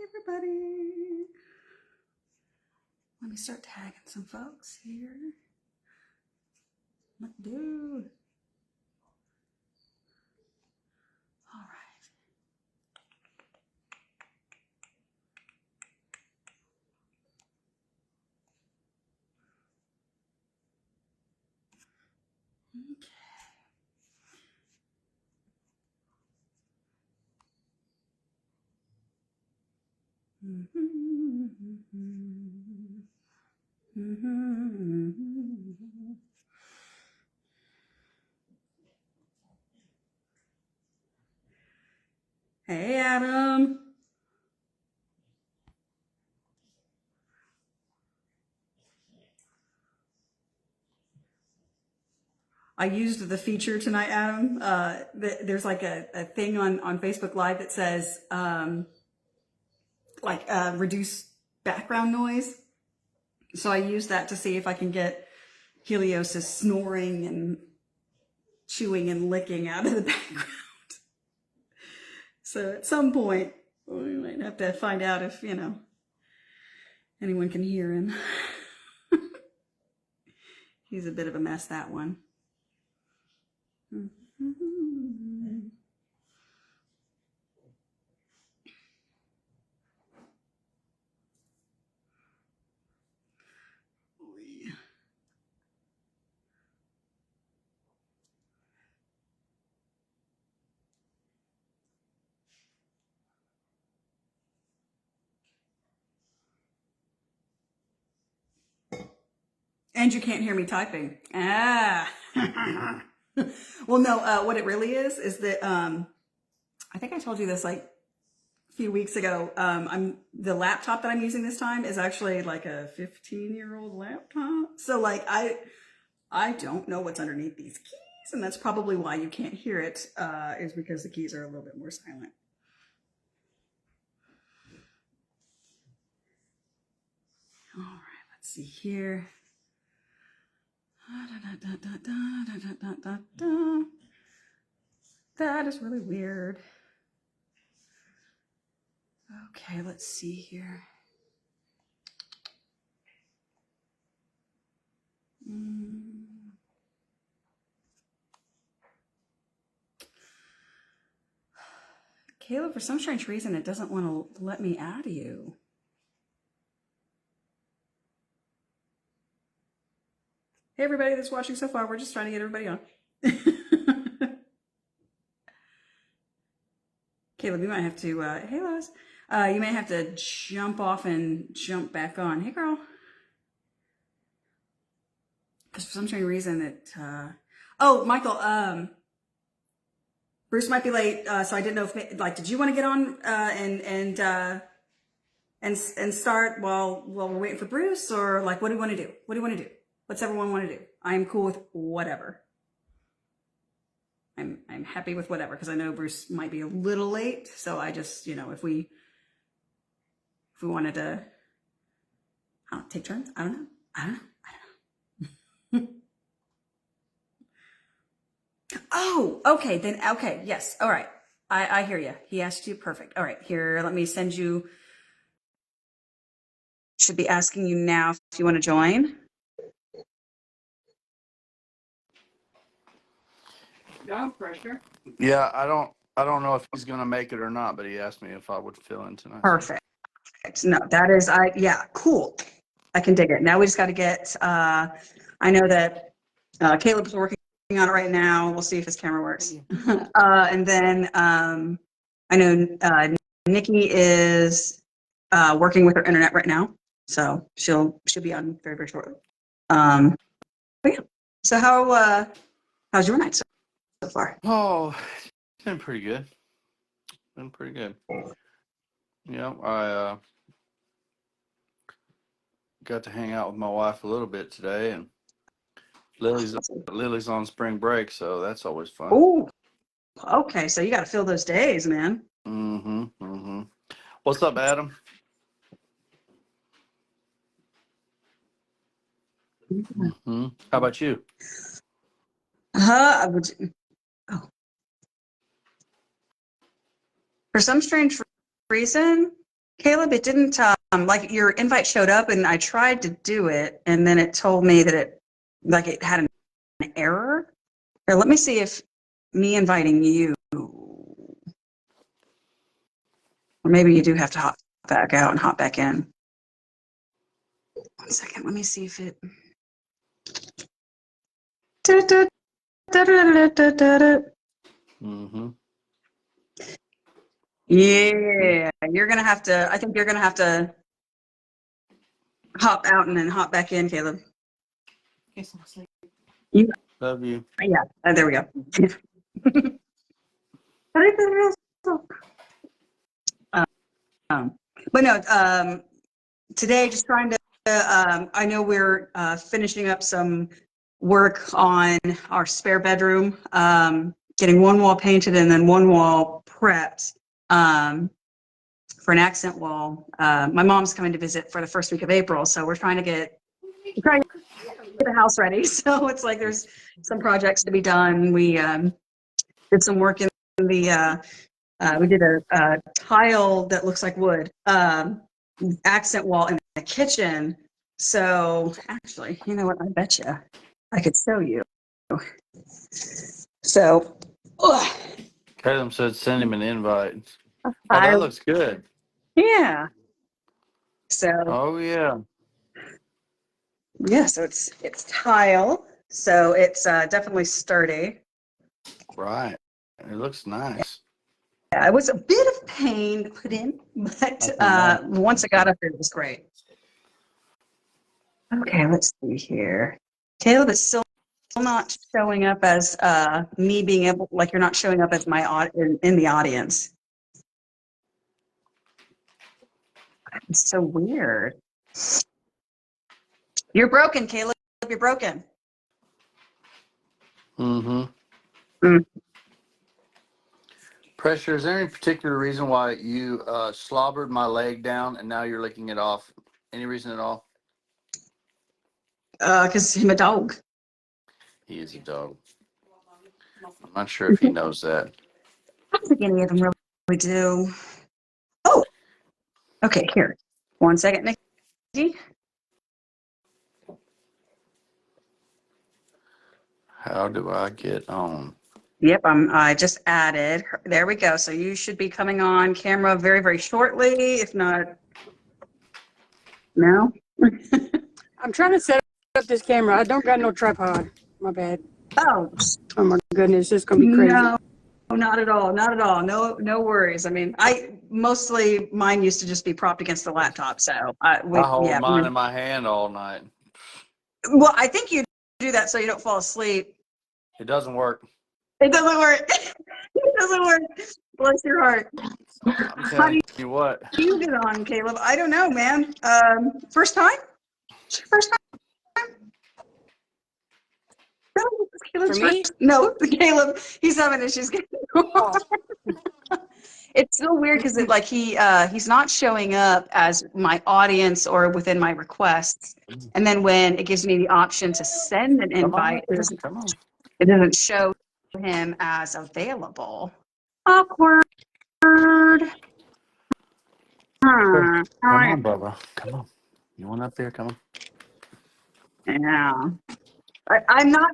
everybody. Let me start tagging some folks here. What do? All right. Okay. Hey, Adam. I used the feature tonight, Adam. There's like a thing on Facebook Live that says reduce background noise. So I used that to see if I can get Helios's snoring and chewing and licking out of the background. So at some point, we might have to find out if, anyone can hear him. He's a bit of a mess, that one. And you can't hear me typing. Ah. Well, no, what it really is that I think I told you this like a few weeks ago. The laptop that I'm using this time is actually like a 15-year-old laptop. So like I don't know what's underneath these keys, and that's probably why you can't hear it, is because the keys are a little bit more silent. All right, let's see here. That is really weird. Okay, let's see here. Caleb, for some strange reason, it doesn't want to let me add you. Hey, everybody that's watching so far, we're just trying to get everybody on. Caleb, you might have to, hey, Lois, you may have to jump off and jump back on. Hey, girl. Because for some strange reason it, oh, Michael, Bruce might be late, so I didn't know if, like, did you want to get on and start while we're waiting for Bruce, or like, what do you want to do? What do you want to do? What's everyone want to do? I'm cool with whatever. I'm happy with whatever, because I know Bruce might be a little late. So I just, if we wanted to, take turns. I don't know. Oh, okay. Then, okay. Yes. All right. I hear you. He asked you. Perfect. All right. Here, let me send you. Should be asking you now if you want to join. No pressure. Yeah, I don't know if he's gonna make it or not, but he asked me if I would fill in tonight. Perfect. No, that is, yeah, cool. I can dig it. Now we just got to get, I know that Caleb's working on it right now. We'll see if his camera works. And then I know Nikki is working with her internet right now, so she'll be on very, very shortly. But yeah. So how's your night so far? Oh, it's been pretty good. Yeah, I got to hang out with my wife a little bit today, and Lily's on spring break, so that's always fun. Oh, okay. So you got to fill those days, man. What's up, Adam? How about you? For some strange reason, Caleb, it didn't, like your invite showed up and I tried to do it and then it told me that it had an error. Here, let me see if me inviting you, or maybe you do have to hop back out and hop back in. 1 second, let me see if it. Mm-hmm. Yeah, you're gonna have to. I think you're gonna have to hop out and then hop back in, Caleb. You, Love you. yeah, there we go. Um, but no, today just trying to. I know we're finishing up some work on our spare bedroom, getting one wall painted and then one wall prepped. For an accent wall. My mom's coming to visit for the first week of April, so we're trying to get the house ready. So it's like there's some projects to be done. We did some work in the. We did a tile that looks like wood accent wall in the kitchen. So actually, you know what? I bet you I could show you. So. Caleb said send him an invite. Oh, I, that looks good. yeah. So. Oh, yeah. Yeah, so it's tile, so it's definitely sturdy. Right. It looks nice. Yeah, it was a bit of pain to put in, but once it got up there, it was great. Okay, let's see here. Caleb is still not showing up as me being able, like you're not showing up as my in the audience. It's so weird. You're broken, Caleb. You're broken. Mm-hmm. Mm. Pressure, is there any particular reason why you slobbered my leg down and now you're licking it off? Any reason at all? Because I'm a dog. He is a dog. I'm not sure if he knows that. I don't think any of them really do. Oh, okay, here. 1 second, Nikki. How do I get on? Yep, I just added. There we go. So you should be coming on camera very, very shortly. If not, no. I'm trying to set up this camera. I don't got no tripod. My bad. Oh Oh my goodness, it's gonna be crazy. no, not at all. Not at all. No, no worries. I mean, mine used to just be propped against the laptop. So I hold mine in my hand all night. Well, I think you do that so you don't fall asleep. It doesn't work. It doesn't work. It doesn't work. Bless your heart. I'm telling you what. You get on, Caleb. I don't know, man. First time? First time? For me? No, Caleb. He's having issues getting on. It's so weird because he's not showing up as my audience or within my requests. And then when it gives me the option to send an invite, it doesn't show him as available. Awkward. Come on, Bubba. Come on. You want up there? Come on. Yeah. I'm not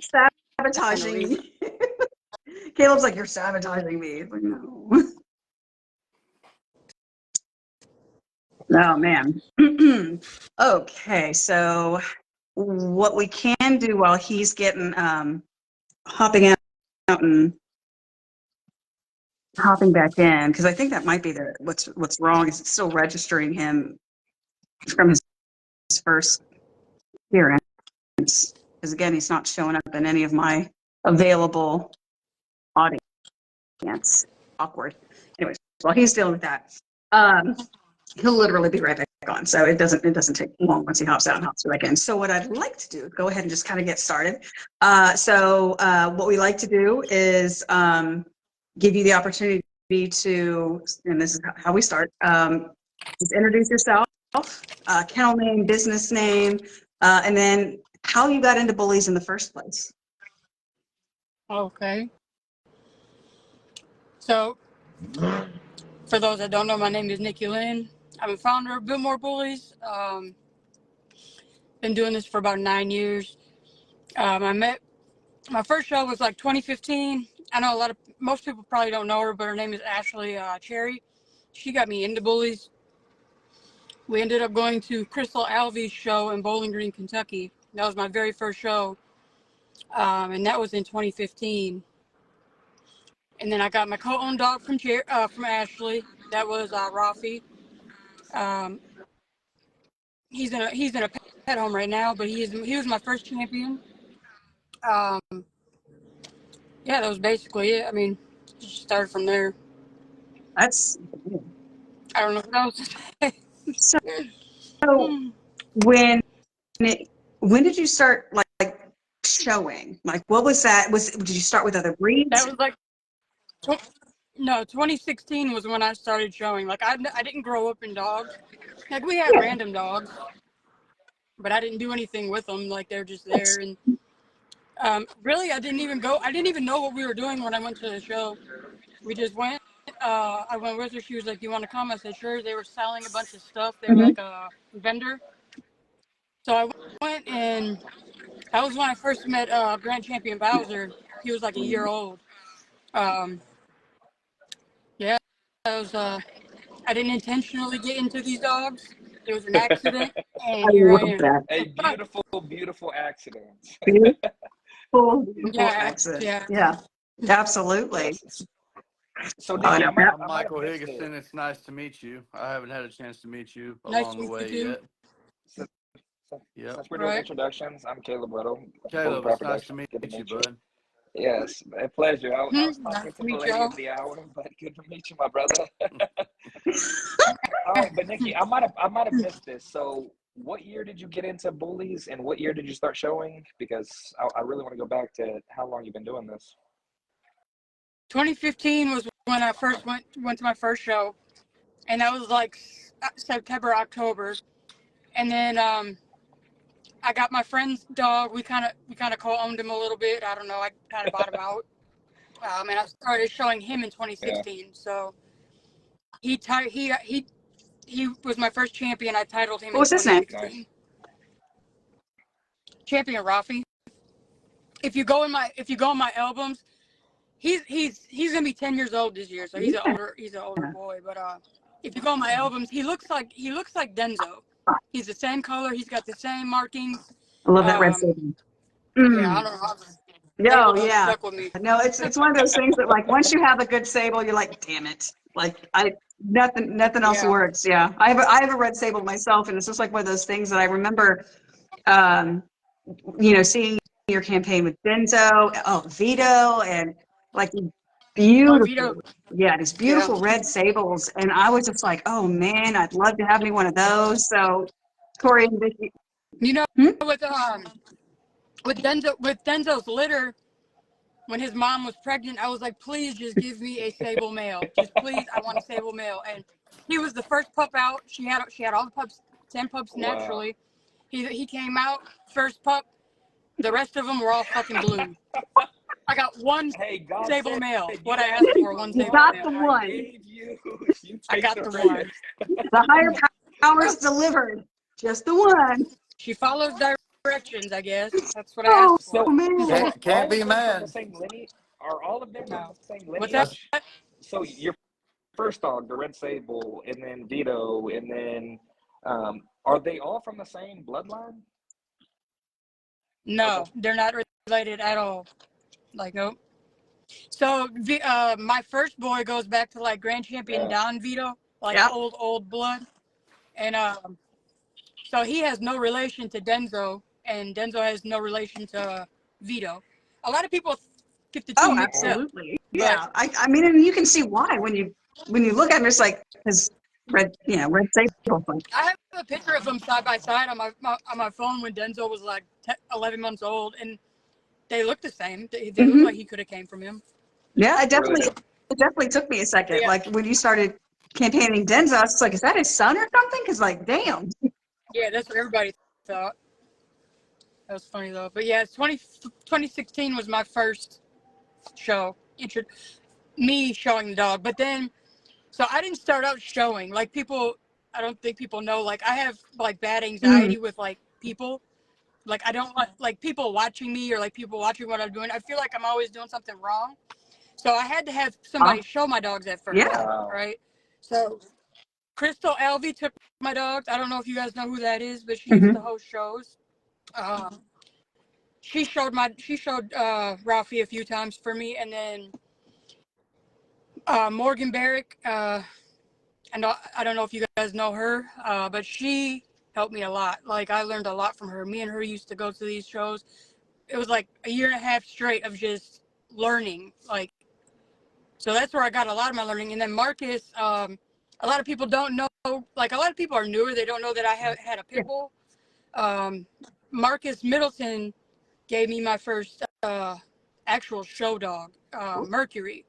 sabotaging you. Caleb's like, you're sabotaging me. It's like, no. Oh, man. Okay, so what we can do while he's getting hopping out and hopping back in, because I think that might be what's wrong is it's still registering him from his first appearance. Because again, he's not showing up in any of my available audience. Awkward. Anyways, while he's dealing with that, he'll literally be right back on. So it doesn't take long once he hops out and hops back in. So what I'd like to do, go ahead and just kind of get started. What we like to do is give you the opportunity to, and this is how we start, just introduce yourself, kennel name, business name, and then how you got into Bullies in the first place. Okay. So, for those that don't know, my name is Nikki Lynn. I'm a founder of Biltmore Bullies. Been doing this for about 9 years. My first show was like 2015. I know most people probably don't know her, but her name is Ashley Cherry. She got me into Bullies. We ended up going to Crystal Alvey's show in Bowling Green, Kentucky. That was my very first show, and that was in 2015. And then I got my co-owned dog from Ashley. That was Rafi. Um, he's in a pet home right now, but he was my first champion. Um, yeah, that was basically it. I mean, just started from there. That's I don't know what else to say. so. When when did you start like showing? Like, what was that? Did you start with other That breeds? was like, no, 2016 was when I started showing. Like, I didn't grow up in dogs. Like, we had Yeah. random dogs, but I didn't do anything with them. Like, they're just there. And really, I didn't even know what we were doing when I went to the show. We just went. I went with her. She was like, "You want to come?" I said, "Sure." They were selling a bunch of stuff. They were Mhm. like a vendor. So I went, and that was when I first met Grand Champion Bowser. He was like a year old. Um, yeah, that was. I didn't intentionally get into these dogs. It was an accident, I and here I love am. that. A beautiful, beautiful accident. Beautiful, beautiful Yeah, accent. yeah. Yeah, absolutely. Yes. So Oh, Nikki, no, I'm I might have Michael missed it. Higginson. It's nice to meet you. I haven't had a chance to meet you Nice along to the meet you way too. yet. Since, Yep. since we're doing Right. introductions, I'm Caleb Weddle, Bully Caleb, Pride it's nice to Productions. meet Good to you, meet you. bud. Yes, a pleasure. I was Nice talking to to the meet lady y'all. of the hour, but good to meet you, my brother. But Nikki, I might have missed this. So, what year did you get into Bullies, and what year did you start showing? Because I really want to go back to how long you've been doing this. 2015 was when I first went to my first show, and that was like September, October. And then I got my friend's dog. We kind of co-owned him a little bit. I don't know. I kind of bought him out, and I started showing him in Yeah. 2016. So he was my first champion. I titled him what in was his name? 2016. Nice. Champion Rafi. If you go in my albums, he's gonna be 10 years old this year. So he's Yeah, an older boy. But if you go on my albums, he looks like Denzo. He's the same color. He's got the same markings. I love that red Um, signal. yeah, I Mm. don't know. Oh, Sable just yeah. stuck with me. No, it's one of those things that like once you have a good sable, you're like, damn it. Like nothing else Yeah. works. Yeah. I have a red sable myself, and it's just like one of those things that I remember um, seeing your campaign with Denzo, Vito, and like these Oh, Vito. beautiful, yeah, these Yeah. beautiful red sables. And I was just like, oh man, I'd love to have me one of those. So, Corey and Vicky, You know, hmm? with Denzo's litter, when his mom was pregnant, I was like, please just give me a sable male. Just please, I want a sable male. And he was the first pup out. She had all the pups, 10 pups Wow. naturally. He came out, first pup. The rest of them were all fucking blue. I got one Hey, God sable said male. you What I asked asked for, for one You sable got one, male. the I one. gave you. You I take got the the rest. one. The higher powers delivered. Just the one. She follows directions, I guess. That's what I Oh, asked for. So, man. are Can't all be of them from the mad. same lineage? Are all of them from No. the same What's that? lineage? So your first dog, the Red Sable, and then Vito, and then are they all from the same bloodline? Okay. No, they're not related at all. Like, nope. So my first boy goes back to like Grand Champion Yeah. Don Vito, like Yeah. old blood, and so he has no relation to Denzo, and Denzo has no relation to Vito. A lot of people get the two Oh, mixed up, absolutely. but Yeah. I mean, and you can see why when you look at them, it's like, because red sable. I have a picture of them side by side on my phone when Denzo was like 11 months old, and they look the same. They look Hmm. like he could have came from him. Yeah, They really do. it definitely took me a But second. yeah, Like when you started campaigning Denzo, I was like, is that his son or something? Because like, damn. yeah, that's what everybody thought. That was funny though. But yeah, 2016 was my first show. Me showing the dog. But then, so I didn't start out showing. Like people, don't think people know. Like, I have like bad Mm. anxiety with like people. Like, I don't want like people watching me or like people watching what I'm doing. I feel like I'm always doing something wrong. So I had to have somebody show my dogs at first, Yeah. Wow. right? So Crystal Alvey took my dogs. I don't know if you guys know who that is, but she used to Mhm. host shows. She showed Ralphie a few times for me, and then Morgan Barrick. And I don't know if you guys know her, but she helped me a lot. Like, I learned a lot from her. Me and her used to go to these shows. It was like a year and a half straight of just learning. Like, so that's where I got a lot of my learning. And then Marcus, a lot of people don't know. Like, a lot of people are newer. They don't know that I had a Yeah. pit bull. Marcus Middleton gave me my first actual show dog, Mercury.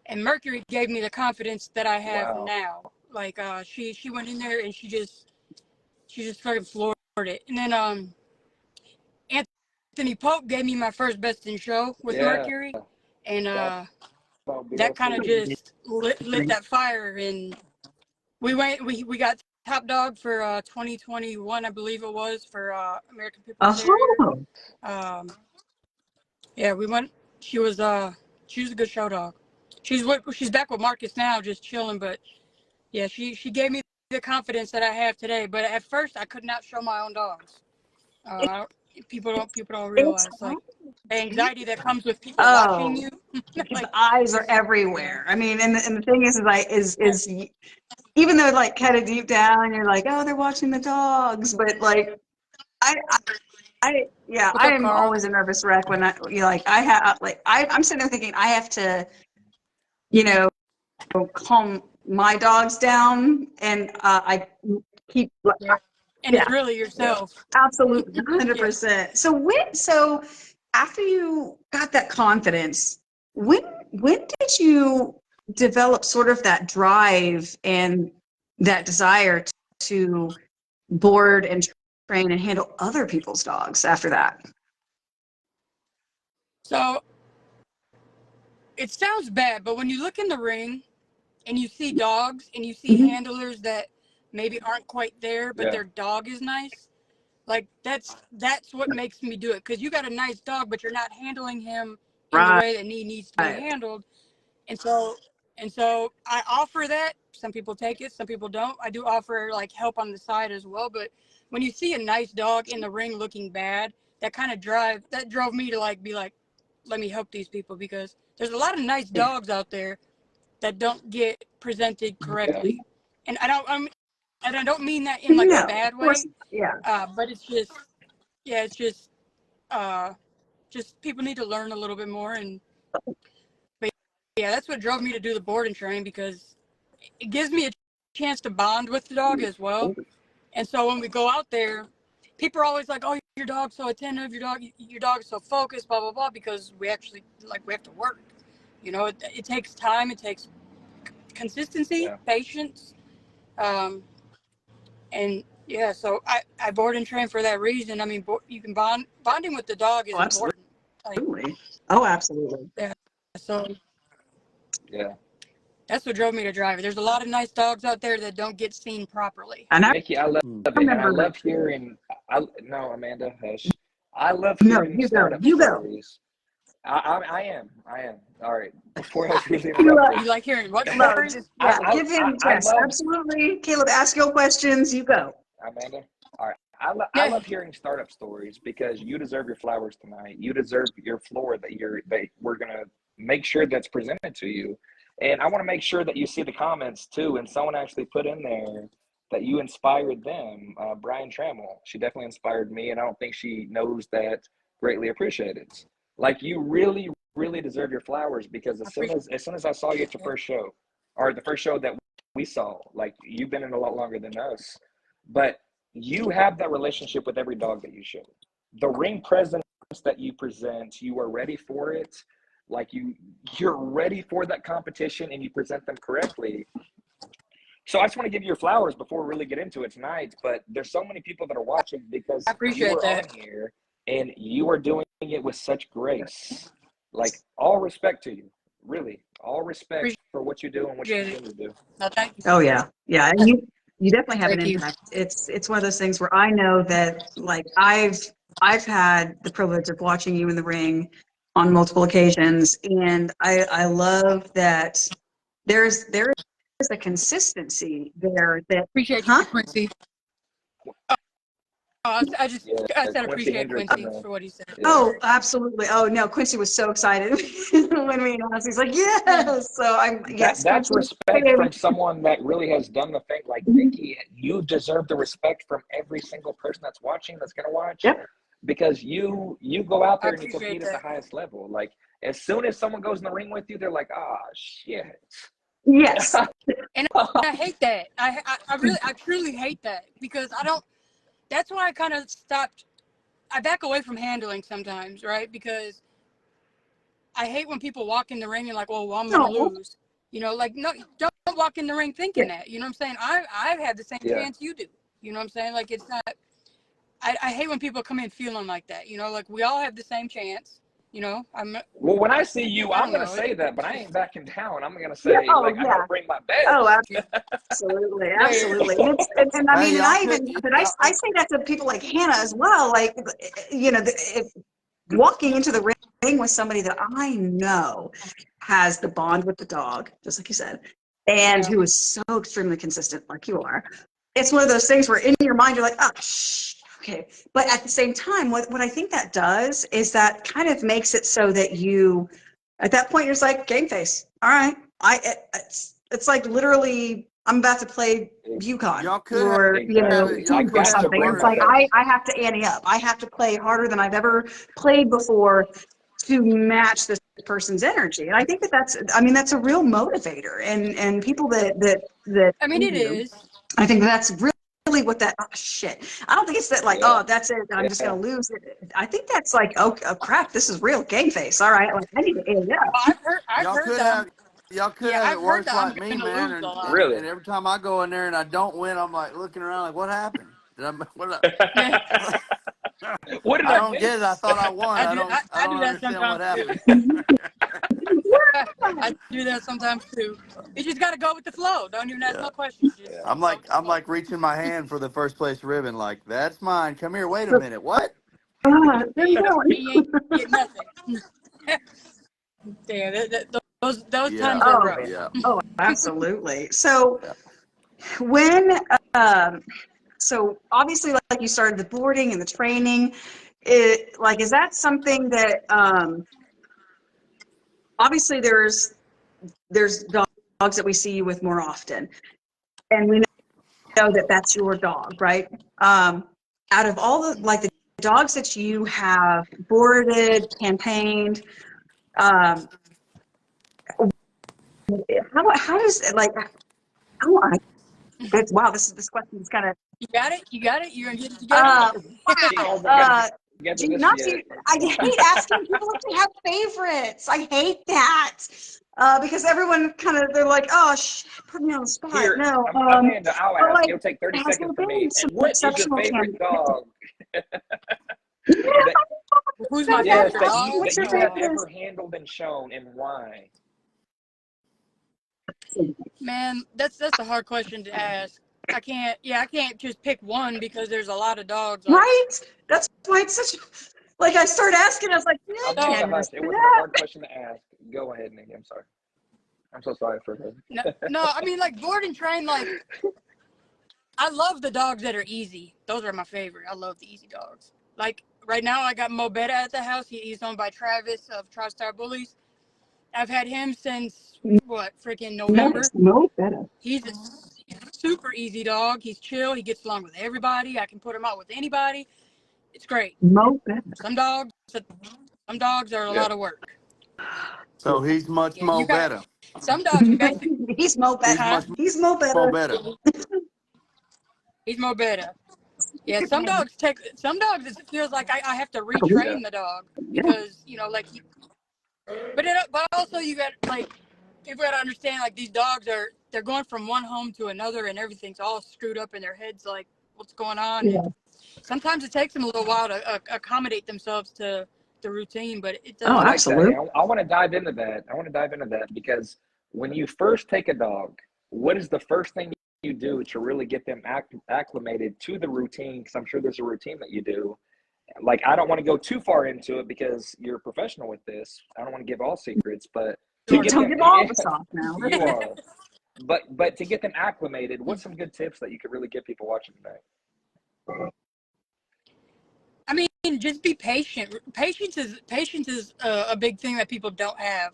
And Mercury gave me the confidence that I have Wow. now. Like, she went in there and she just fucking floored it. And then Anthony Pope gave me my first best in show with Yeah. Mercury, and That's so that kind of beautiful. just lit that fire. And we got top dog for 2021, I believe it was, for American People Terrier. Oh, Yeah, we went. She was a good show dog. She's back with Marcus now, just chilling. But yeah, she gave me the confidence that I have today. But at first, I could not show my own dogs. People don't it's realize, like, the anxiety that comes with people watching oh, you. because Like, the eyes are it's, everywhere. I mean, and the thing is like is even though like kind of deep down you're like, oh, they're watching the dogs, but like I yeah, what's I up, am Carl? always a nervous wreck when I'm sitting there thinking I have to, you know, calm my dogs down, and I keep Yeah, and yeah, it's really Yeah. yourself. absolutely Yeah. 100%. So after you got that confidence, when did you develop sort of that drive and that desire to board and train and handle other people's dogs after that? So it sounds bad, but when you look in the ring and you see dogs and you see Mhm. handlers that maybe aren't quite there, but Yeah. their dog is nice, like, that's what makes me do it. Because you got a nice dog, but you're not handling him in the Right. way that he needs to be handled. And so I offer that. Some people take it, some people don't. I do offer like help on the side as well. But when you see a nice dog in the ring looking bad, that kind of drove me to like be like, let me help these people, because there's a lot of nice dogs out there that don't get presented Yeah. correctly. And I don't mean that in like a No, bad of course, way. yeah. But it's just, yeah, it's just people need to learn a little bit more. And but yeah, that's what drove me to do the board and train, because it gives me a chance to bond with the dog as well. And so when we go out there, people are always like, "Oh, your dog's so attentive. Your dog is so focused." Blah blah blah. Because we actually, like, we have to work. You know, it takes time. It takes consistency, Yeah. patience, and yeah. So I board and train for that reason. I mean, you can bonding with the dog is Oh, absolutely. important. Like, Oh, absolutely. yeah. So Yeah. that's what drove me to drive it. There's a lot of nice dogs out there that don't get seen properly. And I Nikki, I love it, and I remember, love hearing. No, Amanda, hush. I love no, hearing you go, startup you go. stories. I am. All right. Before I really You, interrupt You you, like hearing what no, stories? just, yeah, give him, I yes, love absolutely. Caleb, ask your questions, you go. Amanda. All right. I Yeah. love hearing startup stories because you deserve your flowers tonight. You deserve your floor that we're gonna make sure that's presented to you. And I want to make sure that you see the comments too. And someone actually put in there that you inspired them. Brian Trammell. She definitely inspired me, and I don't think she knows that. Greatly appreciated. Like, you really, really deserve your flowers, because I appreciate as soon as I saw you at your it. first show, or the first show that we saw, like, you've been in a lot longer than us, but you have that relationship with every dog that you show. The ring presence that you present, you are ready for it. Like, you're ready for that competition, and you present them correctly. So I just want to give you your flowers before we really get into it tonight. But there's so many people that are watching I because you appreciate are on that. here and you are doing it with such grace. Like, all respect to you, really. All respect Appreciate for what you do and what you it. continue to do. No, thank you. Oh, yeah, yeah. And You definitely have an Thank you. impact. It's one of those things where I know that like I've had the privilege of watching you in the ring on multiple occasions, and I love that there is a consistency there that, Appreciate you, huh? Quincy. I said Quincy appreciate Hendricks, Quincy for what he said. yeah. Oh, absolutely. Oh no, Quincy was so excited when we announced. He's like, yes. So yes, That's Quincy. respect from someone that really has done the thing. Like Nikki, you deserve the respect from every single person that's watching, that's gonna watch, Yep. because you go out I there and you appreciate compete at the that. highest level. Like as soon as someone goes in the ring with you, they're like, ah, shit. Yes. And I hate that. I truly hate that because I don't. That's why I kind of stopped. I back away from handling sometimes, right? Because I hate when people walk in the ring and like, well, I'm gonna No. lose. You know, like no, don't walk in the ring thinking that. You know what I'm saying? I've had the same Yeah. chance you do. You know what I'm saying? Like it's not. I hate when people come in feeling like that. You know, like we all have the same chance. You know, Well, when I see you, I I'm don't gonna know. say that, but I ain't backing down. I'm gonna Yeah. say, Oh like, I'm yeah. gonna bring my Oh, best. absolutely, Yeah, absolutely. And I Hey, mean, and y'all I could, even, but I y'all, say that to people like Hannah as well. Like, you know, if walking into the ring with somebody that I know has the bond with the dog, just like you said, and yeah. who is so extremely consistent, like you are, it's one of those things where in your mind you're like, oh, shh, okay. But at the same time, what I think that does is that kind of makes it so that you, at that point, you're just like game face. All right, it's like literally I'm about to play UConn y'all could or Exactly. I y'all or could got have to it something. bring It's my worse. like best. I have to ante up. I have to play harder than I've ever played before to match this person's energy. And I think that's a real motivator. And people that I mean, see it you, is. I think that's really what that, oh, shit. I don't think it's that like, Yeah. oh, that's it. I'm just Yeah. going to lose it. I think that's like, oh, crap, this is real game face. All right. Like I need to ante up. I've Y'all heard could that. have y'all could Yeah, have I've it heard worse that I'm like me, gonna man. lose a lot. Really? And every time I go in there and I don't win, I'm like looking around like, what happened? Did I what? Yeah, What did I I don't get it. I miss? thought I won. I I don't do that understand what sometimes too. happened. I do that sometimes too. You just gotta go with the flow. Don't even ask Yeah. no questions. Just Yeah. go with the I'm flow. like reaching my hand for the first place ribbon, like, that's mine. Come here, wait a minute. What? There you go. And you ain't get nothing. Yeah, those Yeah. times are Oh, rough. Yeah. oh, absolutely. So Yeah. when, um, so obviously, like you started the boarding and the training, is that something that, obviously there's dogs that we see you with more often, and we know that that's your dog, right? Out of all the dogs that you have boarded, campaigned, um, how does it like, how, wow, this question is kind of, You got it. You got it. You're gonna get it together. She wow. hasn't got it together Gee, this not yet. to, I hate asking people if they have favorites. I hate that. Because everyone kind of, they're like, oh, put me on the spot. Here, No, Amanda, I'll but ask. like, It'll take 30 has seconds there for me. been some What is your exceptional favorite champions? dog that Who's my yes favorite that you dog? What's that your you have favorite? ever handled and shown, and why? Man, that's a hard question to ask. I can't just pick one because there's a lot of dogs. Like, Right? That's why it's such, like, I started asking, I was like, yeah, I'll I take so the can't hush. answer It wasn't a that. hard question to ask. Go ahead, Nikki. I'm sorry. I'm so sorry for her. no, I mean like board and train. Like, I love the dogs that are easy. Those are my favorite. I love the easy dogs. Like right now, I got Mo Betta at the house. He's owned by Travis of TriStar Bullies. I've had him since what freaking November. Nice, no better. He's a super easy dog. He's chill. He gets along with everybody. I can put him out with anybody. It's great. Mo better. Some dogs are a Yeah. lot of work. So he's much Yeah, you more got better. some dogs. You basically, He's Mo better. He's huh? much He's Mo more better. better. He's more better. Yeah, some dogs it feels like I have to Yeah. retrain the dog because like but also you got like people got to understand like these dogs they're going from one home to another and everything's all screwed up in their heads like what's going on Yeah. and sometimes it takes them a little while to accommodate themselves to the routine but it Oh, I does like that. absolutely. And I want to dive into that. I want to dive into that because when you first take a dog, what is the first thing you do to really get them acclimated to the routine? Because I'm sure there's a routine that you do. Like, I don't want to go too far into it because you're a professional with this. I don't want to give all secrets, but to get Don't them, give all the sauce now. you are. But to get them acclimated, what's some good tips that you could really give people watching tonight? I mean, just be patient. Patience is a big thing that people don't have.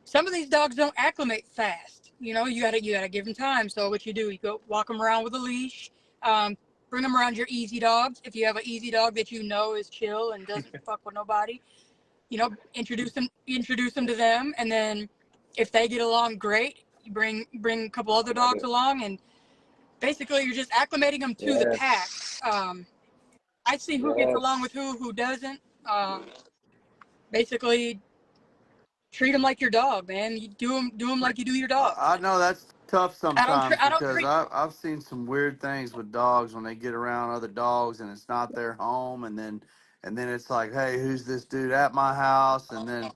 Some of these dogs don't acclimate fast. You know, you gotta give them time. So what you do, you go walk them around with a leash. Bring them around your easy dogs. If you have an easy dog that you know is chill and doesn't fuck with nobody, you know, introduce them to them, and then if they get along great, you bring a couple other dogs along, and basically you're just acclimating them to the pack. I see who gets along with who doesn't. Basically, treat them like your dog, man. You do them like you do your dog. I know that's tough sometimes I don't because treat. I've seen some weird things with dogs when they get around other dogs and it's not their home, and then it's like, hey, who's this dude at my house? And then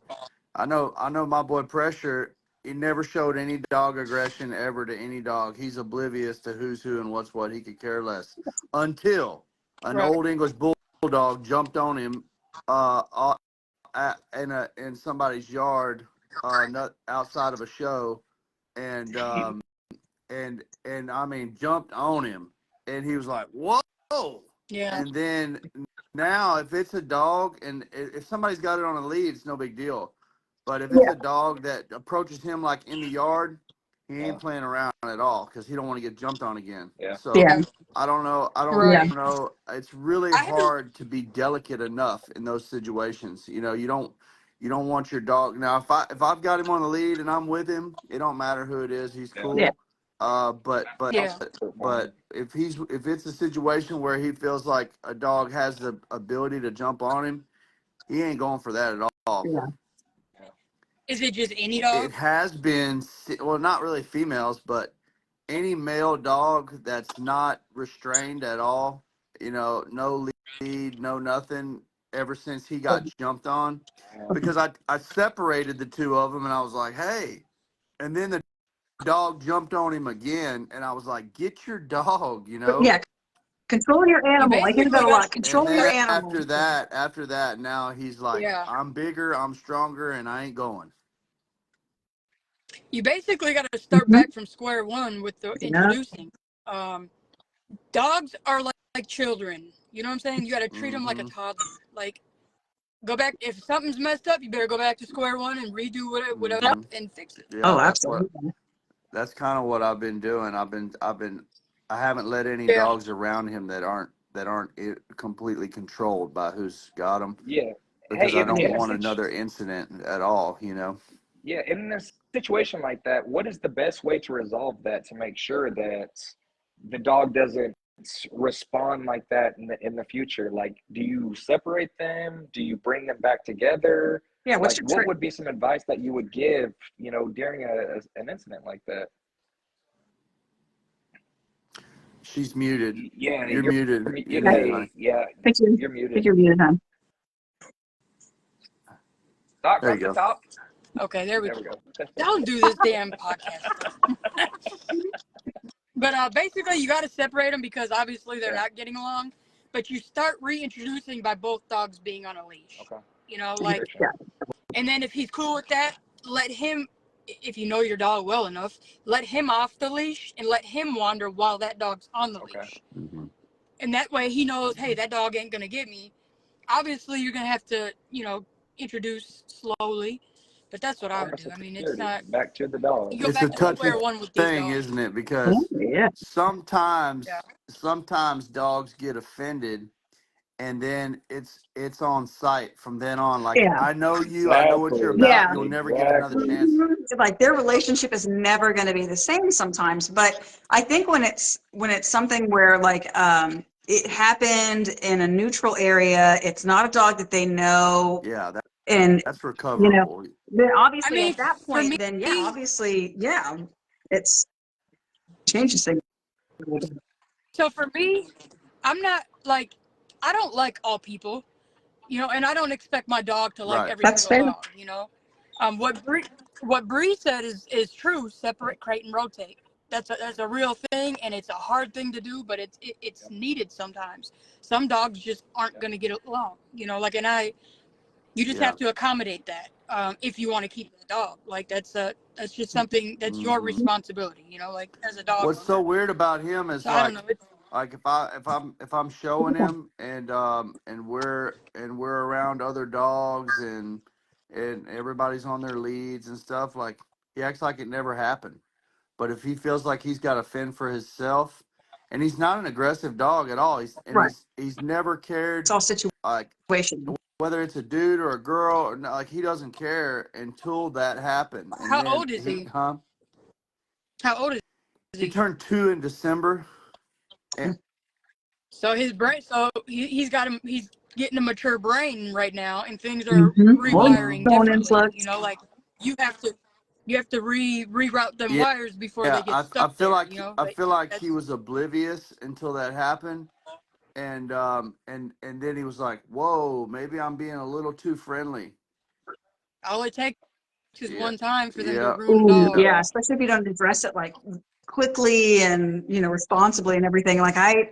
I know my boy Pressure. He never showed any dog aggression ever to any dog. He's oblivious to who's who and what's what. He could care less until an Right. old English bulldog jumped on him in somebody's yard, not outside of a show, and I mean jumped on him, and he was like, "Whoa!" Yeah. And then now, if it's a dog, and if somebody's got it on a lead, it's no big deal. But if it's a dog that approaches him like in the yard, he ain't playing around at all because he don't want to get jumped on again. Yeah. So Yeah. I don't know. Right. know. It's really I haven't. hard to be delicate enough in those situations. You know, you don't want your dog. Now, if I've got him on the lead and I'm with him, it don't matter who it is. He's cool. Yeah. Yeah. But if it's a situation where he feels like a dog has the ability to jump on him, he ain't going for that at all. Yeah. Is it just any It dog? has been, well, not really females, but any male dog that's not restrained at all, you know, no lead, no nothing, ever since he got jumped on, because I separated the two of them and I was like, hey, and then the dog jumped on him again, and I was like, get your dog, you know. Yeah. Control your You animal. I hear basically that a got lot. And Control your then animal. after that, now he's like, yeah. I'm bigger, I'm stronger, and I ain't going. You basically got to start Mhm. back from square one with the Yeah. introducing. Dogs are like children. You know what I'm saying? You got to treat them like a Mm-hmm. toddler. Like, go back. If something's messed up, you better go back to square one and redo whatever Mm-hmm. and fix it. Yeah, Oh, absolutely. that's kind of what I've been doing. I haven't let any Yeah. dogs around him that aren't completely controlled by who's got them, Yeah. because Hey, I in, don't in a want situ- another incident at all, you know. yeah, in a situation like that, what is the best way to resolve that to make sure that the dog doesn't respond like that in the future? Like, do you separate them? Do you bring them back together? Yeah. What's Like, your what trick? would be some advice that you would give, you know, during an incident like that? She's muted. Yeah, You're muted. You're Okay. muted, honey. yeah, Pick your, you're pick muted. your view time. Talk There from you the go. top. Okay, there we There go. we go. Don't do this damn podcast stuff. But basically, you got to separate them because obviously they're Yeah. not getting along. But you start reintroducing by both dogs being on a leash. Okay. You know, like, Yeah. and then if he's cool with that, let him. If you know your dog well enough, let him off the leash and let him wander while that dog's on the Okay. leash. Mm-hmm. And that way he knows, hey, that dog ain't gonna get me. Obviously, you're gonna have to, you know, introduce slowly. But that's what I would Almost do. a I mean, it's security. not. Back to the dog. You go It's a back to I like touchy square that. one with these thing, dogs. isn't it? Oh, Because yeah. Yeah. sometimes dogs get offended, and then it's on sight from then on. Like, Yeah. I know you, I know what you're Exactly. about. Yeah. You'll never get another Exactly. chance. Mhm. Like their relationship is never going to be the same sometimes. But I think when it's something where like it happened in a neutral area, it's not a dog that they know, Yeah, and that's you know, recoverable. then I obviously mean, at that for point, me, then yeah, obviously, yeah, it's changes things. so for me, I'm not like, I don't like all people, you know, and I don't expect my dog to like Right. every That's single fair. dog, you know. What Bree said is true. Separate, crate, and rotate. that's a real thing, and it's a hard thing to do, but it's needed sometimes. Some dogs just aren't going to get along, you know. Like, you just Yeah. have to accommodate that if you want to keep the dog. Like, that's just something that's your Hmm. responsibility, you know. Like, as a dog What's so owner. weird about him is So I don't know. like if I'm showing him and we're around other dogs and everybody's on their leads and stuff, like he acts like it never happened. But if he feels like he's got to fend for himself, and he's not an aggressive dog at all, Right. he's never It's cared, all like situation. whether it's a dude or a girl or not, like he doesn't care until that happened, and How then old is he? huh? How old is He he? turned 2 in December. And So his brain, so he's got him. He's getting a mature brain right now, and things are Mm-hmm. Well, rewiring mhm. bone differently. You influx. know, like you have to reroute them Yeah, wires before they yeah. get stuck there. You know, I like feel like he that's was oblivious until that happened, and then he was like, "Whoa, maybe I'm being a little too friendly." all it takes is Yeah, one time for them to yeah, ruin a Ooh, dog. yeah, Yeah. especially if you don't address it like quickly and, responsibly and everything. Like Yeah.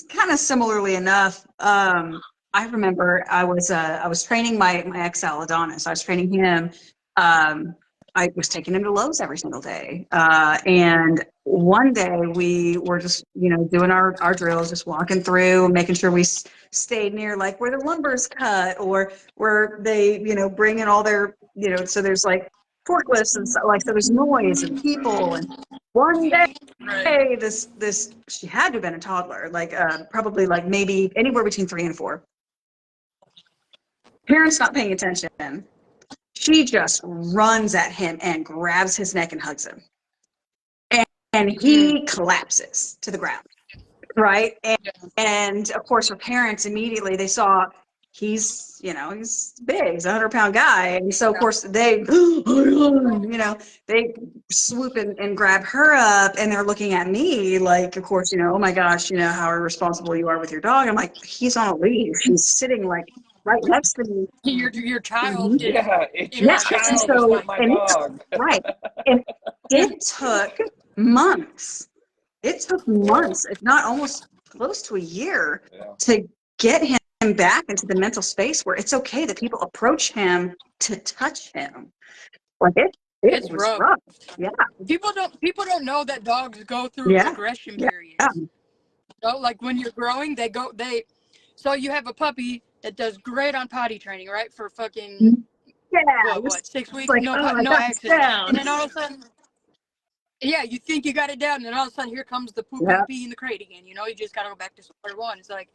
kind of similarly enough, I remember I was training my ex Adonis. I was training him. Um, I was taking him to Lowe's every single day. And one day we were just, doing our drills, just walking through, making sure we stayed near like where the lumber's cut or where they, bring in all their, so there's like forklifts and stuff, like, so there's noise and people. And one day, Right. this she had to have been a toddler, like probably like maybe anywhere between 3 and 4. Parents not paying attention. She just runs at him and grabs his neck and hugs him, and Mm. he collapses to the ground. Right, Yeah. and of course her parents immediately they saw he's big, he's a 100-pound guy, and so of Yeah. course they they swoop and grab her up, and they're looking at me like, of course, oh my gosh, how irresponsible you are with your dog. I'm like, he's on a leash, he's sitting like right next to me. Your child Mhm. is Yeah, it's your Yeah, and child. It's so not my and it's dog. right, and it took months it took Yeah. months, if not almost close to a year, Yeah. to get him back into the mental space where it's okay that people approach him to touch him. Like it it's was rough. rough. Yeah, People don't know that dogs go through yeah, aggression yeah, periods. So like when you're growing, so you have a puppy that does great on potty training, right? For fucking yeah. what, six It's weeks, like, oh, I no got this accidents, down. and then all of a sudden, yeah, you think you got it down, and then all of a sudden here comes the poop and Yeah, the pee in the crate again. You know, you just got to go back to square one. It's like,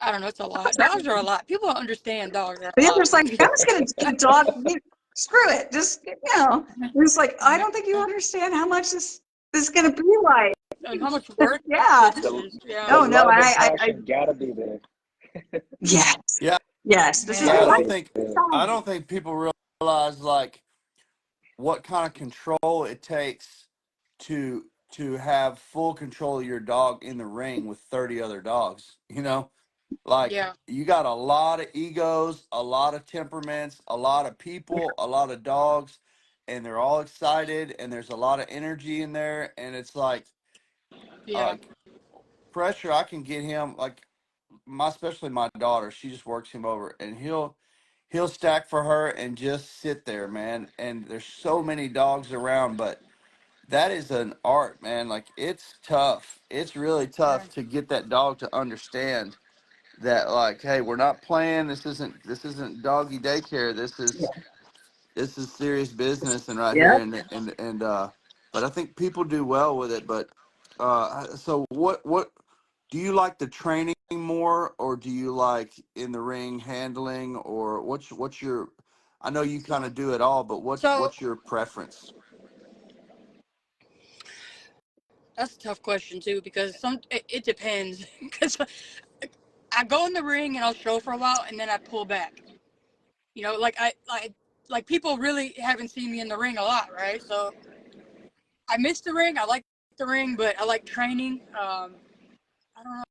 I don't know, it's a lot. Dogs are a lot. People don't understand dogs are a the lot. other's like, I'm just gonna get a dog. Screw it. Just It's like, I don't think you understand how much this is gonna be like. And how much work Yeah. this The is. Yeah. the Oh no, love and I passion gotta be there. yes, yeah. yes. This is Man. Gotta I be don't think there. people realize like what kind of control it takes to have full control of your dog in the ring with 30 other dogs. Like Yeah. you got a lot of egos, a lot of temperaments, a lot of people, a lot of dogs, and they're all excited, and there's a lot of energy in there, and it's Yeah. uh, pressure. I can get him like especially my daughter. She just works him over, and he'll stack for her and just sit there, man. And there's so many dogs around, but that is an art, man. Like it's tough. It's really Yeah. tough to get that dog to understand that, like, hey, we're not playing. This isn't doggy daycare. This is serious business and right here. Yep. And but I think people do well with it. But so what do you like, the training more, or do you like in the ring handling, or what's your? I know you kind of do it all, but what's So what's your preference? that's a tough question too, because it depends. Because I go in the ring and I'll show for a while, and then I pull back. You know, like people really haven't seen me in the ring a lot, right? So I miss the ring. I like the ring, but I like training. I don't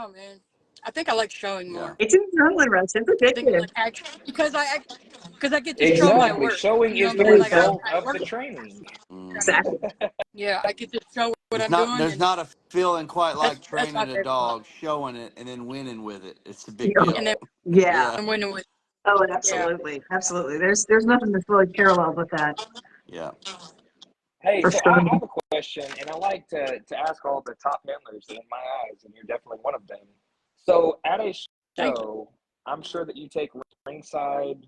know, man. I think I like showing Yeah. more. It's internally Russ. It's I think addictive. like actually because I get to show my Exactly. work. Showing You know is what the I mean? There you Like go. result I of work. the training. Exactly. Yeah, I get to show what There's I'm not doing, there's and not a feeling quite like that's my training a favorite part. dog, showing it, and then winning with it. It's a big Yeah. And then deal. Yeah. Yeah. I'm winning with. Oh, Yeah. absolutely. Absolutely. There's nothing that's really parallel with that Yeah. Hey, for so sure. I have a question, and I like to ask all the top handlers in my eyes, and you're definitely one of them. So at a Thank you. show, I'm sure that you take ringside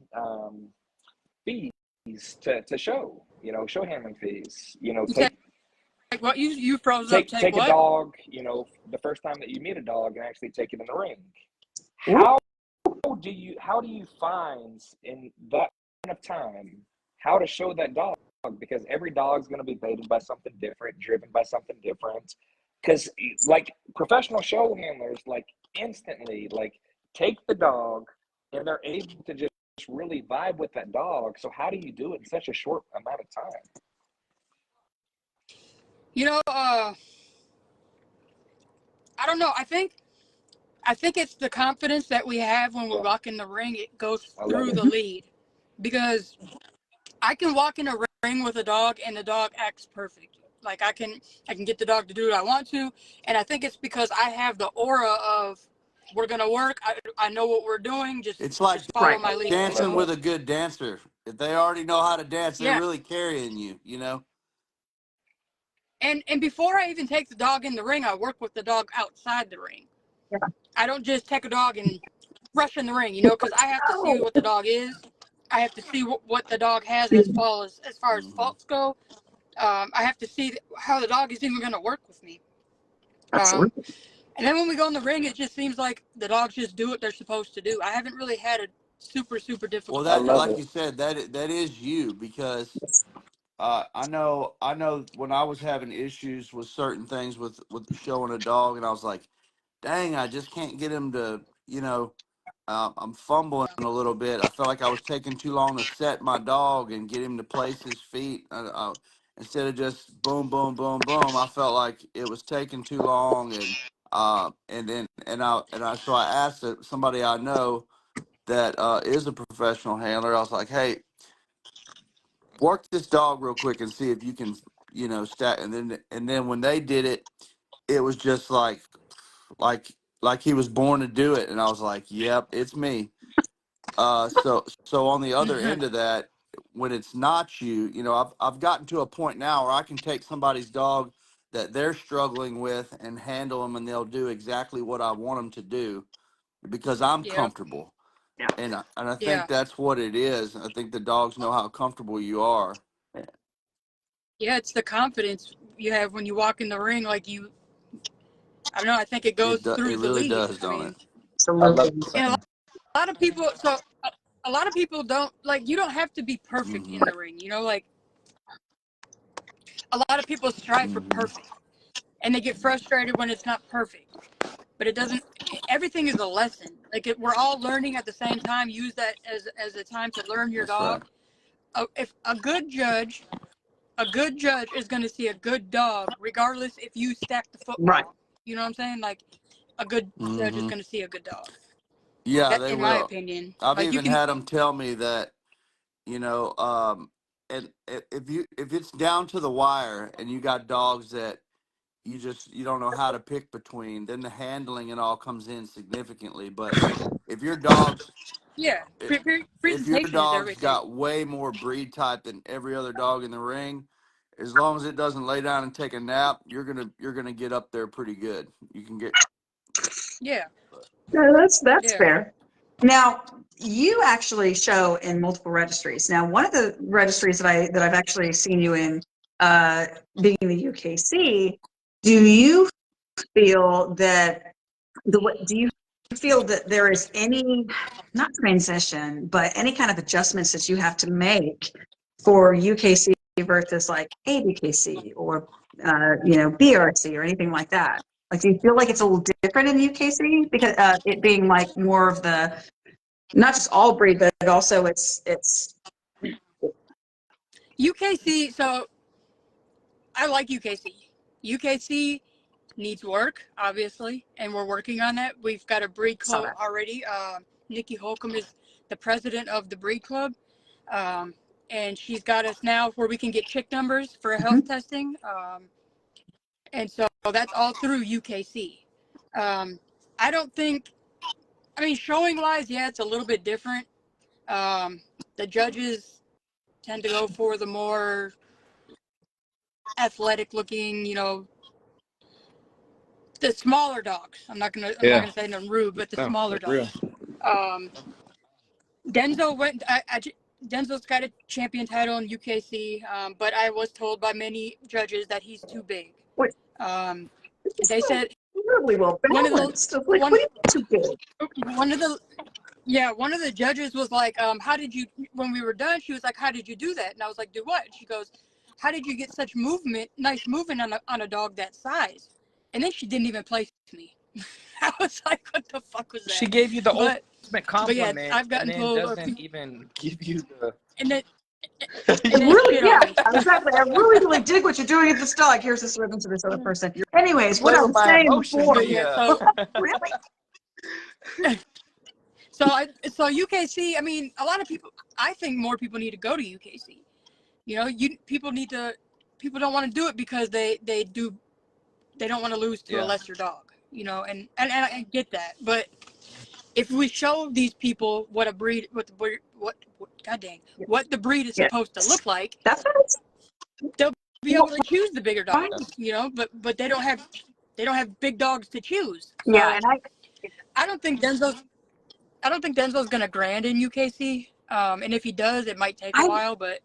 fees to show, show handling fees. You take what you froze up. Take Take a what? dog, the first time that you meet a dog, and actually take it in the ring. Ooh. How do you find in that kind of time how to show that dog? Because every dog's going to be baited by something different, driven by something different. Because like professional show handlers, like instantly, like take the dog, and they're able to just really vibe with that dog. So how do you do it in such a short amount of time? You know, I don't know. I think it's the confidence that we have when we Yeah, walk in the ring. It goes I love through it. the lead because I can walk in a ring with a dog and the dog acts perfect. Like I can get the dog to do what I want to, and I think it's because I have the aura of we're gonna work. I know what we're doing. It's like Just follow Right. my lead. I You dancing love know? with that. a good dancer. If they already know how to dance, they're Yeah. really carrying you, you know? And before I even take the dog in the ring, I work with the dog outside the ring. Yeah. I don't just take a dog and rush in the ring, you know, because I have to see Oh. what the dog is. I have to see what the dog has as far as Hmm. faults go. I have to see how the dog is even going to work with me. Absolutely. And then when we go in the ring, it just seems like the dogs just do what they're supposed to do. I haven't really had a super Well, difficult I that, love time. like it. you said, that is you because I know when I was having issues with certain things with showing a dog, and I was like, dang, I just can't get him to, I'm fumbling a little bit. I felt like I was taking too long to set my dog and get him to place his feet. Instead of just boom, boom, boom, boom, I felt like it was taking too long, so I asked somebody I know that is a professional handler. I was like, hey, work this dog real quick and see if you can, stack. And then when they did it, it was just like like he was born to do it. And I was like, yep, it's me. So on the other end of that, when it's not you, I've gotten to a point now where I can take somebody's dog that they're struggling with and handle them, and they'll do exactly what I want them to do because I'm Yeah, comfortable. Yeah. And I yeah, think that's what it is. I think the dogs know how comfortable you are. yeah. It's the confidence you have when you walk in the ring. I don't know. I think it goes It through the really lead. does, I don't it? mean, I love Absolutely. it. and a lot of people. So a lot of people don't like. You don't have to be perfect in Hmm. the ring. You know, like a lot of people strive for Hmm. perfect, and they get frustrated when it's not perfect. But it doesn't. Everything is a lesson. We're all learning at the same time. Use that as a time to learn your That's right. dog. If a good judge is going to see a good dog, regardless if you stack the Right. football. You know what I'm saying? Like a good judge is Hmm. going to see a good dog. Yeah, That, they in my will. opinion, I've like you even can. had them tell me that, you know, and if it's down to the wire and you got dogs that you don't know how to pick between, then the handling and all comes in significantly. But if your dogs Yeah, if your presentation is dog's everything. got way more breed type than every other dog in the ring, as long as it doesn't lay down and take a nap, you're gonna get up there pretty good. You can get. Yeah, No, that's yeah, fair. Now, you actually show in multiple registries. Now, one of the registries that I've actually seen you in, being the UKC, do you feel that do you feel that there is any, not transition, but any kind of adjustments that you have to make for UKC versus like ABKC or BRC or anything like that? Like, do you feel like it's a little different in UKC because it being like more of the not just all breed, but also it's UKC. So I like UKC. UKC needs work, obviously, and we're working on that. We've got a breed Saw club that. already. Nikki Holcomb is the president of the breed club, and she's got us now where we can get chick numbers for health testing, and so that's all through UKC. I don't think, I mean, showing wise, yeah, it's a little bit different. The judges tend to go for the more athletic looking, you know, the smaller dogs. I'm not gonna say nothing rude, but the smaller real. dogs. Denzo went. Denzo's got a champion title in UKC, but I was told by many judges that he's too big. Wait. They said Really well one of the balanced. Like, what do you mean too big? one of the judges was like, how did you, when we were done, she was like, how did you do that? And I was like, do what? And she goes, how did you get such nice movement on a dog that size? And then she didn't even place me. I was like, what the fuck was that? She gave you the ultimate compliment, yeah, I've gotten and then told, doesn't even give you the. And then, Really, shit yeah, on me. exactly. I really dig what you're doing at this dog. Here's this ribbon to this other person. Anyways, what Play I with was my saying emotions, before. yeah. Really? So UKC, I mean, a lot of people, I think more people need to go to UKC. You know, people don't want to do it because they don't want to lose to a lesser dog, you know, and I get that. But if we show these people what the breed is supposed to look like, That's what it's they'll be able to choose the bigger dogs, you know, but they don't have big dogs to choose. So yeah, and I don't think Denzo's gonna grand in UKC. And if he does, it might take a while, but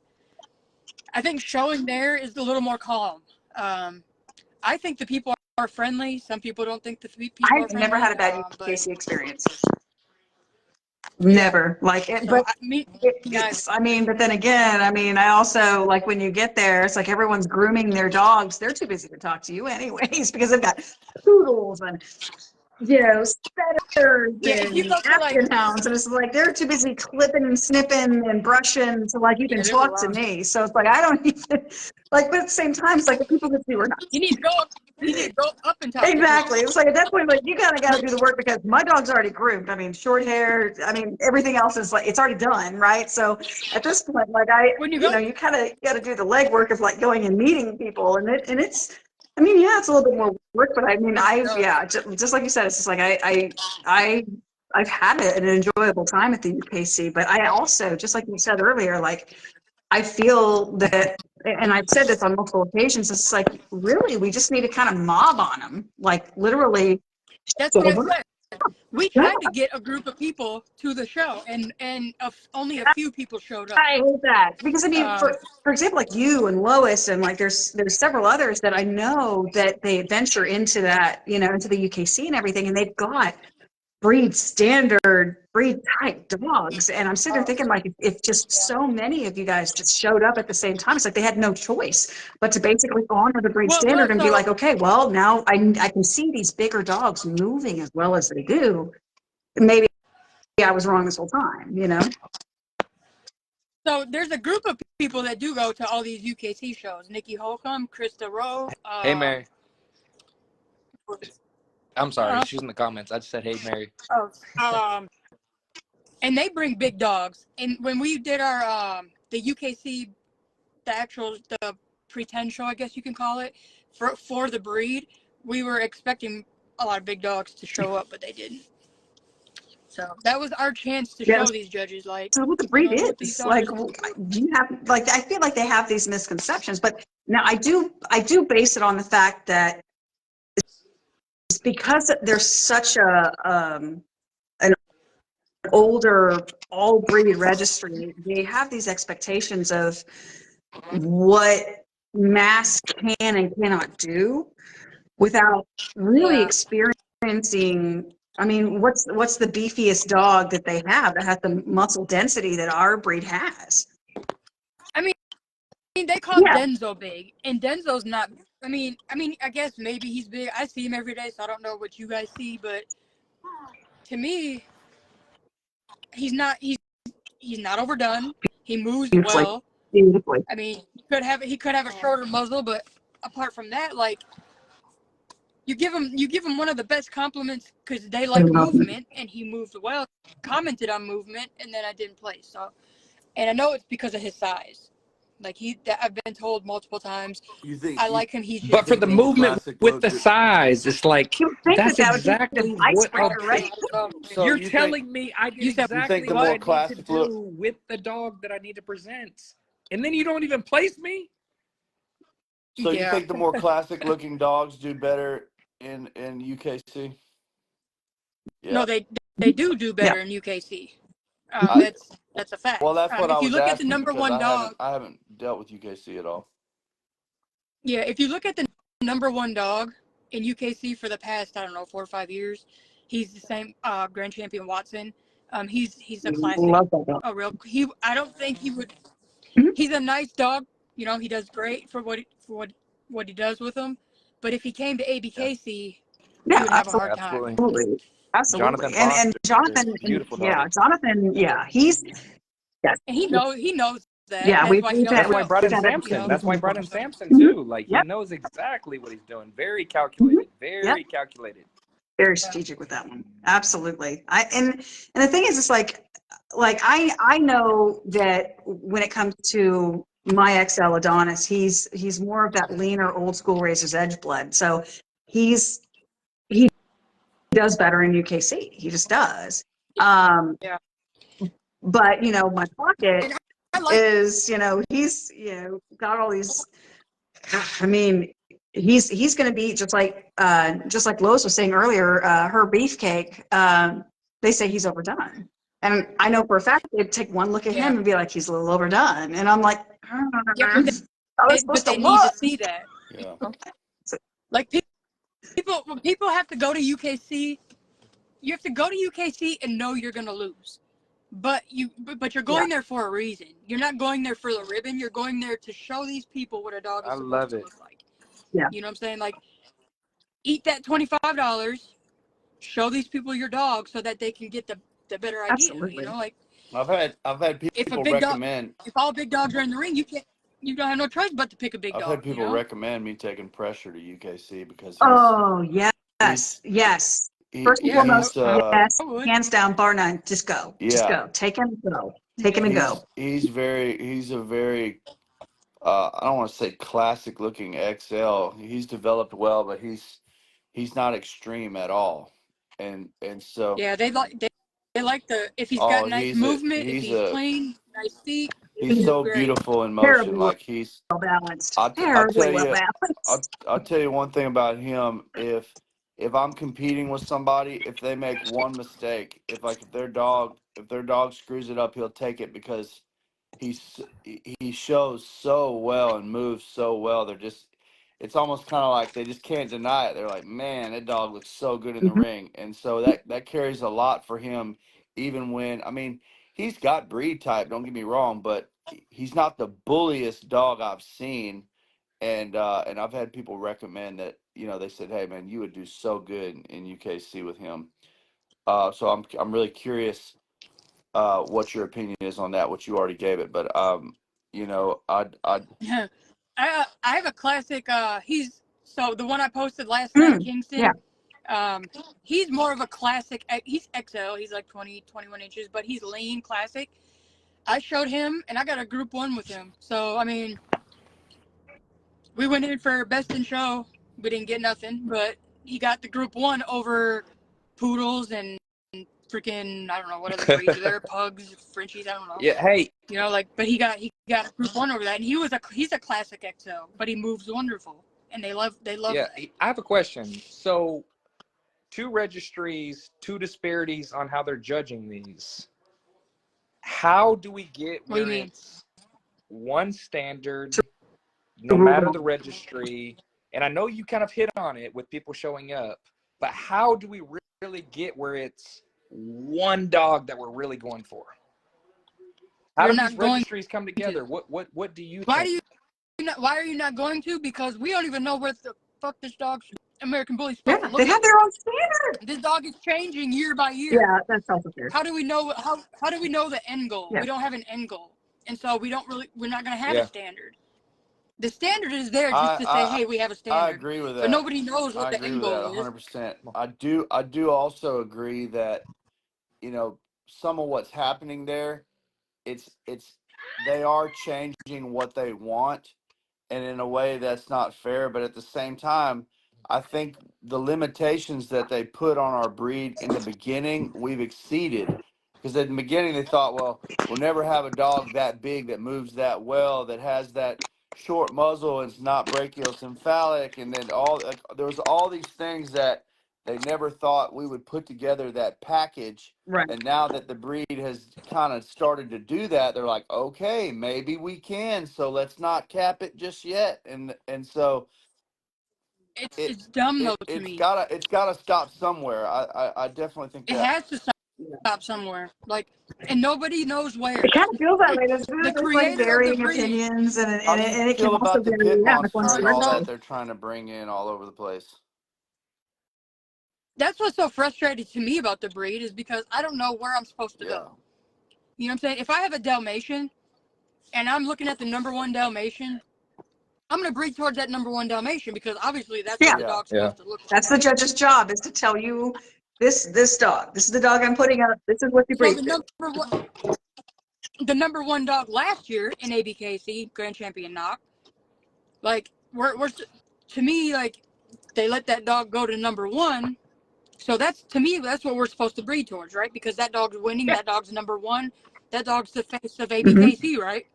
I think showing there is a little more calm. I think the people are friendly. Some people don't think the people are friendly. I've never had a bad UKC experience. Never. Like it, So but guys, I mean, but then again, I mean, I also like when you get there, it's like everyone's grooming their dogs. They're too busy to talk to you anyways because they've got poodles and, you know, setters if you and go to African hounds, and it's like they're too busy clipping and snipping and brushing to like even there's a talk to lot. me. So it's like I don't even like, but at the same time, it's like the people that do are not. You need to go up and talk. Exactly. It's like at that point, like you got to do the work because my dog's already groomed. I mean, short hair. I mean, everything else is like it's already done, right? So at this point, like When you you go, know, you kind of got to do the legwork of like going and meeting people, and it's. I mean, yeah, it's a little bit more work, but I mean, just like you said, it's just like I've had an enjoyable time at the UKC, but I also, just like you said earlier, like I feel that, and I've said this on multiple occasions, it's like, really, we just need to kind of mob on them, like literally. that's what I said. We tried to get a group of people to the show, and only a few people showed up. I hate that because I mean, for example, like you and Lois, and like there's several others that I know that they venture into that, you know, into the UKC and everything, and they've got breed type dogs, and I'm sitting there thinking like if just so many of you guys just showed up at the same time, it's like they had no choice but to basically honor the breed standard and be like, okay, well now I can see these bigger dogs moving as well as they do. Maybe I was wrong this whole time, you know. So there's a group of people that do go to all these UKC shows. Nikki Holcomb, Krista Rowe. Hey, Mary. I'm sorry. She's in the comments. I just said, hey, Mary. And they bring big dogs. And when we did our the UKC, the pretend show, I guess you can call it, for the breed, we were expecting a lot of big dogs to show up, but they didn't. So that was our chance to show these judges, like, so what the breed is. Like, do you have, like, I feel like they have these misconceptions, but now I do base it on the fact that it's because there's such an older all breed registry, they have these expectations of what mass can and cannot do without really experiencing. I mean, what's the beefiest dog that they have that has the muscle density that our breed has? I mean, they call Denzo big, and Denzo's not. I mean, I guess maybe he's big. I see him every day, so I don't know what you guys see, but to me, he's not. He's not overdone. He moves well. Beautifully. I mean, he could have a shorter muzzle, but apart from that, like, you give him one of the best compliments because they like movement, and he moved well. Commented on movement, and then I didn't play. So, and I know it's because of his size. Like I've been told multiple times. You think? I like him. He's just But for think the the more movement classic with look the good- size, it's like You think that's that would be exactly the what I icebreaker, right? So You're you telling me I did You said- exactly the what more I need to classic look- do with the dog that I need to present, and then you don't even place me? So you Yeah. think the more classic looking dogs do better in UKC? Yeah. No, they do Yeah. better in UKC. I- That's a fact. Well, that's what I If you was look at the asking number because one dog, I haven't dealt with UKC at all. yeah, if you look at the number one dog in UKC for the past, I don't know, 4 or 5 years, he's the same Grand Champion Watson. He's a classic. Love that dog. I don't think he would. Mhm. He's a nice dog. You know, he does great for what he does with them. But if he came to ABKC, Yeah, he would have a hard time. Absolutely. Absolutely. Jonathan And Foster, Jonathan, beautiful dog. yeah, Jonathan, yeah, he's, yes. And he knows that. Yeah, That's why he knows That's we've why himself, Bryden had you Sampson. know? That's why Bryden Sampson Mhm. too. Like Yep. he knows exactly what he's doing. Very calculated. Very calculated. Very strategic with that one. Absolutely. And the thing is, it's like I know that when it comes to my XL Adonis, he's more of that leaner, old school Razor's Edge blood. So he does better in UKC. He just does. Yeah. But my pocket And I like is, he's, got all these. I mean, he's going to be just like Lois was saying earlier. Her beefcake. They say he's overdone, and I know for a fact they'd take one look at him and be like, he's a little overdone, and I'm like, Yeah, how was but supposed they to need to look? see that. Yeah. Like people have to go to UKC. You have to go to UKC and know you're gonna lose, but you're going there for a reason. You're not going there for the ribbon. You're going there to show these people what a dog is I supposed love to it. look like. Yeah. You know what I'm saying? Like, eat that $25. Show these people your dog so that they can get the better idea. Absolutely. You know, like I've had if a people big dog, recommend. if all big dogs are in the ring, you don't have no choice but to pick a big I've dog. had people you know? recommend me taking pressure to UKC because Oh yes. First and foremost, yes, I would. hands down, bar none. Just go. Just Yeah. go. Take him and go. Take him and go. He's a very I don't want to say classic looking XL. He's developed well, but he's not extreme at all. And so Yeah, they like if he's got nice movement, if he's a clean, nice feet. he's so great. beautiful in Terribly motion. Like he's well balanced. I'll Terribly tell well you balanced. I'll tell you one thing about him. If I'm competing with somebody, if they make one mistake, if their dog screws it up, he'll take it because he shows so well and moves so well. It's almost kind of like they just can't deny it. They're like, man, that dog looks so good in the Mhm. ring, and so that carries a lot for him. Even when he's got breed type. Don't get me wrong, but he's not the bulliest dog I've seen. And I've had people recommend that. They said, hey man, you would do so good in UKC with him. So I'm really curious what your opinion is on that, what you already gave it. But I I have a classic. So the one I posted last night in Kingston. Yeah. He's more of a classic. He's XL. He's like 21 inches, but he's lean, classic. I showed him, and I got a group 1 with him. So I mean, we went in for best in show. We didn't get nothing, but he got the group 1 over poodles and freaking, I don't know what other breeds are there, pugs, Frenchies, I don't know. Yeah. Hey. But he got group 1 over that, and he's a classic XO, but he moves wonderful, and they love Yeah. that. I have a question. So, 2 registries, 2 disparities on how they're judging these. How do we get What do you where mean? it's one standard, no matter the registry? And I know you kind of hit on it with people showing up, but how do we really get where it's one dog that we're really going for? How do these registries come together? What do you think? Why are you not going to? Because we don't even know what the fuck this dog's American Bully's Yeah, supposed to look they have like. their own standard. This dog is changing year by year. Yeah, that's also fair. How do we know how do we know the end goal? Yeah. We don't have an end goal. And so we're not going to have a standard. The standard is there just to say, hey, we have a I standard. agree with But that. nobody knows I what the agree end with that goal is. 100%. I do also agree that, you know, some of what's happening there, it's they are changing what they want, and in a way that's not fair, but at the same time, I think the limitations that they put on our breed in the beginning, we've exceeded. Because in the beginning they thought, well, we'll never have a dog that big that moves that well, that has that short muzzle and it's not brachiocephalic, and then all like, there was all these things that they never thought we would put together that package. Right. And now that the breed has kind of started to do that, they're like, okay, maybe we can. So let's not cap it just yet. And so it It's dumb though to it's me. gotta stop somewhere. I definitely think It that. has to stop somewhere. Like, and nobody knows where. It kind of feels that way, doesn't The it? There's like creator of the varying breed. opinions, and How do you it can feel also about the vary, pit yeah, like one's monster and all No, that direction. they're trying to bring in all over the place? that's what's so frustrating to me about the breed is because I don't know where I'm supposed to Yeah. go. You know what I'm saying? If I have a Dalmatian and I'm looking at the #1 Dalmatian, I'm going to breed towards that #1 Dalmatian because obviously that's Yeah. what the dog's supposed to look like. That's the judge's job, is to tell you this dog. This is the dog I'm putting up. This is what you So breed the to. #1 dog last year in ABKC Grand Champion knock, like we're to me, like they let that dog go to #1. So that's, to me, that's what we're supposed to breed towards, right? Because that dog's winning, Yeah. that dog's #1, that dog's the face of Mm-hmm. ABKC, right?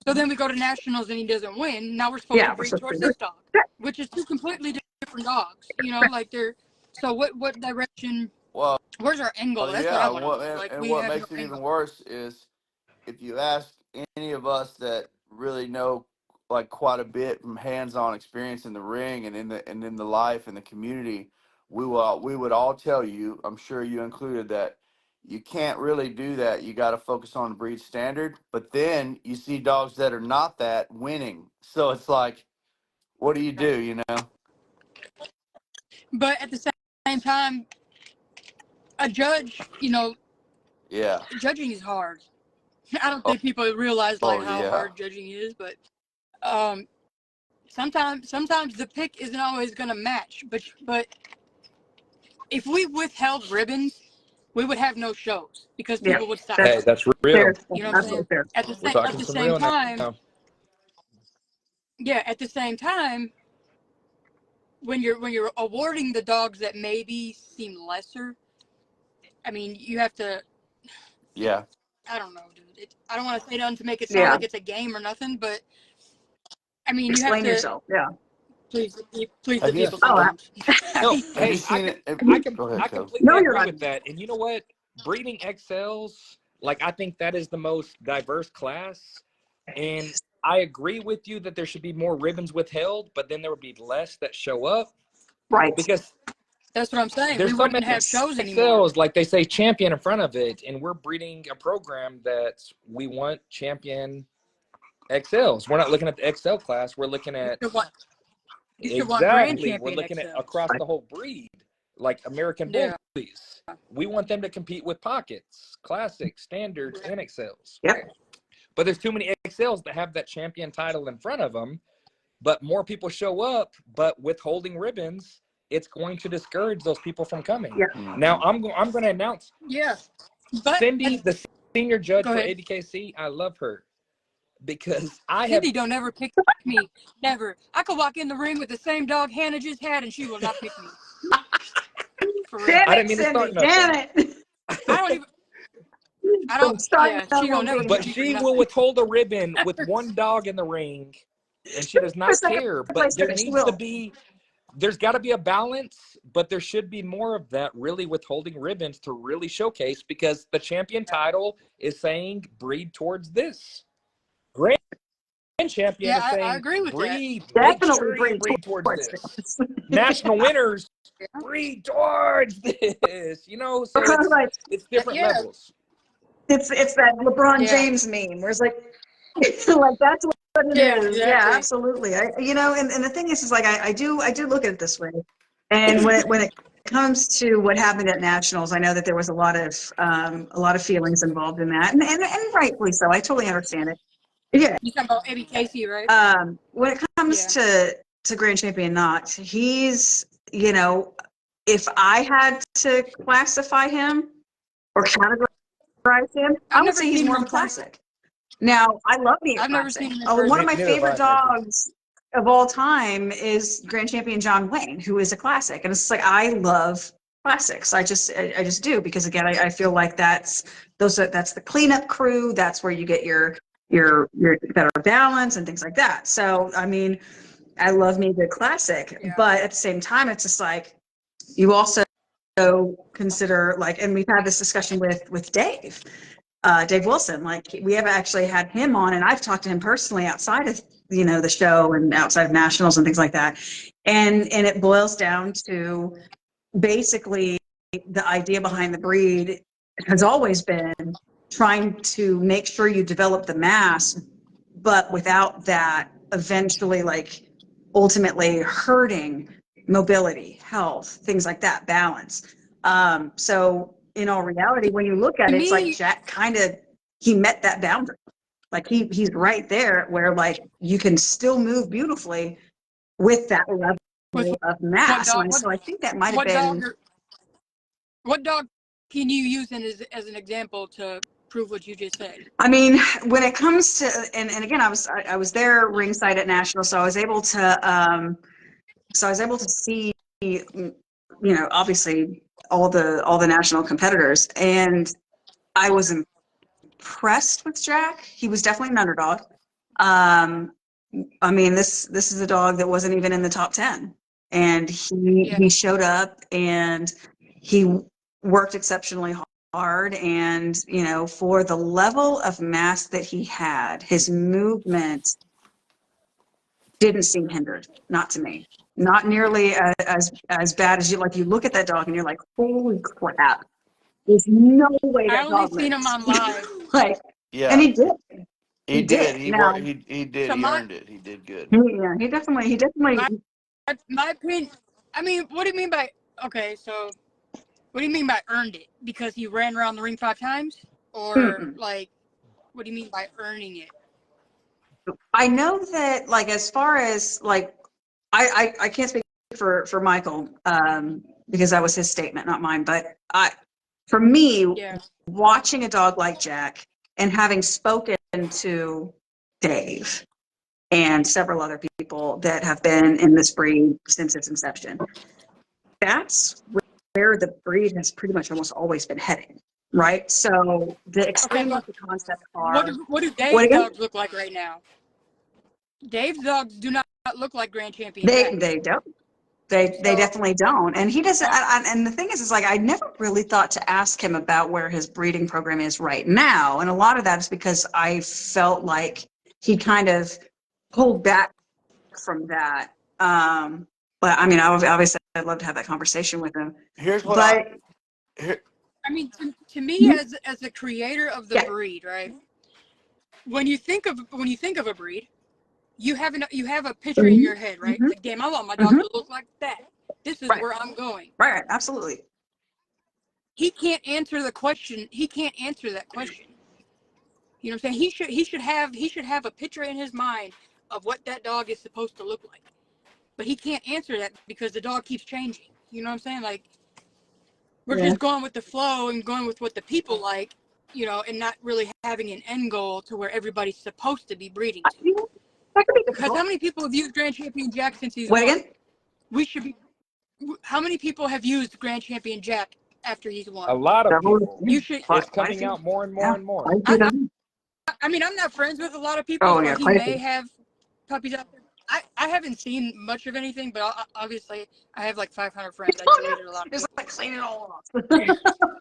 So then we go to nationals and he doesn't win. Now we're supposed to Yeah, we're breed supposed towards to. this dog, which is two completely different dogs. You know, like they're. So what direction? Well, Where's our end goal? That's what I yeah. want to know. Like And we what have no makes it end even goal. worse is if you ask any of us that really know like quite a bit from hands-on experience in the ring and in the life and the community, we would all tell you, I'm sure you included, that you can't really do that. You got to focus on breed standard. But then you see dogs that are not that winning, so it's like, what do you do? You know? But at the same time, a judge, you know, Yeah. judging is hard. I don't think people realize like Oh how yeah. hard judging is, but um, sometimes the pick isn't always going to match. But if we withheld ribbons, we would have no shows because Yeah, people would stop Hey, that's showing. that's real. fair. You know what I'm saying? Absolutely fair. We're At talking the some same real time, now. yeah. At the same time, when you're awarding the dogs that maybe seem lesser, I mean, you have to. Yeah. I don't know, dude. I don't want to say nothing to make it sound Yeah. like it's a game or nothing, but I mean, you have Explain to yourself. Yeah. please the Have you people Oh, sometimes. I No, mean, have you hey, seen it? Go ahead, I Caleb. completely no, you're agree not. with that. And you know what? Breeding XLs, like I think that is the most diverse class. And I agree with you that there should be more ribbons withheld, but then there would be less that show up Right. because that's what I'm saying. We there's so wouldn't many have shows anymore. XLs, like they say champion in front of it, and we're breeding a program that we want champion XLs. We're not looking at the XL class. We're looking at You should want Grand exactly. We're Champion looking at XL. across the whole breed, like American Yeah. Bullies. We want them to compete with pockets, classics, standards, and XLs. Yep. But there's too many XLs that have that champion title in front of them. But more people show up, but withholding ribbons, it's going to discourage those people from coming. Yeah. Mm-hmm. Now I'm going to announce Yeah. But Cindy, the senior judge Go for ahead. ABKC. I love her because I have Cindy don't ever pick me. Never. I could walk in the ring with the same dog Hannah just had, and she will not pick me. For real. Damn I it, didn't mean to Cindy. start Damn nothing. it. I don't even. I Don't don't. start Yeah, that she don't never movie. But pick me for she will nothing. withhold a ribbon with one dog in the ring, and she does For not second care. place But there finish, needs to will. be, there's got to be a balance, but there should be more of that really withholding ribbons to really showcase because the champion title is saying breed towards this. Grand champion Yeah, is I saying agree with that. breed, make Definitely sure you bring breed towards towards this. this. National winners Yeah. breed towards this, you know, so Right. it's different Yeah. levels. It's that LeBron Yeah. James meme where it's like, like that's what it Yeah. is. Yeah, Exactly. absolutely. And the thing is like I do look at it this way. And when it comes to what happened at nationals, I know that there was a lot of feelings involved in that, and rightfully so. I totally understand it. Yeah. You talking about Eddie Casey, right? When it comes to Grand Champion Knox, he's, you know, if I had to classify him or categorize him, I I've would never say he's seen more him of a in person. classic. Now, I love being a I've never classic. seen him in Oh, one person. of my Neither have favorite I, Nikki. dogs of all time is Grand Champion John Wayne, who is a classic. And it's like, I love classics. I just do, because again, I feel like that's the cleanup crew. That's where you get your better balance and things like that. So, I mean, I love me a good classic, Yeah. but at the same time, it's just like, you also consider, like, and we've had this discussion with Dave. Dave Wilson, like, we have actually had him on, and I've talked to him personally outside of, you know, the show and outside of nationals and things like that. And it boils down to basically the idea behind the breed has always been trying to make sure you develop the mass, but without that eventually, like, ultimately hurting mobility, health, things like that, balance. So in all reality, when you look at To it, it's like me, Jack he met that boundary. Like, he's right there where, like, you can still move beautifully with that level with of what mass. dog? And so I think that might have What dog? been, What dog can you use as an example to prove what you just said? I mean, when it comes to, and again, I was there ringside at National, so I was able to see, you know, obviously all the national competitors, and I was impressed with Jack. He was definitely an underdog. Um, I mean, this is a dog that wasn't even in the top 10, and Yeah. he showed up and he worked exceptionally hard, and, you know, for the level of mass that he had, his movement didn't seem hindered, not to me. Not nearly as bad as you, like, you look at that dog and you're like, holy crap, there's no way I that only dog seen him moves. on live. Like, and Yeah, he did. he He did. did. He Now, worked. He did. So He earned it. He did good. yeah, he definitely, my my opinion. I mean, what do you mean by okay? So what do you mean by earned it? Because he ran around the ring 5 times, or mm-mm. like, what do you mean by earning it? I know that, like, as far as, like, I can't speak for Michael, because that was his statement, not mine. But for me, Yeah. watching a dog like Jack and having spoken to Dave and several other people that have been in this breed since its inception, that's where the breed has pretty much almost always been heading, right? So the Okay, extreme but length of concept what are, what do what Dave's again? dogs look like right now? Dave's dogs do not look like Grand Champion Jacks. They don't. They So, definitely don't. And he doesn't. so And the thing is like, I never really thought to ask him about where his breeding program is right now. And a lot of that is because I felt like he kind of pulled back from that. But I mean, obviously, I'd love to have that conversation with him. Here's what I. But Here, I mean, to me, as the creator of the yeah, breed, right? When you think of a breed, you have a picture in hmm your head, right? hmm Like, damn, I want my dog hmm to look like that. This is right, where I'm going. right, absolutely. He can't answer the question. He can't answer that question. You know what I'm saying? He should have a picture in his mind of what that dog is supposed to look like. But he can't answer that because the dog keeps changing. You know what I'm saying? Like, we're Yeah, just going with the flow and going with what the people like, and not really having an end goal to where everybody's supposed to be breeding to. you know, that could be Because how difficult. many people have used Grand Champion Jack since he's What won? again? We should be. How many people have used Grand Champion Jack after he's A won? lot of Several, people. You should. It's quite a coming few. out more and more Yeah, and more. quite a few. I, I mean, I'm not friends with a lot of people, Oh so yeah, he quite a may few. have puppies out there. I haven't seen much of anything, but obviously I have like 500 friends. I deleted a lot of Just people. like clean it all off.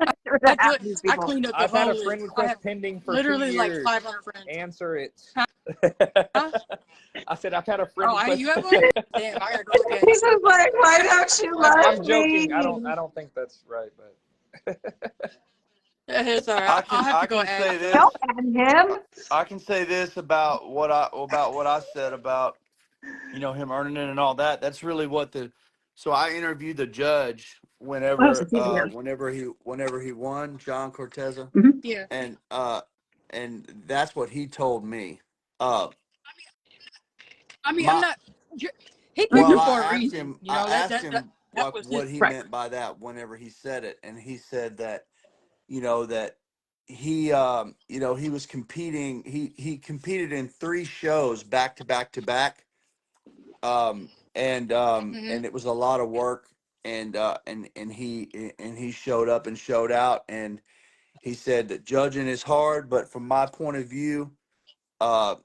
I, That happens, I people. cleaned up the I've had whole a friend list. I request have pending for 2 literally like years. 500 friends. Answer it. Huh? I said I've had a friend Oh, request. you have one? Damn, I gotta go look at it. He's just like, why don't you I'm love joking. I me? don't think that's right, but It's all I right. I'll can have I to go can add say it though. this. Don't add him. I can say this about what I said about, him earning it and all that. That's really what the. So I interviewed the judge Oh, so he's here. whenever he won, John Corteza, Mm-hmm. Yeah. and that's what he told me. Uh, I mean, I'm my not. He picked well, her for a reason. You I know asked him that like was his. what he Right. meant by that whenever he said it, and he said that that he he was competing. He competed in 3 shows back to back to back, Mhm. and it was a lot of work, and he showed up and showed out, and he said that judging is hard, but from my point of view,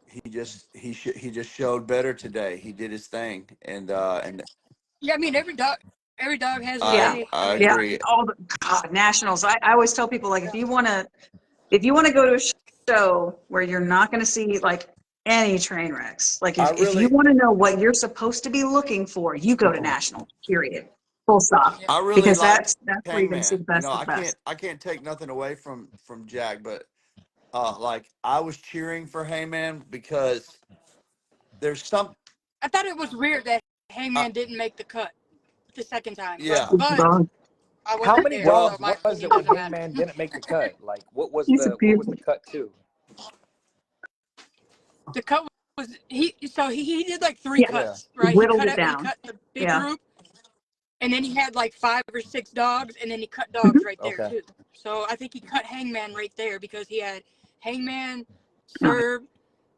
he just showed better today. He did his thing, and Yeah, I mean every dog has a Yeah. day. I I mean, Yeah. agree. All the nationals. I always tell people, like, if you want to go to a show where you're not going to see like any train wrecks, like I if you really, want to know what you're supposed to be looking for, you go to nationals, period. Full stop. I really Because like that's where you're going to see Hangman. the best of the best. I can't take nothing away from Jack, but like I was cheering for Hangman because there's some, I thought it was weird that uh, Hangman didn't make the cut the second time, yeah. but I How wasn't many there, so dogs my was opinion it when doesn't matter. Hangman didn't make the cut? Like, He's a what was beautiful. the cut to? The cut was he did like 3 Yeah. Yeah. cuts, He right? whittled it He down. cut the big Yeah. group, and then he had like 5 or 6 dogs, and then he cut Mhm. dogs right there Okay. too. So I think he cut Hangman right there because he had Hangman, No, Serb,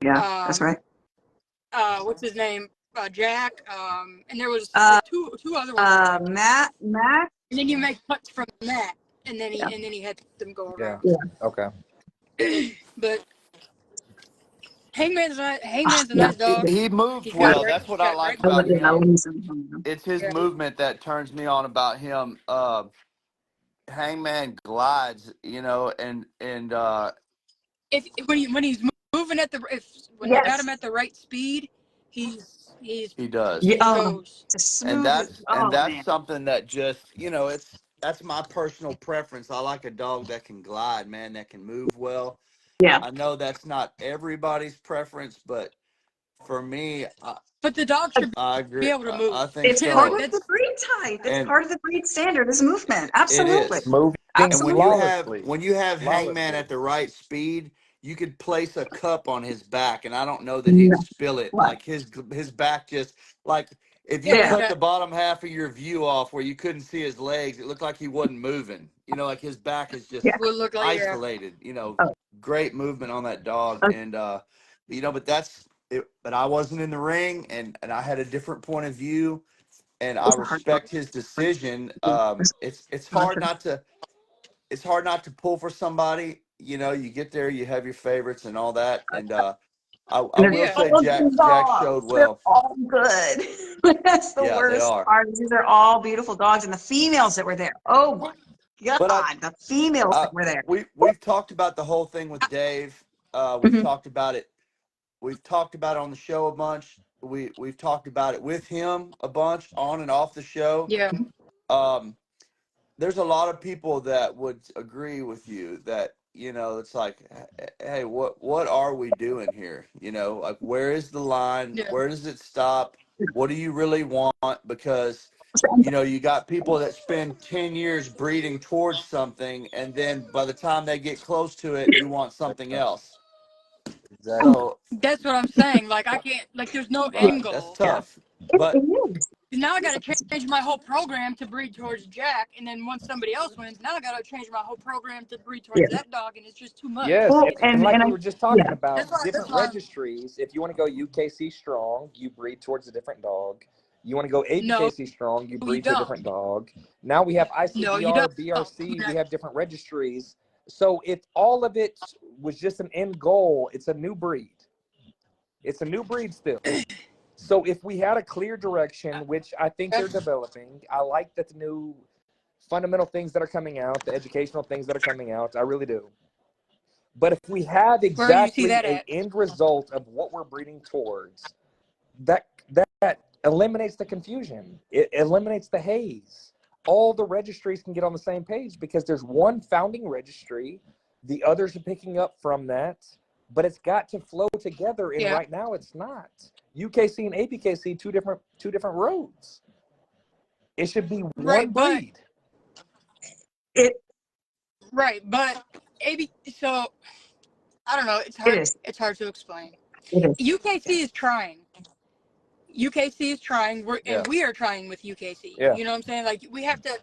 yeah, that's um, right. what's his name, Jack, and there was Uh, like two other ones in there, Matt, and then you make cuts from that, yeah, and then he had them go Yeah. around. yeah. Okay. But Hangman's a Yeah, nice dog. He moves He's got well. great, That's he's what I got like great I love about it. I love movement. him. me some. It's his Yeah. movement that turns me on about him. Hangman glides, If when he's moving at the if when you got him Yes. at the right speed, he's he does. Yeah. he goes. It's a And smooth. Oh that's man. something that just that's my personal preference. I like a dog that can glide, man, that can move well. Yeah. I know that's not everybody's preference, but for me, But the dog should I be agree. able to move. I think It's part Like so, of the that's breed type. It's and part of the breed standard is movement. it Absolutely. is. Moving And Absolutely. flawlessly. when you have Hangman Flawlessly. at the right speed, you could place a cup on his back, and I don't know that he'd No. spill it. What? Like his back just like if you yeah, he's Yeah. cut got the bottom half of your view off where you couldn't see his legs, it looked like he wasn't moving. Like his back is Yeah. just would look like yeah. isolated. Oh, Great movement on that dog, okay. and but that's it. But I wasn't in the ring, and I had a different point of view, and I It's a hard dog. respect his decision. It's It's not hard for- not to pull for somebody. You get there, you have your favorites and all that, and I And they're will Yeah. say all good Jack showed dogs. They're well. all good. That's the Yeah, they worst are. part. These are all beautiful dogs, and the females that were there. Oh my But God, the females that were there. we've talked about the whole thing with Dave. We've Mhm. talked about it. We've talked about it on the show a bunch. We've talked about it with him a bunch on and off the show. Yeah. Um, there's a lot of people that would agree with you that it's like, hey, what are we doing here? Like, where is the line? Yeah. Where does it stop? What do you really want? Because you got people that spend 10 years breeding towards something, and then by the time they get close to it, you want something else. Exactly. So That's what I'm saying. Like I can't like there's no right, end that's goal. tough. It But is. Now I got to change my whole program to breed towards Jack, and then once somebody else wins, now I got to change my whole program to breed Yeah. towards that dog, and it's just too much. Yes, Well, and like and I, we were just yeah. talking about, That's different why registries. If you want to go UKC strong, you breed towards a different dog. You want to go no, ABKC strong, you you breed to a don't. different dog. Now we have No, you don't. ICBR, BRC, we have different registries. So if all of it was just an end goal, it's a new breed. It's a new breed still. So if we had a clear direction, which I think they're developing, I like that the new fundamental things that are coming out, the educational things that are coming out, I really do. But if we had Where do you see exactly that a at? end result of what we're breeding towards, that eliminates the confusion. It eliminates the haze. All the registries can get on the same page because there's one founding registry. The others are picking up from that, but it's got to flow together. And Yeah. right now, it's not. UKC and APKC, two different roads. It should be one Right, but breed. It right, but AB. So I don't know. it is. It's hard to explain. It is. UKC is trying. UKC is trying. And we are trying with UKC. Yeah. You know what I'm saying? Like we have to.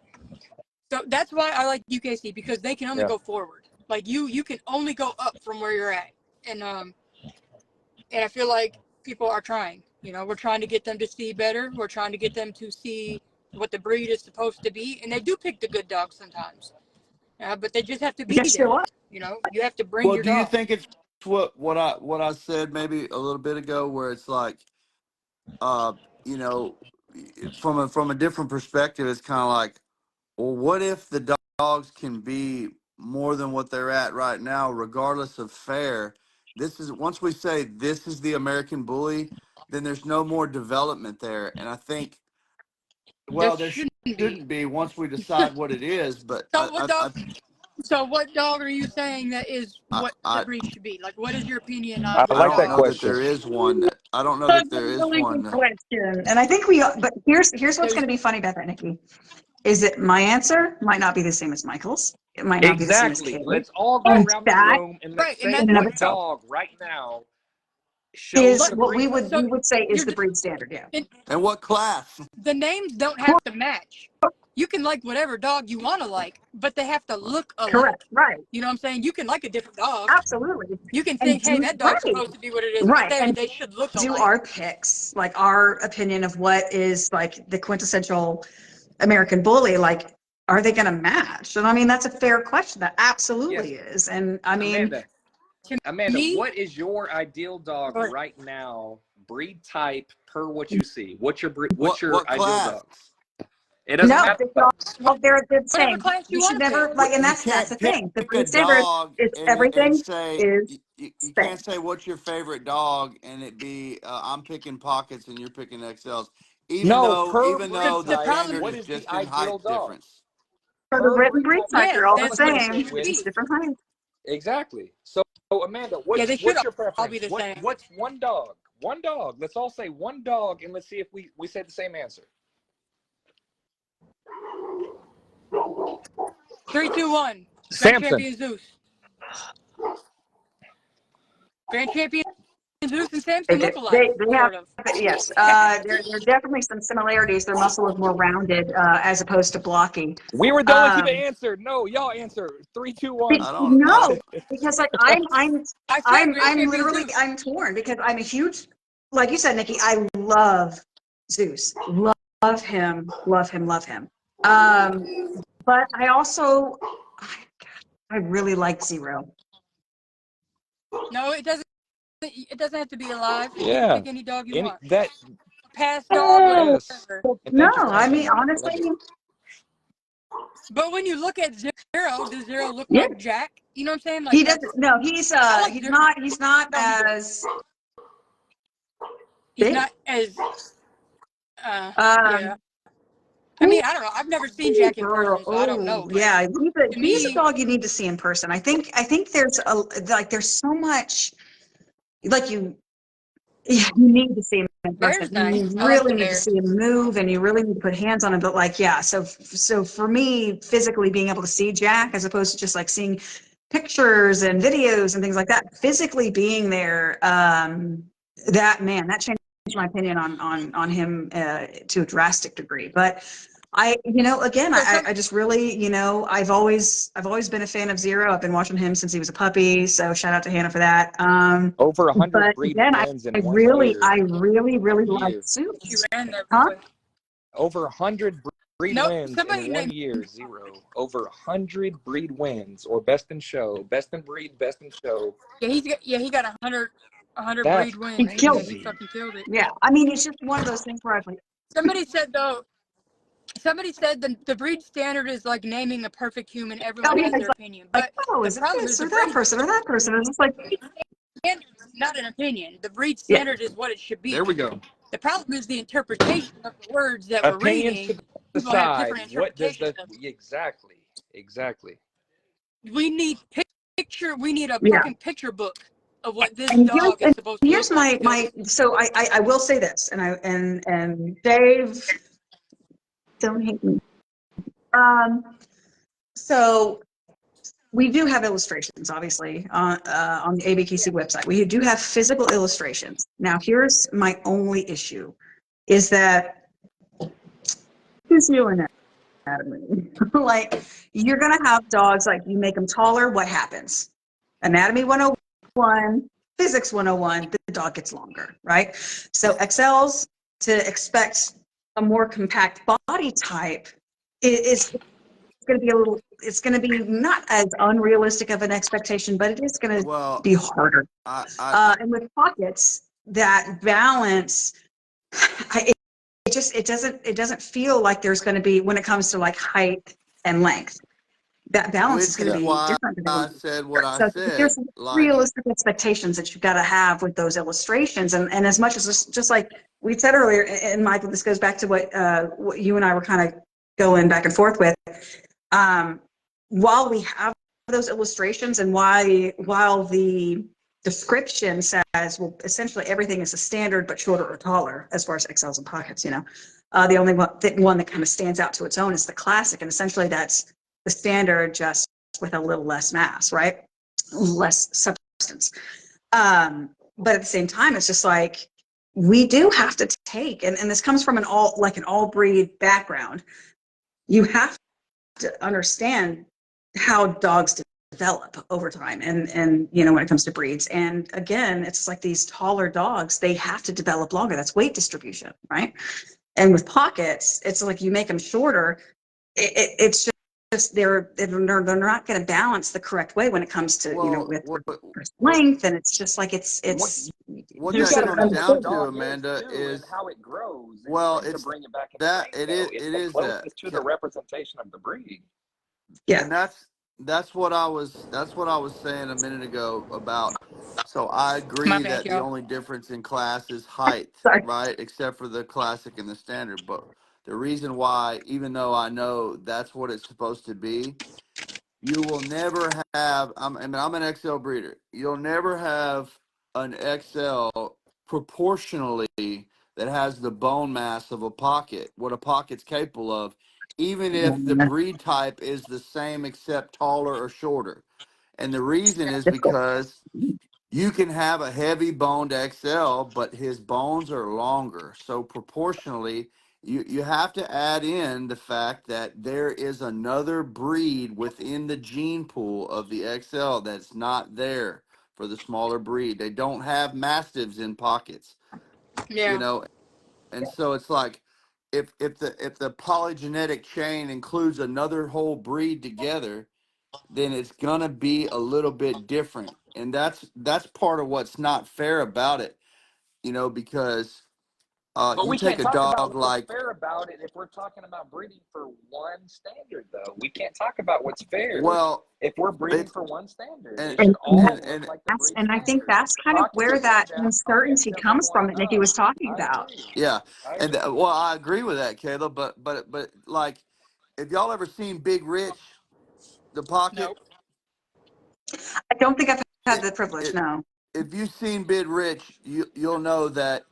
So that's why I like UKC, because they can only go forward. Like you can only go up from where you're at, and I feel like people are trying. You know, we're trying to get them to see better. We're trying to get them to see what the breed is supposed to be, and they do pick the good dogs sometimes. But they just have to be Yes, there. you are. You know, you have to bring Well, your do you dog. think it's what I said maybe a little bit ago, where it's like, uh, you know, from a different perspective, it's kind of like, well, what if the dogs can be more than what they're at right now, regardless of fair? This is once we say this is the American Bully, then there's no more development there, and I think, There well, there shouldn't be. shouldn't be once we decide what it is, but So what dog? So what dog are you saying that is I, what the I breed should be? Like, what is your opinion I on I what like don't that know dog? that question. there is one. I don't know That's that a there is really good one. question. And I think but here's what's There's going to be funny about that, Nikki, is that my answer might not be the same as Michael's. It might not be the same as Exactly. Caleb. Let's all go And around the that room and let's right, and say in that's and of what itself dog right now shows is but the what we breed. would so say is you're the breed standard. Yeah. and And what class? the names don't have to match. You can like whatever dog you want to like, but they have to look Correct. alike. Right. You know what I'm saying? You can like a different dog. Absolutely. You can And think, hey, that dog's right. supposed to be what it is, but Right. And they should look do alike. our picks, like our opinion of what is like the quintessential American Bully, like, are they going to match? And I mean, that's a fair question. That Yes, absolutely is. And I mean, To Amanda, me, what is your ideal dog or right now, breed type per what you see? What's your What ideal class? dog? It doesn't no, matter. they're the whatever same. class You you should want to pick. never like, and You that's can't the pick thing. The a breed standard dog is and everything say is you same. can't say what's your favorite dog and it be I'm picking pockets and you're picking XLs. No, per Even breed though the The type, problem, standard what is is the just in ideal height dog? difference. For the Per written breed breed type, type, yes, they're all the that's what it same, should just be. different heights. exactly. So Amanda, Yeah, they should what's your all be preference? the same. What's one dog? One dog. Let's all say one dog, and let's see if we say the same answer. 3, 2, 1. Grand Samson. Champion Zeus. Grand Champion Zeus and They Samson do. look alike, They have, sort of. yes. There are definitely some similarities. Their muscle is more rounded as opposed to blocky. We were the only two to Um, answer. No, y'all answer. 3, 2, 1. I no, don't because like I said Grand I'm Champion literally, Zeus. I'm torn because I'm a huge, like you said, Nikki, I love Zeus. Love him, love him, love him. But I also, I really like Zero. No, it doesn't. It doesn't have to be alive. You can Yeah. pick any dog you Any want. that Past dog, whatever. yes. And No, thank you for I answering mean, that. I love honestly, it. But when you look at Zero, does Zero look yeah, like Jack? You know what I'm saying? Like he that's. doesn't, no, I like Zero. he's not No, as he's big. not as. Yeah. Um, I mean, I don't know. I've never seen Jack in Girl, person, so I don't know. oh But yeah, to he's a me, dog you need to see in person. I think there's so much like yeah, you need to see him in person. Bear's You nice. I like really the need to bear. see him move, and you really need to put hands on him. But like, yeah, so for me, physically being able to see Jack as opposed to just like seeing pictures and videos and things like that, physically being there, that changed my opinion on him to a drastic degree. But again, So some I just really, I've always been a fan of Zero. I've been watching him since he was a puppy. So shout out to Hannah for that. Over 100 But breed again, wins in 1 year. I really like Year. she Zeus. ran there Huh? quickly. Over 100 breed Nope. wins in Somebody 1 named. year. 0. Over 100 breed wins or best in show, best in breed, best in show. Yeah, he got 100 breed That's wins. He Yeah, killed he it. crazy. fucking killed it. Yeah. I mean, it's just one of those things where I was like, Somebody said though. Somebody said the breed standard is like naming a perfect human. oh Everyone yeah, has it's their opinion, like, but oh, the is it problem is this the or that breed person or that person? And it's just like, standard is not an opinion. The breed yeah, standard is what it should There be. we go. The problem is the interpretation of the words that we're Opinions to reading. the People have side. different What does interpretations the of it. exactly? We need picture. We need a yeah. fucking picture book of what this And dog is supposed to here's look like. my Because so I will say this, and Dave, don't hate me. So we do have illustrations, obviously, on the ABKC website. We do have physical illustrations. Now, here's my only issue, is that who's doing anatomy? Like, you're going to have dogs, like, you make them taller, what happens? Anatomy 101, physics 101, the dog gets longer, right? So XLs, to expect a more compact body type is going to be it's going to be not as unrealistic of an expectation, but it is going to Well, be harder. I And with pockets, that balance, it doesn't feel like there's going to be, when it comes to like height and length, that balance is which going to is be why different. I said what I So said. there's Like, realistic expectations that you've got to have with those illustrations. And as much as this, just like we said earlier, and Michael, this goes back to what you and I were kind of going back and forth with. While we have those illustrations and while the description says, well, essentially everything is a standard but shorter or taller as far as XLs and pockets, the only one that kind of stands out to its own is the classic, and essentially that's the standard, just with a little less mass, right? Less substance. But at the same time, it's just like, we do have to take, and this comes from an all breed background. You have to understand how dogs develop over time, and when it comes to breeds. And again, it's like these taller dogs, they have to develop longer. That's weight distribution, right? And with pockets, it's like you make them shorter. It's just they're not going to balance the correct way when it comes to well, with what length. And it's just like it's what You there's that got to comes know a what the down to, dog is Amanda, too, and is how it grows. well, And to it's bring it back into the that ring, though, it's it the is that, closest to the representation of the breed. yeah. and that's what I was saying a minute ago about. So I My agree bad, that the y'all. only difference in class is height, Sorry. right? Except for the classic and the standard. But the reason why, even though I know that's what it's supposed to be, you will never have. I'm an XL breeder. You'll never have an XL proportionally that has the bone mass of a pocket, what a pocket's capable of, even if the breed type is the same except taller or shorter. And the reason is It's cool. because you can have a heavy boned XL, but his bones are longer. So proportionally, you have to add in the fact that there is another breed within the gene pool of the XL that's not there for the smaller breed. They don't have mastiffs in pockets, you Yeah. know, and so it's like if the polygenetic chain includes another whole breed together, then it's gonna be a little bit different. And that's part of what's not fair about it, because But you we take can't a talk about dog what's like, fair about it if we're talking about breeding for one standard, though. We can't talk about what's fair well, if we're breeding it's for one standard. and It should all look and like the That's, breed and I think standard. that's kind of Pockets where stand that out, uncertainty XLs are comes going from that Nikki up. was talking I about. agree. yeah, I and agree. well, I agree with that, Caleb. But like, if y'all ever seen Big Rich, the pocket, Nope. I don't think I've had it, the privilege. it No. if you've seen Big Rich, you'll know that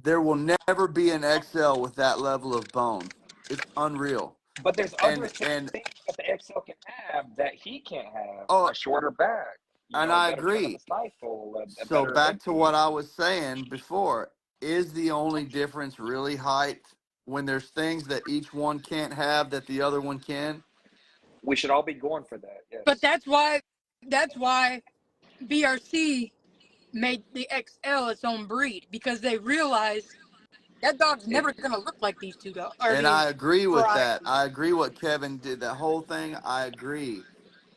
there will never be an XL with that level of bone. It's unreal. But there's other And things and that the XL can have that he can't have. oh, A shorter back, and a I better turn of the agree. stifle, a So better back to what headpiece. I was saying before, is the only difference really height when there's things that each one can't have that the other one can? We should all be going for that. But Yes. that's why BRC made the XL its own breed, because they realized that dog's It, never gonna look like these two dogs or And I these agree with that. varieties. I agree what Kevin did. That whole thing, I agree.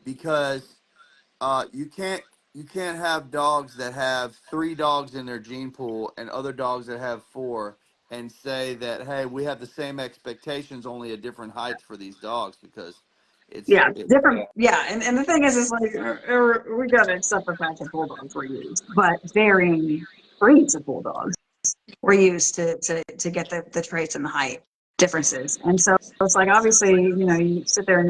Because you can't have dogs that have three dogs in their gene pool and other dogs that have four and say that, hey, we have the same expectations, only a different height for these dogs, because Yeah, it different. yeah. Yeah, and the thing is like we got to accept the fact that bulldogs were used, but varying breeds of bulldogs were used to get the traits and the height differences. And so it's like, obviously, you sit there and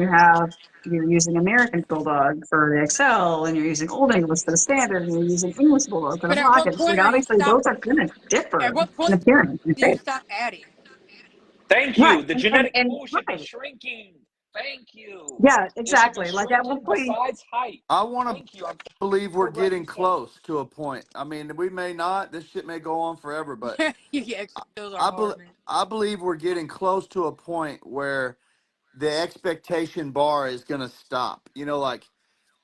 you're using American Bulldog for the XL, and you're using Old English for the standard, and you're using English Bulldog for the But at what pocket. So point like, are you obviously, stop? those are going to At differ what in point appearance and do you shape. stop adding? Thank Right. you. The And genetic pool should be right. shrinking. Thank you. Yeah, It should be exactly. Like at one stringent point, besides height. I want to Thank you. I'm believe we're so glad getting you said that. close to a point. I mean, we may not. This shit may go on forever, but Yeah, those are I, hard, man. I believe we're getting close to a point where the expectation bar is going to stop. You know, like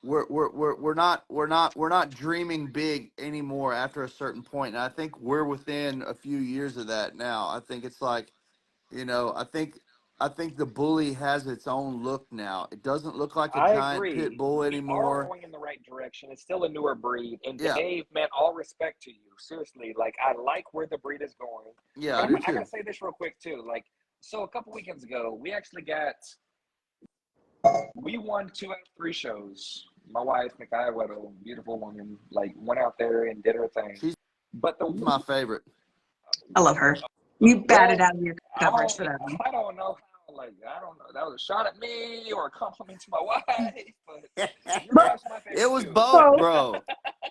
we're not dreaming big anymore after a certain point. And I think we're within a few years of that now. I think it's like, you know, I think the bully has its own look now. It doesn't look like a I giant pit agree. bull We are anymore. going in the right direction. It's still a newer breed. And Yeah, Dave, man, all respect to you. Seriously, like I like where the breed is going. yeah, But I do I gotta too. say this real quick too. Like, so a couple weekends ago, we won 2 out of 3 shows. My wife, Nikki Lynn, beautiful woman, like went out there and did her thing. She's But my favorite. I love her. You batted well, out of your coverage for that one. I don't know how, like, I don't know. That was a shot at me or a compliment to my wife, but your wife's my It favorite was too. both, Both, bro.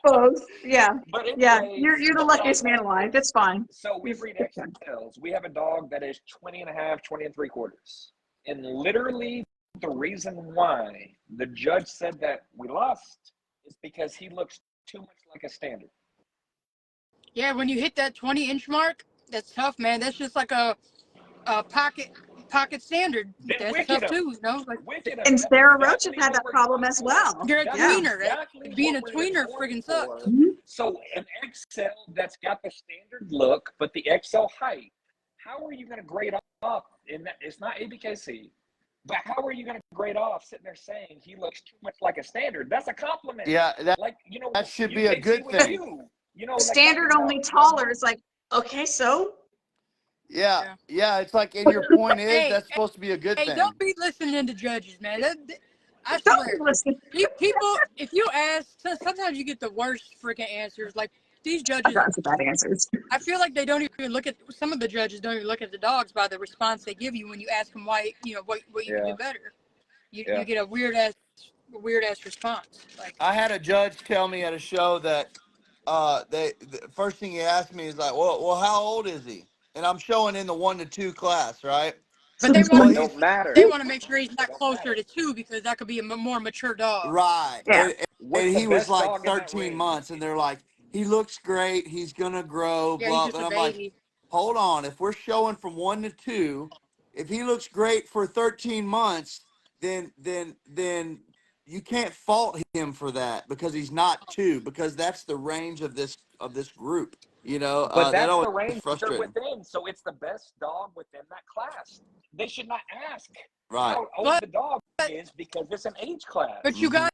both. Yeah, But yeah. anyways, You're the what I luckiest man love alive. is, It's fine. so we It's breed fine. XLs. We have a dog that is 20 and a half, 20 and 3/4. And literally the reason why the judge said that we lost is because he looks too much like a standard. Yeah, when you hit that 20-inch mark, that's tough, man. That's just like a pocket standard. Then That's wicked tough him. too, you know. Like Wicked him. And That's Sarah Roach has exactly had what that we're problem going as for. well. you're a That's Yeah. tweener, right? exactly Being a what we're tweener going friggin' sucks. for. Mhm. So an XL that's got the standard look, but the XL height, how are you going to grade off in that? It's not ABKC, but how are you going to grade off sitting there saying he looks too much like a standard? That's a compliment. Yeah, Like, you know, that should be a UKC good with thing. you know, like talking Standard about only young taller is like, okay, so Yeah, Yeah. yeah. It's like, and your point is Hey, that's supposed to be a good hey, don't thing. be listening to judges, man. I don't swear, listen. people, if you ask, sometimes you get the worst freaking answers. Like these I've judges, gotten some bad answers. I feel like they don't even look at, some of the judges don't even look at the dogs by the response they give you when you ask them why, you know, what you can Yeah, do better. You yeah. get a weird ass response. Like, I had a judge tell me at a show that the first thing he asked me is like, well, how old is he? And I'm showing in the 1 to 2 class, right? but Well, It he's don't matter. they want to make sure he's It not don't closer matter. to 2 because that could be a more mature dog. right, Yeah. What's and the he was best like dog in that 13 ring? months, and they're like, he looks great, he's gonna grow, Yeah, he's blah. just And a I'm like, baby. hold on, if we're showing from 1 to 2, if he looks great for 13 months, then you can't fault him for that because he's not 2, because that's the range of this group. You know, But that that's always the range they're frustrating. within. So it's the best dog within that class. They should not ask Right. how old But the dog is because it's an age class. but you Mm-hmm.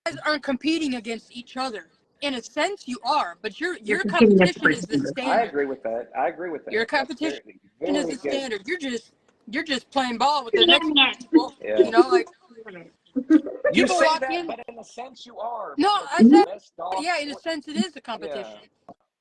guys aren't competing against each other. In a sense, you are, but You're your competing against competition the is the standard. I standard. agree with that. I agree with Your that. That's competition very, is very the good. standard. You're just playing ball with the next Damn people. Yeah. You know, like You people say walk that, in. but in a sense you are No, because I it's the said, Mhm. best dog yeah, in a for, sense, it is a yeah, competition.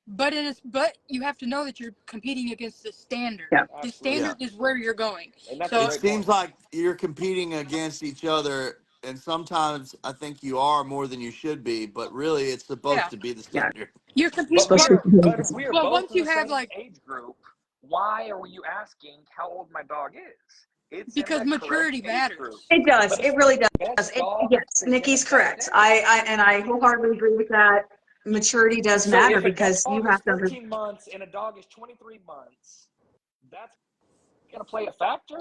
But you have to know that you're competing against the standard. Yeah. The absolutely. Yeah. standard is where you're going. And that's a So It great seems point. like you're competing against each other, and sometimes I think you are more than you should be, but really it's supposed yeah, to be the Yeah. standard. you're You're competing. supposed to be competing But if against we are Well, both once in you the have same like age group, why are you asking how old my dog is? It's in because the correct maturity age group. matters. it does. But it's It really the does. best dog Yes, Nikki's presenting that correct. day. I wholeheartedly agree with that. Maturity does So matter if a because you dog is have to understand. 13 months and a dog is 23 months, that's going to play a factor.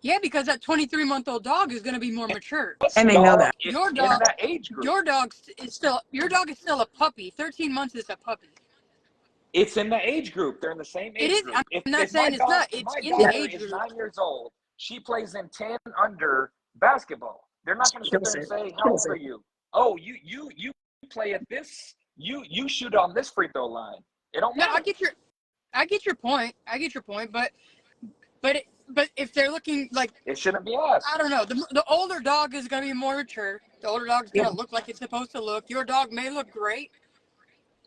Yeah, because that 23-month-old dog is going to be more mature. This And they know dog that. is Your in dog, that age group. your dog is still a puppy. 13 months is a puppy. It's in the age group. They're in the same It age is. group. I'm not saying it's not. If It's my in the Yeah. daughter age is group. 9 years old, she plays in 10 under basketball. They're not going to sit there Kills and it. say, "How Kills old are it. you?" Oh, you play at this. You shoot on this free throw line. It don't No, matter. I get your point. I get your point. But if they're looking like, It shouldn't be asked. I don't know, the older dog is going to be more mature. The older dog is Yeah. going to look like it's supposed to look. Your dog may look great.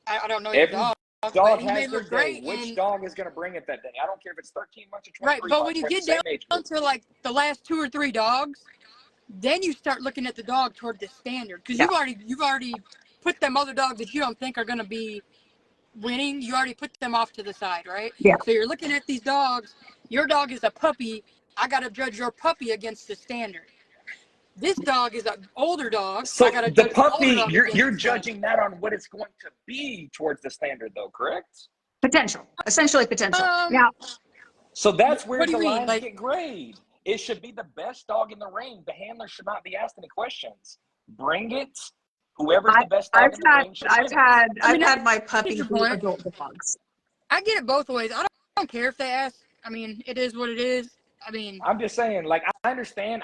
I don't know your Every dog, but dog he may has their look day. great. Which And dog is going to bring it that day? I don't care if it's 13 months or right, 23 but when months. you We're in the get same down age group. to like the last 2 or 3 dogs, then you start looking at the dog toward the standard because Yeah. you've already put them other dogs that you don't think are going to be winning. You already put them off to the side, right? Yeah. So you're looking at these dogs. Your dog is a puppy. I got to judge your puppy against the standard. This dog is an older dog. So I got to the judge the older puppy, dog you're against you're the standard. judging that on what it's going to be towards the standard, though, correct? Potential, essentially potential. Now, So that's where What do the you mean? lines Like, get grayed. It should be the best dog in the ring. The handler should not be asked any questions. Bring it. Whoever's the best dog in the ring should win it. I mean, I've had my I puppy get your be point. adult dogs. I get it both ways. I don't care if they ask. I mean, it is what it is. I mean, I'm just saying, like, I understand,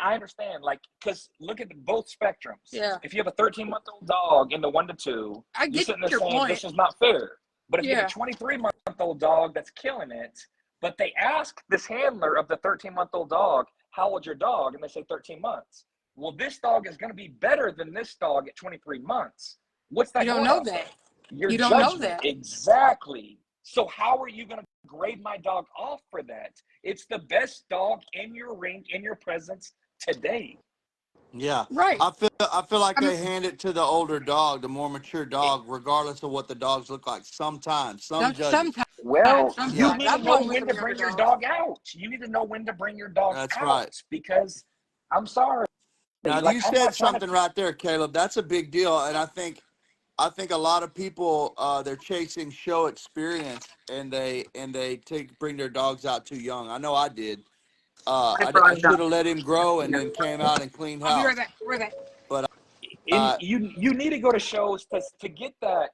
like, because look at both spectrums. Yeah. If you have a 13-month-old dog in the 1 to 2, I you're get sitting there your saying point. this is not fair. But if you have Yeah. a 23-month-old dog that's killing it, but they ask this handler of the 13-month-old dog, how old's your dog? And they say 13 months. Well, this dog is going to be better than this dog at 23 months. What's that You don't going know off that. of? Your You don't know judgment. that. Exactly. So how are you going to grade my dog off for that? It's the best dog in your ring, in your presence today. Yeah. Right. I feel like I'm- they hand it to the older dog, the more mature dog, regardless of what the dogs look like. Sometimes, some judges. Sometimes. Well, Sometimes. you need to I've know won with when to some bring younger your dogs. dog out. You need to know when to bring your dog That's out. right. Because I'm sorry. Now Like, you I'm said not trying something right there, Caleb. That's a big deal, and I think a lot of people they're chasing show experience, and they bring their dogs out too young. I know I did. I should have let him grow and then came out and cleaned I'll be right house. back. Right back. But and you need to go to shows to get that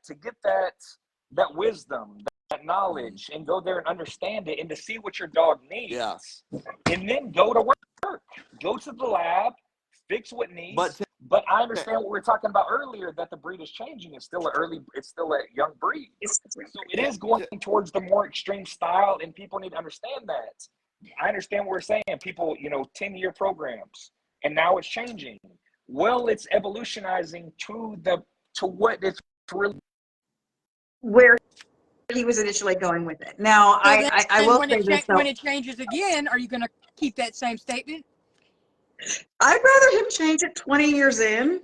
wisdom, that knowledge, and go there and understand it, and to see what your dog needs. Yeah. And then go to work. Go to the lab, fix what needs. But I understand what we were talking about earlier, that the breed is changing. It's still a young breed. So it is going towards the more extreme style, and people need to understand that. I understand what we're saying. People, 10-year programs, and now it's changing. Well, it's evolutionizing to what it's really. Where he was initially going with it. Now, So I will when say this though. when it changes again, are you going to keep that same statement? I'd rather him change it 20 years in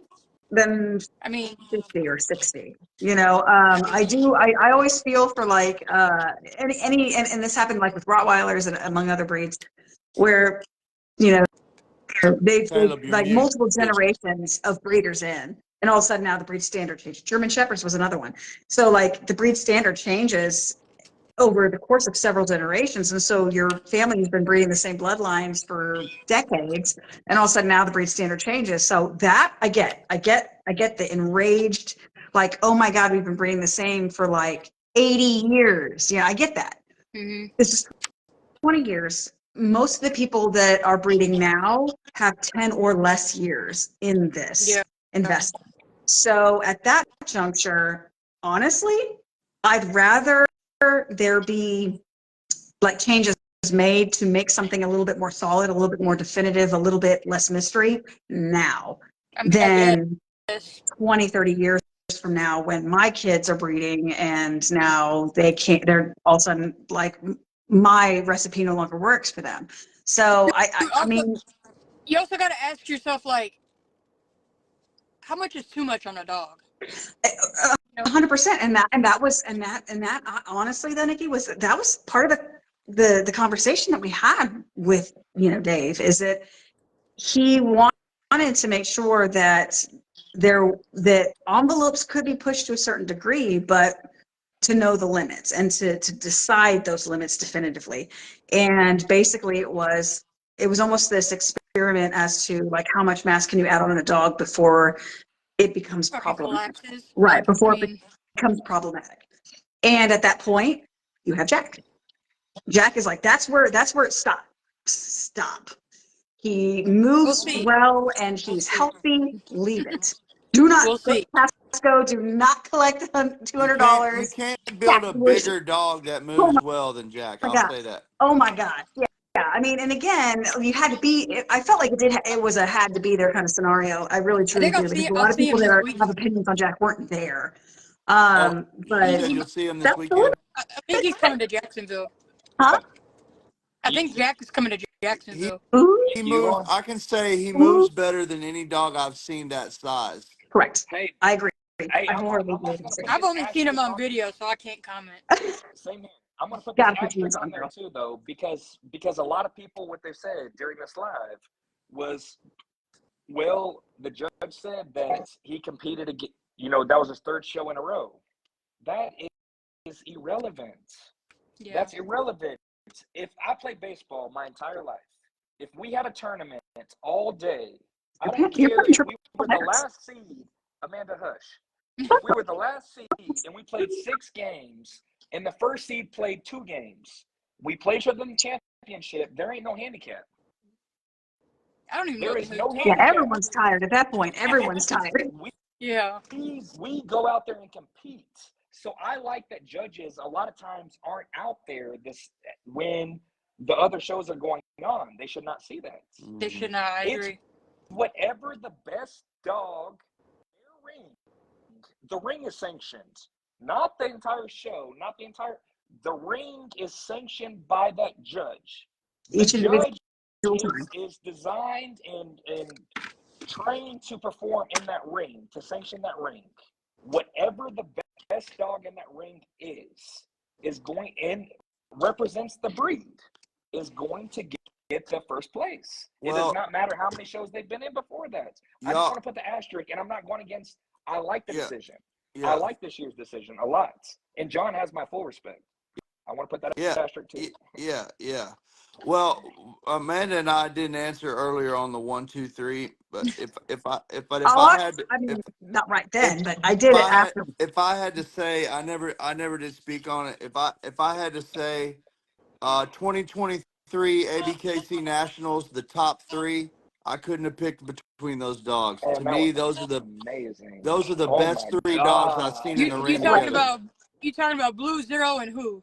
than I mean, 50 or 60. I always feel for like and this happened like with Rottweilers and among other breeds where, they've Caleb, you're like mute. multiple generations of breeders in, and all of a sudden now the breed standard changes. German Shepherds was another one. So like the breed standard changes over the course of several generations, and so your family has been breeding the same bloodlines for decades, and all of a sudden now the breed standard changes. So that I get the enraged, like, oh my God, we've been breeding the same for like 80 years. Yeah, I get that. mm-hmm. It's just 20 years. Most of the people that are breeding now have 10 or less years in this investment. So at that juncture, honestly, I'd rather there be like changes made to make something a little bit more solid, a little bit more definitive, a little bit less mystery now than 20, 30 years from now when my kids are breeding and now they're all of a sudden like my recipe no longer works for them. So I mean, you also got to ask yourself, like, how much is too much on a dog? 100%. And that was honestly, then Nikki, that was part of the conversation that we had with, Dave, is that he wanted to make sure that that envelopes could be pushed to a certain degree, but to know the limits and to decide those limits definitively. And basically it was almost this experiment as to like how much mass can you add on a dog before it becomes problematic. Right, before it becomes problematic. And at that point, you have Jack. Jack is like, that's where it stops. Stop. He moves well and he's healthy. Leave it. Do not We'll see. Pasco. Do not collect $200. You can't build a bigger dog that moves well than Jack. I'll say that. Oh my God. Yeah. I mean, and again, you had to be. I felt like it was a had to be there kind of scenario. I really truly do, because a lot of people that have opinions on Jack weren't there. You But said you'll see him this weekend? I think he's coming to Jacksonville. Huh? I think Jack is coming to Jacksonville. He moves. I can say he moves better than any dog I've seen that size. Correct. Hey, I agree. I've I've only seen him on video, so I can't comment. Same here. I'm gonna put this Gotta put your hands asterisk on, in there girl. too, though, because a lot of people, what they said during this live was, well, the judge said that he competed again. You know, that was his third show in a row. That is irrelevant. Yeah. That's irrelevant. If I played baseball my entire life, if we had a tournament all day, I don't You're care putting if we were the triple X. last seed, Amanda Hush. If we were the last seed and we played 6 games and the first seed played 2 games, we play each other in the championship, there ain't no handicap. I don't even know There what is the no Yeah, handicap. everyone's tired at that point. Everyone's tired. Yeah. We go out there and compete. So I like that judges a lot of times aren't out there when the other shows are going on. They should not see that. They should not. I It's agree. whatever the best dog, their ring. The ring is sanctioned, not the entire show, not the entire. The ring is sanctioned by that judge. The Each individual judge time. is designed and trained to perform in that ring, to sanction that ring. Whatever the best dog in that ring is going and represents the breed, is going to get the first place. It does Well, not matter how many shows they've been in before that. I just y'all, want to put the asterisk, and I'm not going against. I like the yeah, decision. I yeah, like this year's decision a lot, and John has my full respect. I want to put that yeah, asterisk too. yeah. Well, Amanda and I didn't answer earlier on the 1, 2, 3, but if Oh, I had I mean, not right if then, but I did it after. if I had to say, I never did speak on it. If I had to say 2023 ABKC Nationals, the top 3, I couldn't have picked between those dogs. To And that me, was amazing. those are the Oh best my 3 dogs I've seen in You the you ring talking together. about Blue Zero and who?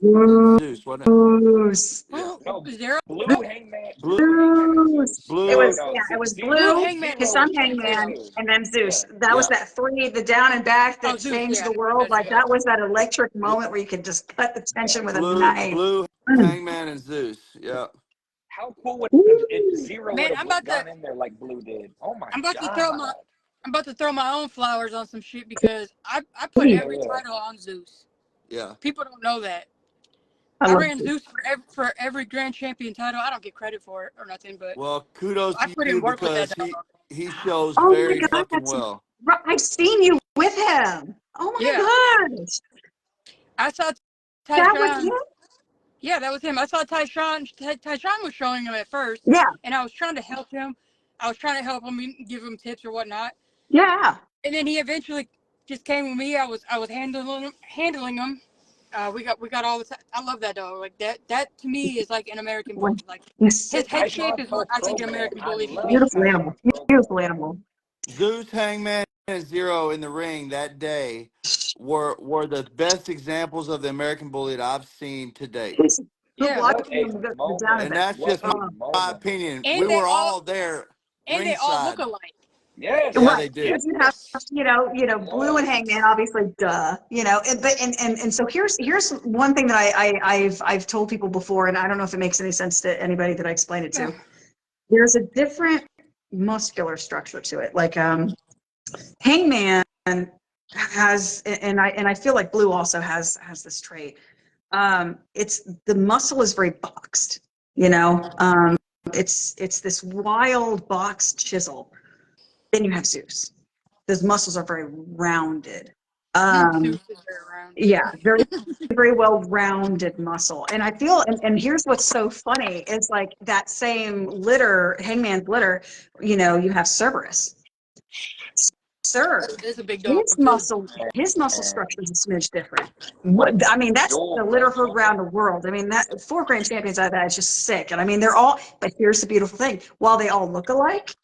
And Zeus, wasn't it? Bruce. Yeah. No, Zero. Blue Hangman, Blue, Blue Hangman and Bruce. Zeus. It blue, was, No, yeah, it was Blue Blue, Hangman his and son Zero Zeus. came Yeah. Hangman, through. and then Yeah, Zeus. That was yeah. that 3, the down and back Oh, that Zeus. changed Yeah. the world. That's Like right. that was that electric Blue, moment where you could just cut the yeah. tension with a knife. blue, Hangman, and Zeus. Yeah. How cool would if Woo. Zero Man, would have gone in there like Blue did? Oh my I'm about to throw God. I'm about to throw my own flowers on some shit because I put Yeah, every Yeah. title on Zeus. Yeah. People don't know that. I I love ran Zeus. Zeus for every grand champion title. I don't get credit for it or nothing, but Well, kudos I to put in you work with that because dog. he shows Oh my very God, fucking that's well. right. I've seen you with him. Oh Yeah. my gosh. I saw That was Tyshawn. him? Yeah, that was him. I saw Tyshawn. Tyshawn was showing him at first, Yeah, and I was trying to help him. I was trying to help him, give him tips or whatnot. yeah. And then he eventually just came with me. I was handling him. We got all the time. I love that dog. Like that to me is like an American When bully. Like he's his head shape Tyshawn's is so what I think an pro-bred. American I bully should love be. beautiful animal. Tyshawn's pro-bred, Beautiful man. animal. Zeus, Hangman, and Zero in the ring that day were the best examples of the American bully that I've seen to date. He's who Yeah. blocked What him a the down and moment. And back. that's What just a Oh, my moment. opinion. We And were all there they all look ringside. alike. Yeah, Yes. they right. do. Because you have, Yes. Blue and Yes. Hangman, obviously, duh. And so here's one thing that I've told people before, and I don't know if it makes any sense to anybody that I explain it to. There's a different muscular structure to it. Like Hangman has, and I feel like Blue also has this trait. It's the muscle is very boxed, you know. It's this wild boxed chisel. Then you have Zeus. Those muscles are very rounded. Zeus is very round. Yeah, very well rounded muscle. And I feel, and here's what's so funny is like that same litter, Hangman's litter, you have Cerberus. Sir, That's a big dog his too. muscle structure is a smidge different. I mean, that's the Dual litter brand heard around the champion. world. I mean, that 4 grand champions out of that is just sick. And I mean, they're all, but here's the beautiful thing. While they all look alike,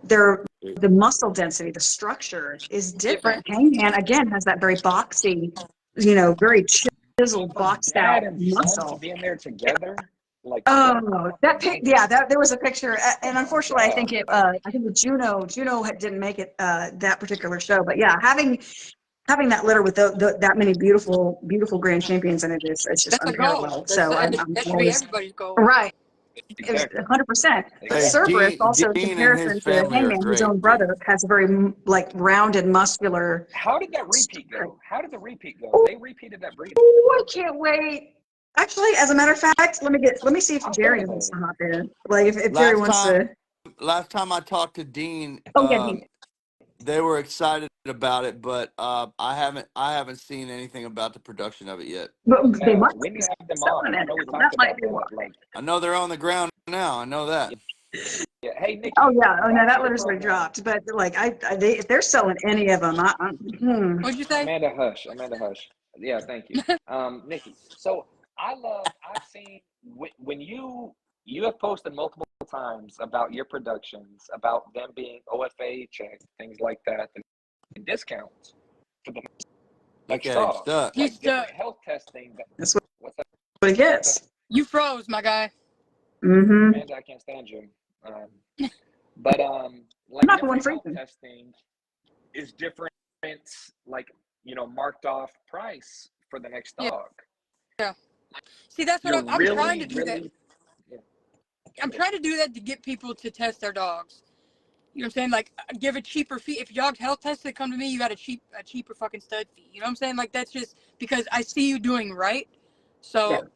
the muscle density, the structure is different. Different. Hangman, again, has that very boxy, very chiseled, For boxed dad out and son to muscle. be in there together, like Oh, there was a picture, oh and my unfortunately, God. I think Juno didn't make it that particular show, but yeah, having that litter with that many beautiful grand champions in it is it's just That's a goal. unparalleled. So That should be always everybody's goal. right. It was Exactly. 100%. But Hey, Cerberus, also in Dean and his comparison to family are Hangman, his great own too. brother, has a very like rounded, muscular. How did that repeat go? How did the repeat go? Oh, They repeated that breed. I can't wait. Actually, as a matter of fact, let me see if How Jerry wants to fascinating. hop in. Like if Jerry Last wants time, to. last time I talked to Dean, Oh yeah, he, they were excited about it, but I haven't seen anything about the production of it yet. but they Yeah, might we need be to have them selling on. I it know we now. That talked might about be why. that. Like, I know they're on the ground now. I know that. yeah. Hey, Oh Nikki, yeah, oh no, back that to the literature program. dropped. But like if they're selling any of them, What'd you say? Amanda Hush. Amanda Hush. Yeah, thank you. Nikki. So I've seen when you have posted multiple times about your productions, about them being OFA checked, things like that, and discounts for the Look next at him dog, stuck. He's like different health testing. that's What's that? what it gets. You froze, my guy. Mm-hmm. Amanda, I can't stand you. But I'm like not the one different health freaking. testing is different, like marked off price for the next Yeah. dog. Yeah. See, that's what You're I'm trying really, to do that. really. Yeah, I'm trying to do that to get people to test their dogs. You know what I'm saying? Like, give a cheaper fee. If your dog's health tested, come to me. You got a cheaper fucking stud fee. You know what I'm saying? Like, that's just because I see you doing right. So,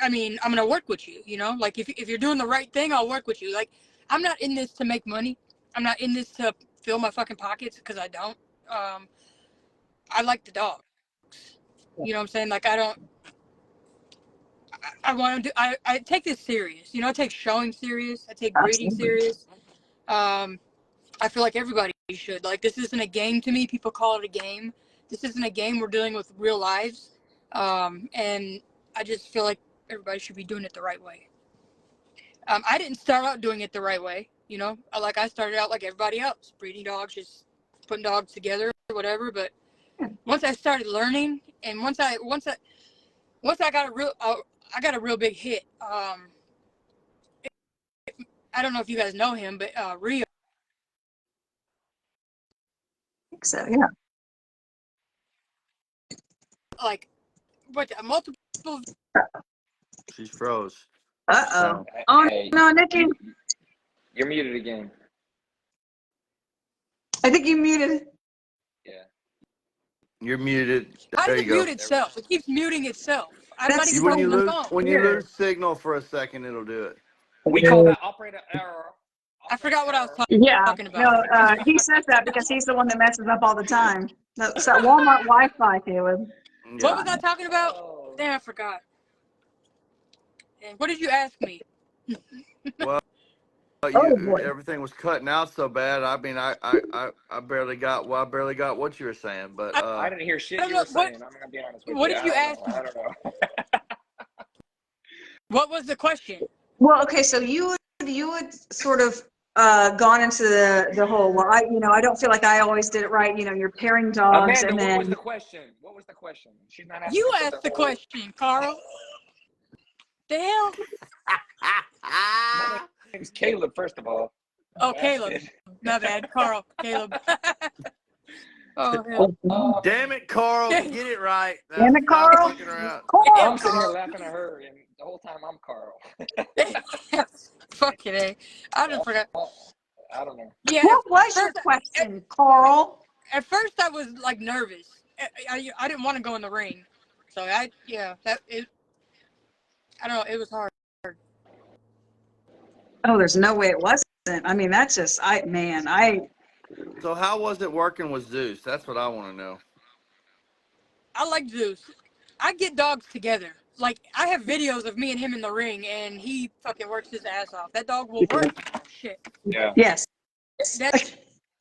I mean, I'm gonna work with you. You know, like if you're doing the right thing, I'll work with you. Like, I'm not in this to make money. I'm not in this to fill my fucking pockets because I don't. I like the dogs. You know what I'm saying? Like, I don't. I want to do. I take this serious. You know, I take showing serious. I take breeding Absolutely. serious. I feel like everybody should. Like, this isn't a game to me. People call it a game. This isn't a game. We're dealing with real lives. And I just feel like everybody should be doing it the right way. I didn't start out doing it the right way. You know, I started out like everybody else, breeding dogs, just putting dogs together or whatever. But once I started learning, and once I got I got a real big hit. I don't know if you guys know him, but Rio. So yeah. Like, what, multiple. She's froze. Uh-oh. So Oh hey, no, Nikki. you're muted again. I think you muted. Yeah, you're muted. How There does you it go. mute itself? It keeps muting itself. I'm not That's even so touching the phone. When you weird. lose signal for a second, it'll do it. we call that operator error. I forgot what I was Yeah. talking No, about. he says that because he's the one that messes up all the time. It's that Walmart Wi-Fi, Caleb. What Yeah. was I talking about? Oh, Damn, I forgot. And what did you ask me? Well, Oh boy. everything was cutting out so bad. I mean, I barely got. Well, I barely got what you were saying, but I didn't hear I shit don't you know were saying. I'm gonna be honest with what you. did I you don't ask know. me? I don't know. What was the question? Well, okay, so you would sort of gone into the whole, well, I don't feel like I always did it right. You're pairing dogs Amanda, and what was then the question? What was the question? She's not You asking for the asked the whole. question, Carl. The hell? My name's Caleb, first of all. Oh, Caleb. Bastard. My bad. Carl. Caleb. Oh, hell. damn it, Carl, Damn. get it right. damn it, Stop Carl. fucking around. Carl. I'm sitting here laughing at her, and the whole time I'm Carl. Fucking A. I just forgot. I don't know. Yeah, What was your question, Carl? at first I was like nervous. I didn't want to go in the ring. So I don't know, it was hard. Oh, there's no way it wasn't. I mean, that's just So how was it working with Zeus? That's what I want to know. I like Zeus. I get dogs together. Like, I have videos of me and him in the ring, and he fucking works his ass off. That dog will work. Shit. Yeah. yes. That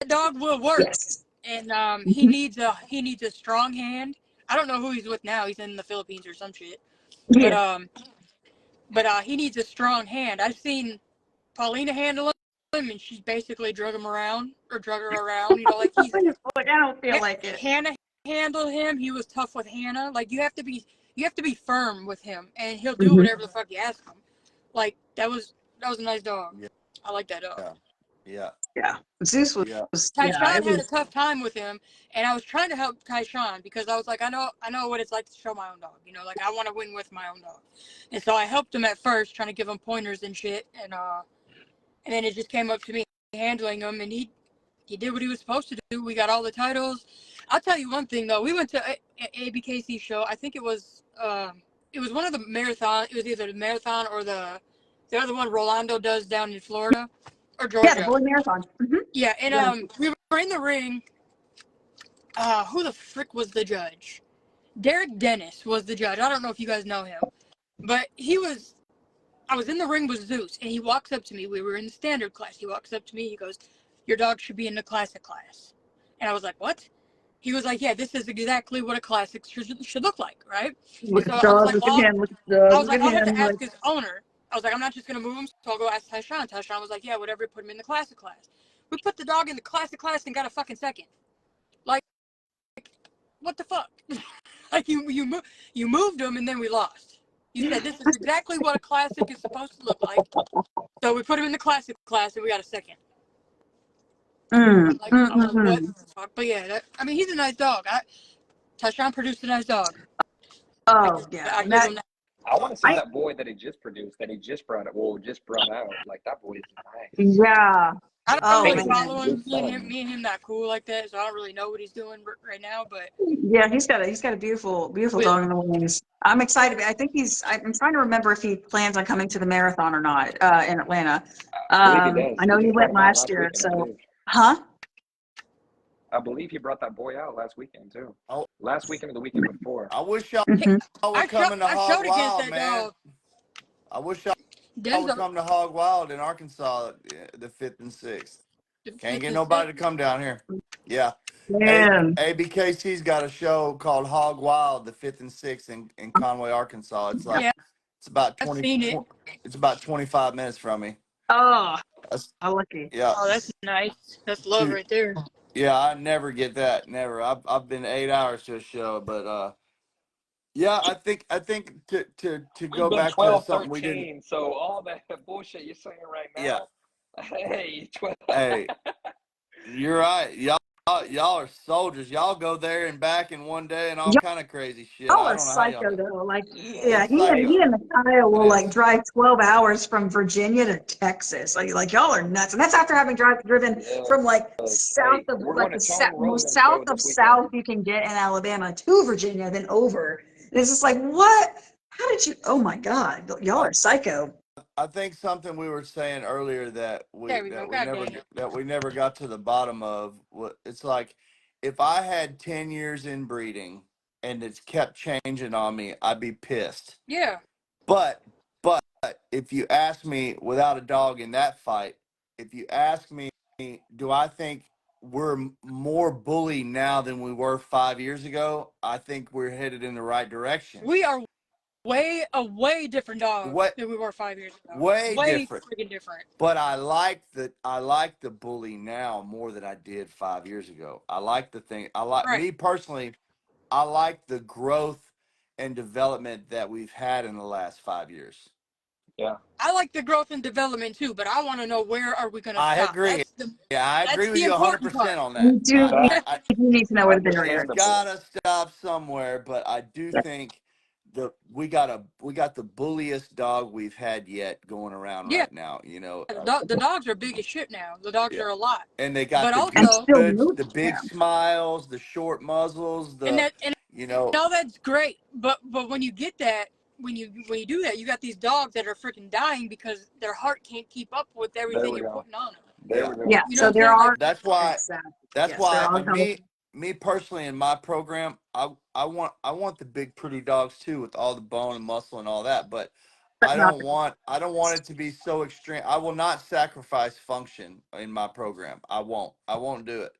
dog will work. Yes. And he needs a strong hand. I don't know who he's with now. He's in the Philippines or some shit. Yeah. But he needs a strong hand. I've seen Paulina handle him, and she basically drug her around. Like he's Like, I don't feel like it. Hannah handled him. He was tough with Hannah. Like you have to be firm with him, and he'll do whatever the fuck you ask him. Like that was a nice dog. Yeah. I like that dog. Yeah. Yeah. Zeus was, Yeah. yeah, Tyshawn it had a was, tough time with him, and I was trying to help Tyshawn because I was like, I know what it's like to show my own dog. You know, like I want to win with my own dog, and so I helped him at first, trying to give him pointers and shit, and then it just came up to me handling him, and he did what he was supposed to do. We got all the titles. I'll tell you one thing though, we went to ABKC show. I think it was one of the marathon. It was either the marathon or the other one Rolando does down in Florida or yeah, the Georgia. Bully Marathon. Yeah, and Yeah. we were in the ring. Who the frick was the judge? Derek Dennis was the judge. I don't know if you guys know him, but I was in the ring with Zeus, and he walks up to me. We were in the standard class. He walks up to me. He goes, "Your dog should be in the classic class." And I was like, "What?" He was like, "Yeah, this is exactly what a classic should look like, right?" And Look so at I was dogs, like, look at "Well, him, look at the dogs, look at I'll have to him. ask Like, his owner." I was like, "I'm not just gonna move him, so I'll go ask Tyshawn." Tyshawn was like, "Yeah, whatever. Put him in the classic class." We put the dog in the classic class and got a fucking second. Like, what the fuck? Like you moved him and then we lost. You said this is exactly what a classic is supposed to look like. So we put him in the classic class and we got a second. I'm like, what the fuck? But yeah, I mean, he's a nice dog. Tyshawn produced a nice dog. oh, yeah. I And give that, him that. I want to see I, that boy that he just produced, that he just brought it. Well, just brought out. Like that boy is nice. yeah. I don't Oh, I think really it's man. follow his him. good son. Me and him not cool like that, so I don't really know what he's doing right now. But Yeah, he's got a beautiful, beautiful with, dog in the wings. I'm excited. I think I'm trying to remember if he plans on coming to the marathon or not, in Atlanta. I believe he does. I He know he just brought went him out last last year, weekend, I so, believe. huh? I believe he brought that boy out last weekend too. Oh, Last weekend or the weekend before. I wish y'all Hmm. would come into I Hog showed against Wild, that man. dog. I wish y'all would Denzo, come to Hog Wild in Arkansas, the 5th and 6th. the Can't fifth get and nobody to sixth. come down here. Yeah. Man. ABKC's got a show called Hog Wild, the 5th and 6th in Conway, Arkansas. It's like Yeah, it's about I've seen it. it's about 25 minutes from me. Oh, That's, how lucky. yeah. Oh, that's nice. That's love Two, right there. yeah, I never get that. Never. I've been 8 hours to a show, but yeah, I think to We've go been back to 12, something we didn't. 13. So all that bullshit you're saying right Yeah. now, hey, 12. Hey, you're right. Y'all are soldiers. Y'all go there and back in one day and all kind of crazy shit. Y'all I are don't know how y'all psycho do. though. Like, yeah, It's he psycho. and Micaiah It will like is. drive 12 hours from Virginia to Texas. Like y'all are nuts. And that's after having driven Yeah. from like south Hey, of we're like going the to Tone most Rosen's south show of this weekend. south you can get in Alabama to Virginia, then over. And it's just like, what? How did you? Oh my God, y'all I, are psycho. I think something we were saying earlier There we go. God dang it. that we never got to the bottom of. It's like if I had 10 years in breeding and it's kept changing on me, I'd be pissed. Yeah. But if you ask me without a dog in that fight, if you ask me, do I think we're more bully now than we were 5 years ago? I think we're headed in the right direction. We are a way different dog What than we were 5 years ago. way Way different. freaking different. But I like the bully now more than I did 5 years ago. I like the thing. I like Right. me personally. I like the growth and development that we've had in the last 5 years. Yeah. I like the growth and development too, but I want to know where are we going to I stop? agree. Yeah, I agree That's with the you important part. 100% on that. We do need to know where the barrier It's is. Understandable. gotta stop somewhere, but I do think we got the bulliest dog we've had yet going around Yeah, right now. You know, the dogs are big as shit now. The dogs yeah, are a lot. and they got But the And also, still goods, move. the big smiles, the short muzzles, and you know, all that's great. But when you get that, when you do that, you got these dogs that are freaking dying because their heart can't keep up with There everything we you're go. putting on them. There yeah. we go. Yeah. You know what So I'm there saying? Like, are. That's why. Exactly. That's Yes, there why are. me personally in my program, I want the big pretty dogs too with all the bone and muscle and all that, but But not I don't want it to be so extreme. I will not sacrifice function in my program. I won't do it.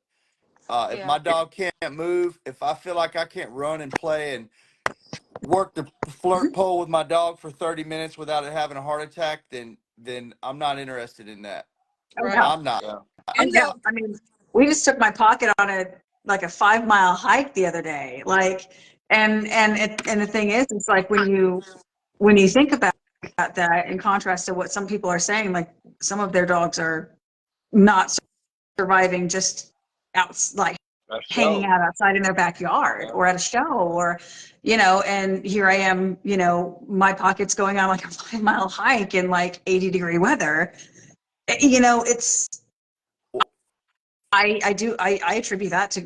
If yeah, my dog can't move, if I feel like I can't run and play and work the flirt pole with my dog for 30 minutes without it having a heart attack, then I'm not interested in that. oh right. yeah. I'm not. Yeah. Oh yeah. Denzo, I mean, we just took my pocket on a like a 5 mile hike the other day. Like, and the thing is, it's like when you think about that in contrast to what some people are saying, like some of their dogs are not surviving just out, like A hanging show. out outside in their backyard Yeah. or at a show or, and here I am, my pocket's going on like a 5-mile hike in like 80-degree weather. It's, I attribute that to,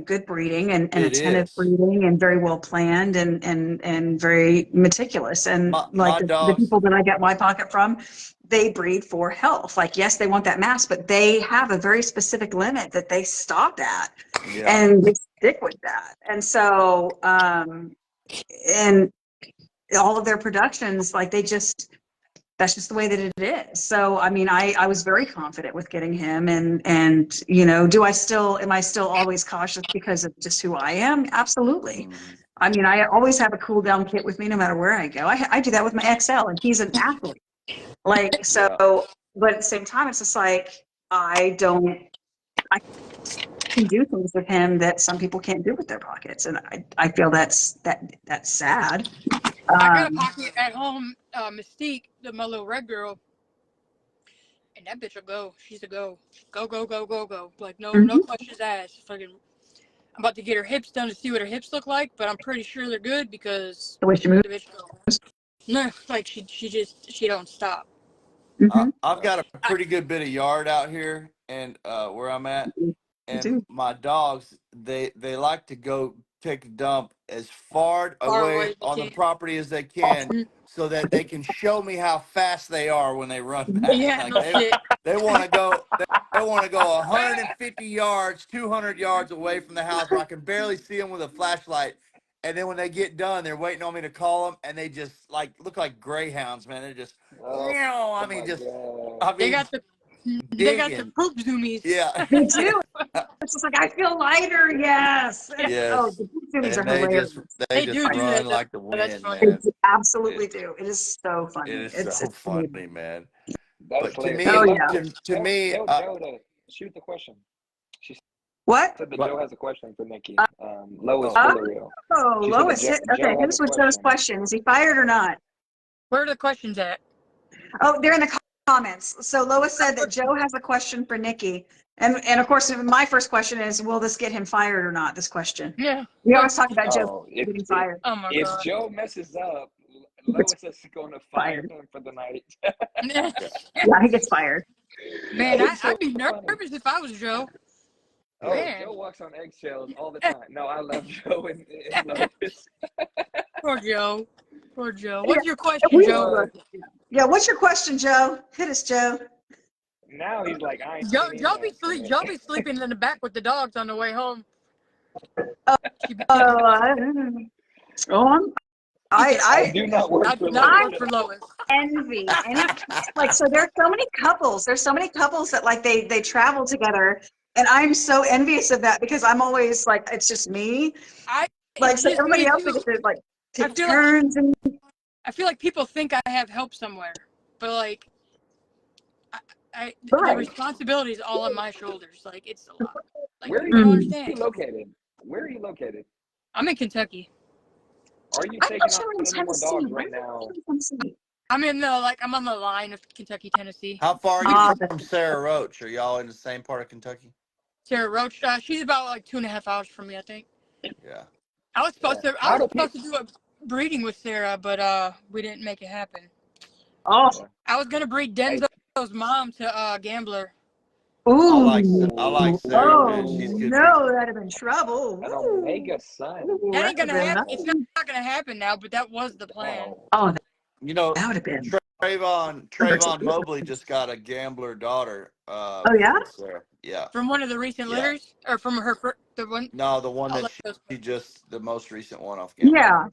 good breeding and It attentive is. breeding and very well planned and very meticulous. And like My the dogs. people that I get my pocket from, they breed for health. Like, yes, they want that mass, but they have a very specific limit that they stop at Yeah. and they stick with that. And so, and all of their productions, like that's just the way that it is. So, I mean, I was very confident with getting him and, am I still always cautious because of just who I am? Absolutely. Mhm. I mean, I always have a cool down kit with me no matter where I go. I do that with my XL and he's an athlete. Like, so, Yeah. but at the same time, it's just like, I can do things with him that some people can't do with their pockets. And I feel that's sad. I got a pocket at home, Mystique, my little red girl, and that bitch will go. She's a go. Go, go, go, go, go. Like, no questions asked. Fucking, I'm about to get her hips done to see what her hips look like, but I'm pretty sure they're good because The way she moves. the bitch goes. No, like, she don't stop. I've got a pretty good bit of yard out here and where I'm at. And do. my dogs, they like to go take a dump as far Far away away as on you the can. property as they can so that they can show me how fast they are when they run back. Yeah, Like no shit. they want to go they want to go 150 yards, 200 yards away from the house where I can barely see them with a flashlight. And then when they get done, they're waiting on me to call them, and they just look like greyhounds, man. They're just, Oh I my mean, just, God. I They mean, got the digging. poop zoomies. Yeah. Me too. It's just like, I feel lighter. Yes. And, Yes. the zoomies are And hilarious. they They just do run that though. like the That's wind, funny. They man. absolutely It, do. It is so it funny. is so It's funny, man. That's But to hilarious. Hey, me, oh yeah. Lois, to me, tell Joe to shoot the question. She What? said that what? Joe has a question for Nikki. Lois Oh, Villarreal. Oh, She said that Lois. Okay, Joe hit has a us with Joe's question. question. Is he fired or not? Where are the questions at? Oh, they're in the comments. So Lois said that Joe has a question for Nikki. And of course, my first question is, will this get him fired or not? This question. Yeah. We always talk about Joe Oh, getting fired. Oh my if god. Joe messes up, He gets Lois is going to fire fired. him for the night. yeah. Yeah, he gets fired. Man, It's I'd so be funny. nervous if I was Joe. Oh, Oh, Man. Joe walks on eggshells all the time. No, I love Joe and Lois. Poor Joe. Poor Joe. Yeah, What's your question, we Joe? yeah, what's your question, Joe? Hit us, Joe. Now he's like, I Joe, ain't even answering Joe it. be sleeping in the back with the dogs on the way home. She be Oh, tickling. I do not I work do for not I Lois work at for all. Lois. envy any like so there's so many couples. There's so many couples that like they travel together, and I'm so envious of that because I'm always like it's just me. Like It's so just everybody me else too. they get to like I take feel like turns and I feel like people think I have help somewhere, but like the right. responsibility is all on my shoulders. Like it's a lot. Like Where are people don't Mm. understand. you located? Where are you located? I'm in Kentucky. Are you I taking thought on you were in any more Tennessee. dogs Why right did you now? in Tennessee? I'm on the line of Kentucky, Tennessee. how far are you Ah, from Sarah Roach? Are y'all in the same part of Kentucky? Sarah Roach. She's about like 2.5 hours from me, I think. Yeah. I was Yeah. I was supposed to do a breeding with Sarah, but we didn't make it happen. oh, Yeah. I was gonna breed Hey. Denzo's mom to Gambler. I like ooh, Sarah, man. She's oh good no, breed. that'd have been trouble. An Ooh, Omega son. ooh, That that ain't would gonna have been happen. It's nothing. not gonna happen now, but that was the plan. Oh. Oh, You know, that would have been. Trayvon Mobley just got a gambler daughter Oh yeah. from Sarah. Yeah. From one of the recent Yeah. litters, or from the one. No, the one I'll that let those. she just the most recent one off gambler. Yeah.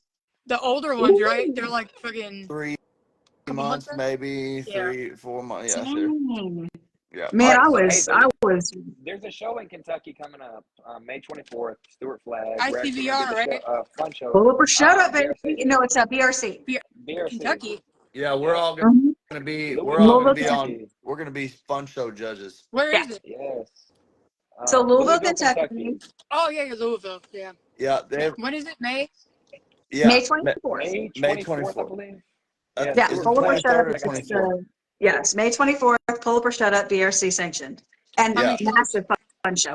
The older ones, right? They're Ooh, like fucking 3 couple months months, old. maybe Yeah. 3 4 months. Yeah, sure. dang. Yeah. Man, All I right. So hey, was, I was. there's a show in Kentucky coming up, May 24th. Stewart Flag. We're actually going to do ICVR, the show, right? fun show. Pull up or shut up, baby. BRC. No, it's a BRC. BRC. Kentucky. Yeah, Yeah. gonna be Louisville, Kentucky. we're gonna be fun show judges. Where yeah. is it? Yes. So Louisville, Louisville, Kentucky, Kentucky. Oh yeah, Louisville. Yeah. Yeah, When is it? May. May yeah, 24th. May May 24th, I 24th. believe. Yeah, Yeah, Is Stewart it pull up or Flag. shut up. 23rd or I got It's 24th? yes, May 24th. Pull up or shut up. BRC sanctioned. And How Yeah. many shows?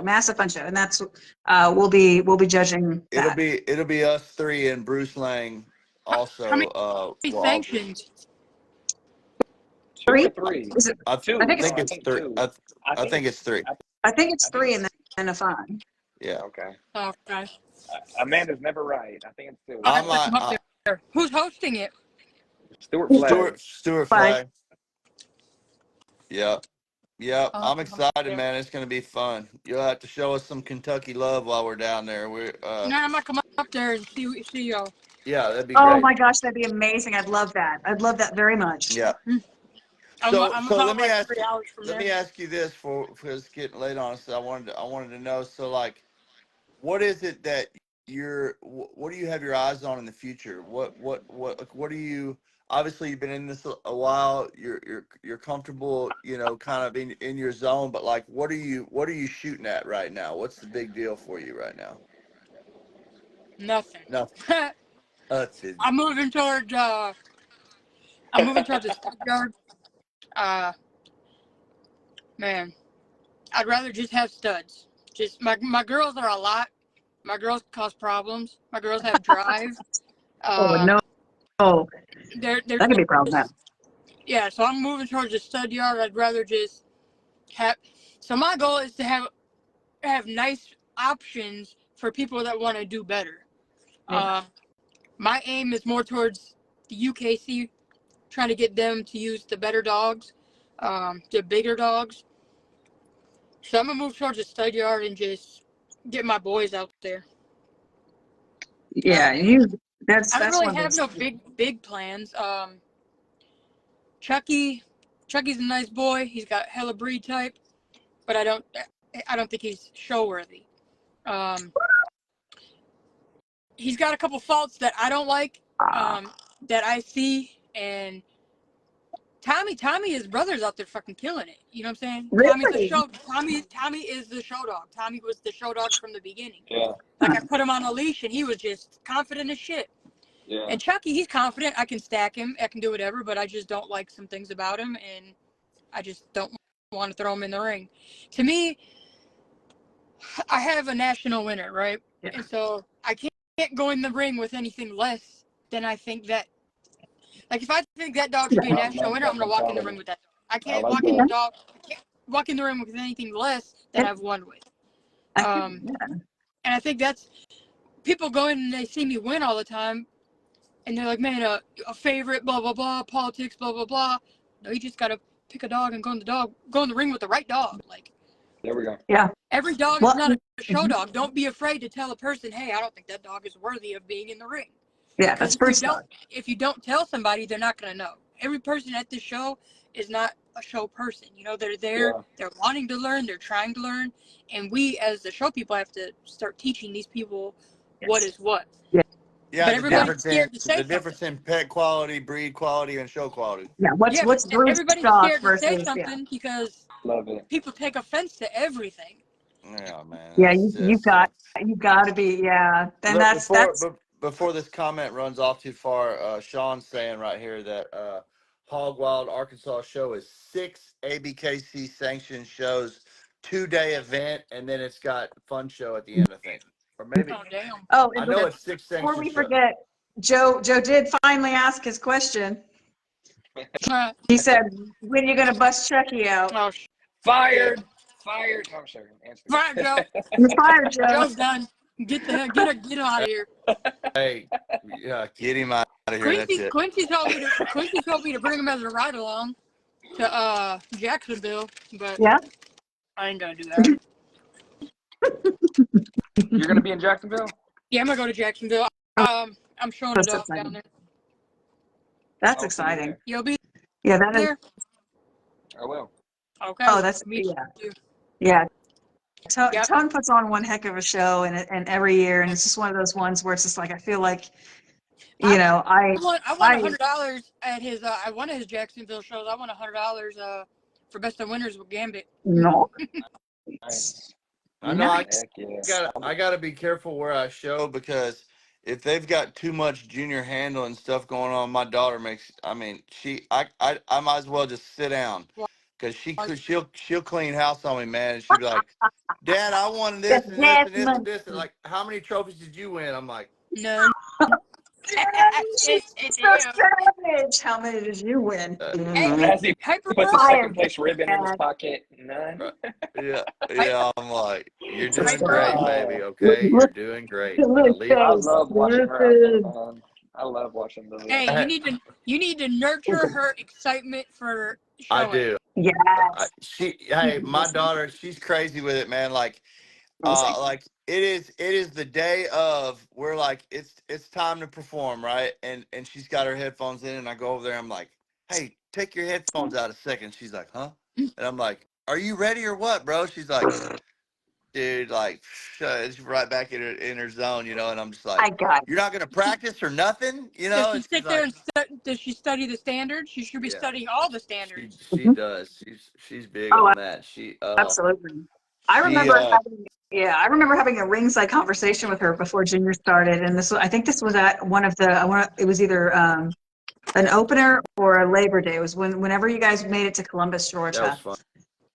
massive fun show. And that's, we'll be judging It'll that. be us three and Bruce Lang also. How many will all be- sanctions? 2 or Three? 3? Is it? I 2. I think No, it's, think I it's think three. 2. I think it's three. I think it's I think 3 it's and a 5. Yeah. okay. Oh, okay. Amanda's never right. I think it's 2. I'll have I'm to come up like there. Who's hosting it? Stuart Flagg. Stuart Flag. Flag. Yep. Yep. I'll I'm have to come up excited, there. man. It's gonna be fun. You'll have to show us some Kentucky love while we're down there. No, I might come up there and see y'all. Yeah, that'd be Oh great. my gosh, that'd be amazing. I'd love that. I'd love that very much. Yeah. I'm So about let me like ask 3 hours from let there. me ask you this because it's getting late on us. So I wanted to know. So like, what is it that what do you have your eyes on in the future? What do you? Obviously, you've been in this a while. You're comfortable, you know, kind of in your zone. But like, what are you shooting at right now? What's the big deal for you right now? Nothing. Nothing. Nothing. I'm moving towards the stockyard. Man, I'd rather just have studs. Just my girls are a lot. My girls cause problems. My girls have drive. Oh, no. Oh, They're that could be a problem. just, yeah. So I'm moving towards the stud yard. I'd rather just have. So my goal is to have nice options for people that want to do better. My aim is more towards the UKC, trying to get them to use the better dogs, the bigger dogs. So I'm gonna move towards the stud yard and just get my boys out there. Yeah, I don't that's really one of have those. no big plans. Chucky's a nice boy. He's got hella breed type, but I don't think he's show worthy. He's got a couple faults that I don't like, that I see, and Tommy, his brother's out there fucking killing it. You know what I'm saying? Really? Tommy is the show dog. Tommy was the show dog from the beginning. Yeah. Like I put him on a leash and he was just confident as shit. Yeah. And Chucky, he's confident. I can stack him. I can do whatever, but I just don't like some things about him, and I just don't want to throw him in the ring. To me, I have a national winner, right? Yeah. And so I can't go in the ring with anything less than I think that. Like if I think that dog should be a national winner, I'm gonna walk in the ring with that dog. I can't walk in the ring with anything less than I've won with. And I think that's people go in and they see me win all the time, and they're like, man, a favorite, blah blah blah, politics, blah blah blah. No, you just gotta pick a dog and go in the ring with the right dog. Like There we go. Yeah. every dog is not a show dog. Don't be afraid to tell a person, hey, I don't think that dog is worthy of being in the ring. Yeah, that's first. If you don't tell somebody, they're not gonna know. Every person at this show is not a show person. You know, they're there, they're wanting to learn, they're trying to learn, and we as the show people have to start teaching these people what is what. Yeah, But everybody's scared to say the difference in pet quality, breed quality, and show quality. Yeah, what's everybody's scared to say something because Love it. people take offense to everything. Yeah, man. Yeah, you got to be, yeah. And Look, before this comment runs off too far, Sean's saying right here that Hog Wild Arkansas show is 6 ABKC sanctioned shows, 2-day event, and then it's got fun show at the end, I think. Or maybe Oh damn. Oh, I know it's 6 before sanctioned we shows. forget, Joe did finally ask his question. He said, when are you going to bust Chucky out? Oh, Fired. Fired. No, I'm sorry. fire, Joe. You're fired, Joe. Joe's done. Get him out of here. Hey, yeah, get him out of here. That's it. Quincy told me to bring him as a ride along to Jacksonville, but Yeah. I ain't gonna do that. You're gonna be in Jacksonville? Yeah, I'm gonna go to Jacksonville. I'm showing a That's dog exciting. down there. That's I'll see you exciting. there. You'll be Yeah, that is. there. I will. Okay. Oh, that's Me too. yeah. Yep. Tone puts on one heck of a show, and every year, and it's just one of those ones where it's just like I feel like, you know, I won $100 at his one of his Jacksonville shows. I won $100 for best of winners with Gambit. no. Nice. I know Heck yeah. I gotta be careful where I show because if they've got too much junior handling stuff going on, my daughter I might as well just sit down because she'll clean house on me, man, and she'll be like, Dad, I won this and this and this and this, and like, how many trophies did you win? I'm like, None. She's so Damn. savage. How many did you win? Hey, As he hyper puts his girl. second place ribbon in his pocket. None. yeah, I'm like, you're doing Hyper. great, baby. Okay, you're doing great. At least I love watching her out there, man. I love watching Lily. Hey, you need to nurture her excitement for I showing. do. Yes. Hey, my daughter, she's crazy with it, man. Like it is the day of, we're like, it's time to perform, right? And she's got her headphones in, and I go over there, I'm like, hey, take your headphones out a second. She's like, huh? And I'm like, are you ready or what, bro? She's like, dude, like, it's right back in her zone, you know. And I'm just like, I got it. you're not gonna practice or nothing, you Does know? she And she's sit there like, and does she study the standards? She should be yeah, studying all the she standards. she does. She's big Oh, on that. absolutely. She I remember having a ringside conversation with her before junior started, and I think this was at one of the, it was either an opener or a Labor Day. It was whenever you guys made it to Columbus, that was Georgia. fun.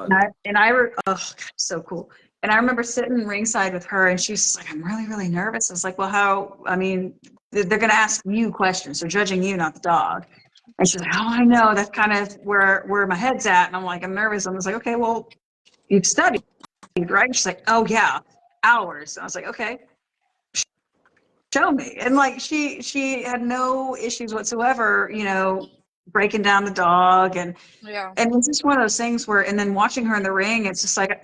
Oh, God, so cool. And I remember sitting ringside with her, and she was like, I'm really, really nervous. I was like, well, I mean, they're going to ask you questions. They're judging you, not the dog. And she's like, oh, I know. That's kind of where my head's at. And I'm like, I'm nervous. I was like, okay, well, you've studied, right? And she's like, oh, yeah, hours. And I was like, okay, show me. And like, she had no issues whatsoever, breaking down the dog. And Yeah. it's just one of those things where, and then watching her in the ring, it's just like,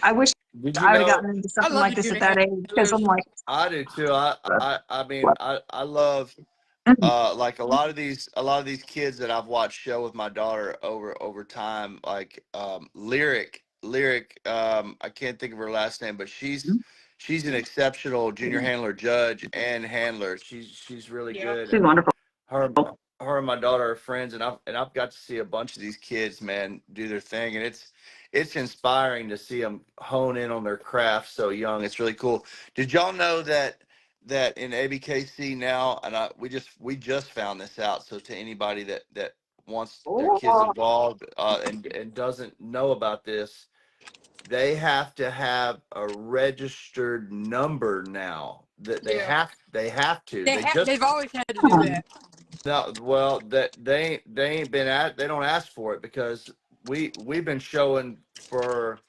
I wish Did you I would have know? gotten into I something love like the this at junior that age, because I'm handlers. like, I do too. I mean, I love like a lot of these kids that I've watched show with my daughter over time, like lyric I can't think of her last name, but she's an exceptional junior handler judge and handler. She's really Yeah. good, she's and wonderful. her and my daughter are friends, and I've got to see a bunch of these kids, man, do their thing, and it's inspiring to see them hone in on their craft so young. It's really cool. Did y'all know that in ABKC now, and we just found this out. So to anybody that wants their kids Oh, involved and doesn't know about this, they have to have a registered number now. That Yeah. they have to. They They've just always had to do that. no, well, that they ain't been they don't ask for it, because we've been showing for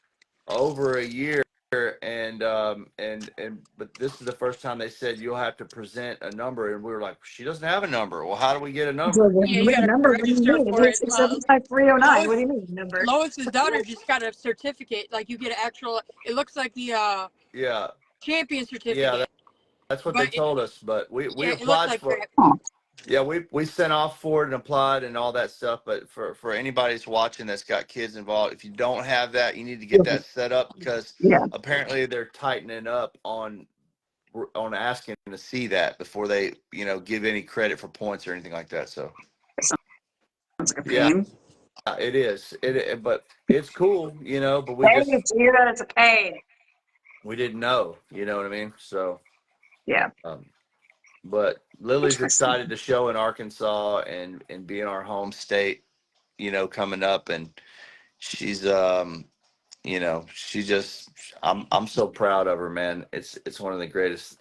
over a year, and but this is the first time they said you'll have to present a number, and we were like, she doesn't have a number. Well, how do we get a number? Yeah, you got to number, what do you register mean? for it. 8675309. What do you mean, number? Lois's daughter just got a certificate. Like you get an actual. It looks like the Yeah, champion yeah, certificate, that's what they but told us. But we yeah, it looks applied like for. that. Oh, Yeah, we sent off for it and applied and all that stuff. But for anybody that's watching that's got kids involved, if you don't have that, you need to get that set up, because yeah. apparently they're tightening up on asking to see that before they give any credit for points or anything like that. So Sounds like a yeah, pain. it is. But it's cool, But Hey, Gina, it's a pain. we didn't know, you know what I mean? So. Yeah. Um, But Lily's Interesting. excited to show in Arkansas and be in our home state, coming up, and she's she just I'm so proud of her, man. It's one of the greatest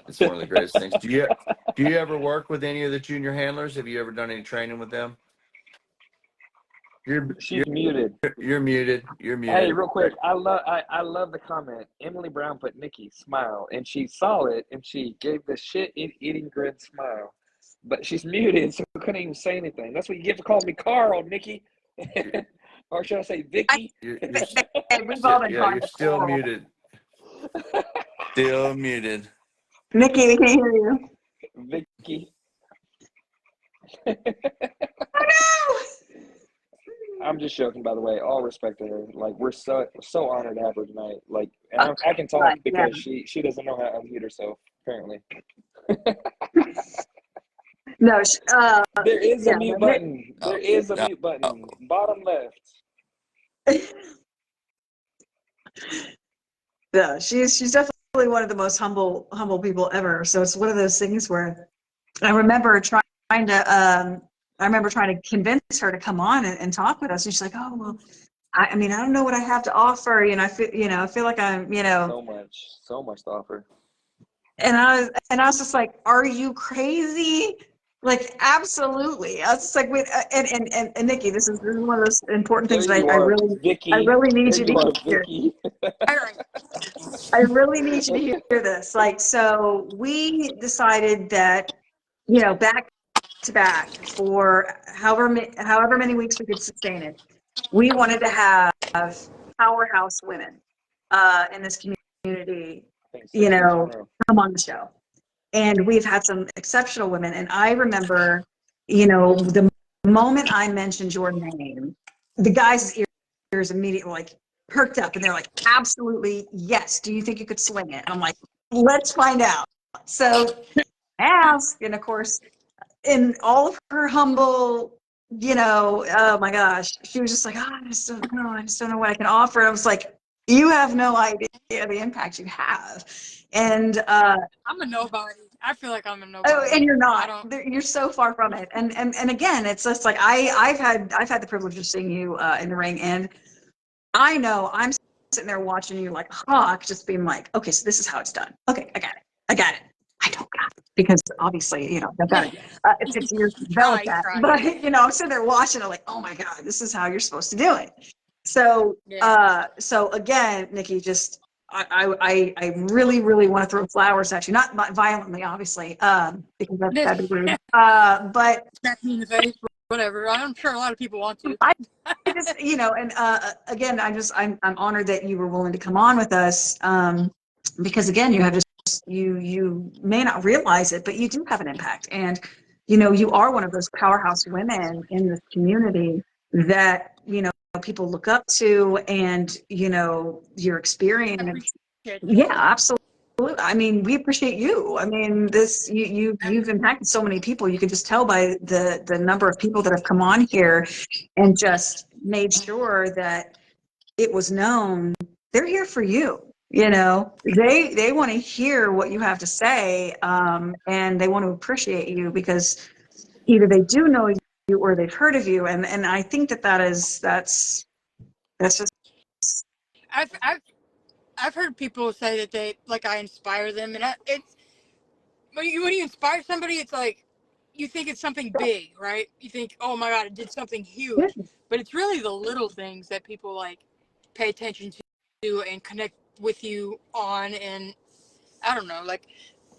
things. Do you ever work with any of the junior handlers? Have you ever done any training with them? You're She's muted. you're muted. You're Hey, muted. real quick, I love the comment. Emily Brown put Nikki smile, and she saw it, and she gave the eating grin smile, but she's muted, so couldn't even say anything. That's what you get for calling me Carl, Nikki, or should I say Vicky? You're Hey, we've all been yeah, calling you're it still Coral. muted. Still muted. Nikki, we can't hear you. Vicky. Oh, no! I'm just joking, by the way. All respect to her. Like we're so honored to have her tonight. Like, and I can talk Yeah. because she doesn't know how to unmute herself. Apparently, No, there is a yeah, mute no, button. No, There is a no. mute button, bottom left. yeah, she's definitely one of the most humble people ever. So it's one of those things where I remember trying to I remember trying to convince her to come on and talk with us. And she's like, oh, well, I mean, I don't know what I have to offer. I feel like I'm, So much to offer. and I was just like, are you crazy? Like, absolutely. I was just like, wait, and Nikki, this is one of those important things There that you I are, really, I Vicky. really need There you you are, to hear. Vicky. All right. I really need you to hear this. Like, so we decided that, back to back for however many weeks we could sustain it, we wanted to have powerhouse women in this community, I think 6 weeks in a row. come on the show. And we've had some exceptional women. And I remember, the moment I mentioned your name, the guys' ears immediately like perked up and they're like, absolutely, yes. Do you think you could swing it? And I'm like, let's find out. So I asked, and of course, in all of her humble, oh my gosh, she was just like, oh, I just don't know. I just don't know what I can offer. And I was like, you have no idea the impact you have. And I'm a nobody. I feel like I'm a nobody. oh, and you're I not. don't. You're so far from it. And again, it's just like I've had the privilege of seeing you in the ring, and I know I'm sitting there watching you like a hawk, just being like, okay, so this is how it's done. Okay, I got it. I got it. I don't got it because obviously, I've got it. It takes years to develop You that. try. But I'm sitting there watching it like, oh my God, this is how you're supposed to do it. So, Yeah. so again, Nikki, just I really, really want to throw flowers at you, not violently, obviously, because that'd be rude. But Smack me in the face, whatever. I'm sure a lot of people want to. I just, and again, I'm honored that you were willing to come on with us, because again, you have just you may not realize it, but you do have an impact, and you are one of those powerhouse women in this community that people look up to, and your I experience. appreciate that. Yeah, absolutely. I mean, we appreciate you. I mean, you've impacted so many people. You can just tell by the number of people that have come on here and just made sure that it was known they're here for you. They want to hear what you have to say, and they want to appreciate you because either they do know you or they've heard of you, and I think that's just I've I've I've heard people say that they like I inspire them, and it's when you inspire somebody, it's like you think it's something big, right? You think, oh my God, it did something huge, but it's really the little things that people like pay attention to and connect with you on, and I don't know, like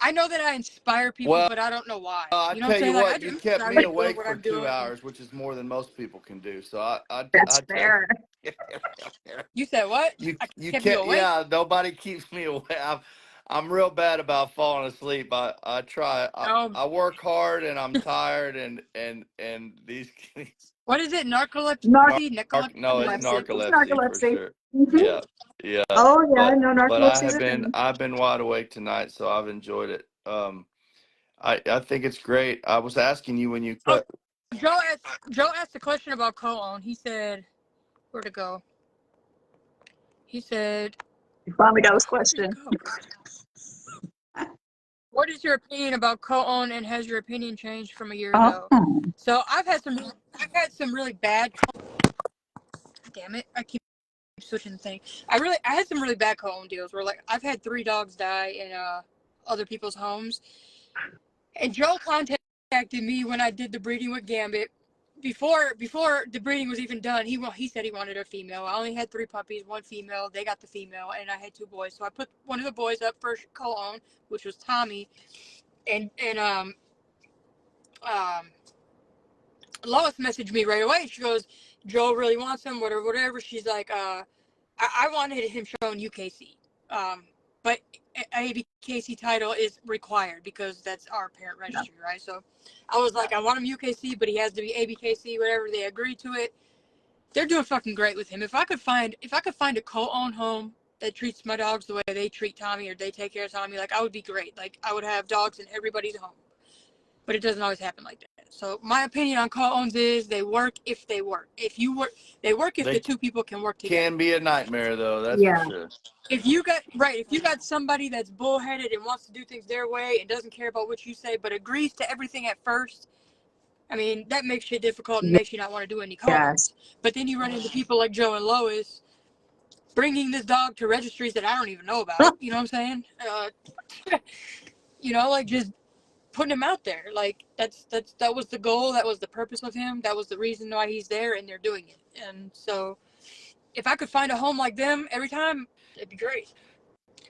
I know that I inspire people, Well, but I don't know why. I You know what I'm tell you saying? Like I what, you do. kept I'm me just doing awake what for I'm 2 doing. hours, which is more than most people can do. So that's I tell fair. You said what? I you kept you can't. awake? Yeah, nobody keeps me awake. I'm real bad about falling asleep. I try. Um, I work hard and I'm tired and these what is it? Narc- Narcolepsy? no, it's Narcolepsy. It's narcolepsy for narcolepsy. sure. Mhm. Yeah, yeah. Oh yeah, But no, but I narcolepsy is have a been thing. I've been wide awake tonight, so I've enjoyed it. I think it's great. I was asking you when you oh, cut. Joe asked a question about co-own. He said, where'd it go? He said, You finally got his where did it question. go? What is your opinion about co-own, and has your opinion changed from a year ago? Oh, So I've had some really bad. Damn it! I keep switching the thing. I had some really bad co-own deals where like I've had 3 dogs die in other people's homes, and Joe contacted me when I did the breeding with Gambit. Before the breeding was even done, he said he wanted a female. I only had 3 puppies, 1 female. They got the female, and I had 2 boys. So I put one of the boys up for co-own, which was Tommy, and Lois messaged me right away. She goes, Joe really wants him, whatever. She's like, I wanted him shown UKC, but ABKC title is required because that's our parent registry, right? So I was like, I want him UKC, but he has to be ABKC, whatever. They agreed to it. They're doing fucking great with him. If I could find a co-owned home that treats my dogs the way they treat Tommy, or they take care of Tommy, like I would be great. Like I would have dogs in everybody's home, but it doesn't always happen like that. So my opinion on co-owns is they work if they work. They work if the They 2 people can work together. can be a nightmare though. That's for yeah. sure. If you got somebody that's bullheaded and wants to do things their way and doesn't care about what you say, but agrees to everything at first, I mean, that makes shit difficult and makes you not want to do any cards. But then you run into people like Joe and Lois bringing this dog to registries that I don't even know about. You know what I'm saying? You know, like just putting him out there. Like that was the goal. That was the purpose of him. That was the reason why he's there, and they're doing it. And so, if I could find a home like them every time, it'd be great.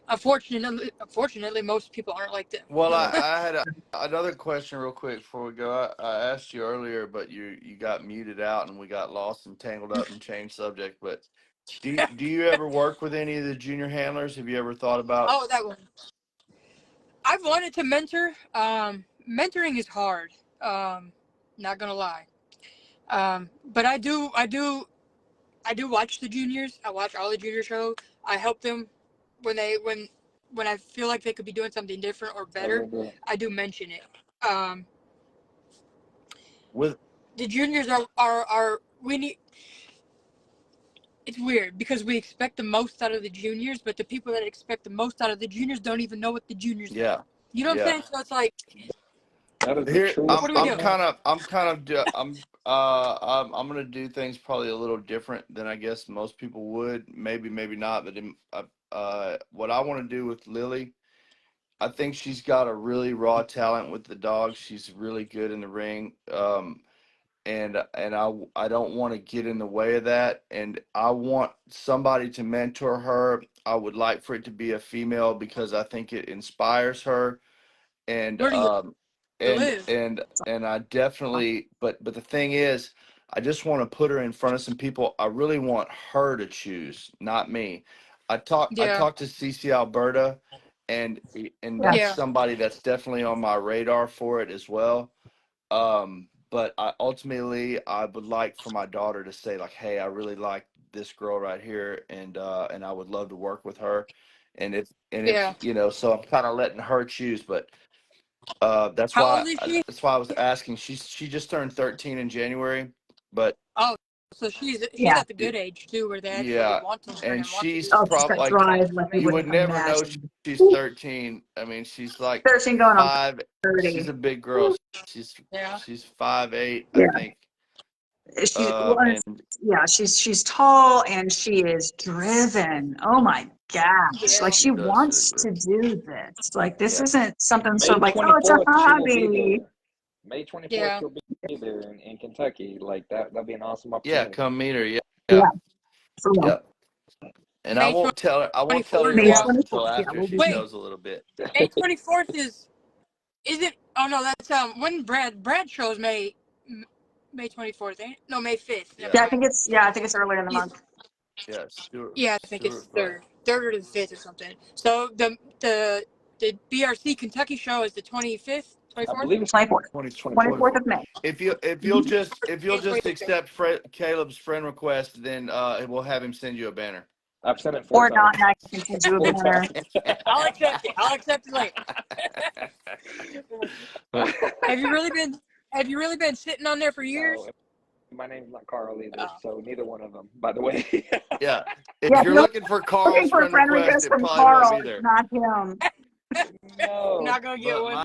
Unfortunately, most people aren't like them. Well, I had another question real quick before we go. I asked you earlier, but you got muted out and we got lost and tangled up and changed subject. But do you ever work with any of the junior handlers? Have you ever thought about? Oh, that one. I've wanted to mentor. Mentoring is hard. Not gonna lie. But I do watch the juniors. I watch all the junior shows. I help them when I feel like they could be doing something different or better. I do mention it. With The juniors are we need. It's weird because we expect the most out of the juniors, but the people that expect the most out of the juniors don't even know what the juniors do. yeah, You know what I'm saying? So it's like, That is the here truest What do we do? I'm gonna do things probably a little different than I guess most people would. Maybe not. But what I want to do with Lily, I think she's got a really raw talent with the dog. She's really good in the ring. And I don't want to get in the way of that. And I want somebody to mentor her. I would like for it to be a female because I think it inspires her. And Where do you live? and I definitely. But the thing is, I just want to put her in front of some people. I really want her to choose, not me. I talked Yeah. to CC Alberta, and that's Yeah. somebody that's definitely on my radar for it as well. But I would like for my daughter to say like, hey, I really like this girl right here, and I would love to work with her. And if Yeah. so I'm kind of letting her choose. But that's How why old is she? I was asking. She just turned 13 in January, but Oh, so she's Yeah. at the good age too, where they actually yeah, want to learn and and want to do she's Oh, something. she's probably got like, drive like you you would wouldn't never know imagine. she's 13. I mean, she's like 13 going on 5. 30. She's a big girl. She's Yeah. 5'8", I Yeah. think. And Yeah, she's tall and she is driven. Oh my gosh. Yeah. Like she she does it wants to good. do this. Like this Yeah. isn't something sort May of like, oh, it's a 24th, she will be hobby. there. May 24th, Yeah. she'll be there in Kentucky. Like that'll be an awesome Yeah, opportunity. come meet her. Yeah, Yeah. for real. Yeah. And I May won't tell her. I won't tell her 24th. your May Yeah. loss until 24th. Yeah, after we'll she be there. Wait, knows a little bit. May 24th is it? Oh no, that's when Brad shows May 24th. Ain't it? No, May 5th. Never Yeah. Yeah, mind. I think it's earlier in the He's, month. Yeah. Stuart. yeah, I think it's third or the 5th or something. So the BRC Kentucky show is the 25th, I 24th. believe it's 24th. 24th. 24th of May. If you'll Mhm. just accept Caleb's friend request, then we'll have him send you a banner. I've sent it 4 Or times. not, and I can send you a 4 banner. times. I'll accept it. I'll accept it later. Have you really been sitting on there for years? No, my name's not Carl either, Oh. so neither one of them, by the way. Yeah. If Yeah, you're looking for Carl's looking for a friend friend request, request it from probably won't Carl, be it's there. not him. No. Not gonna get But one. my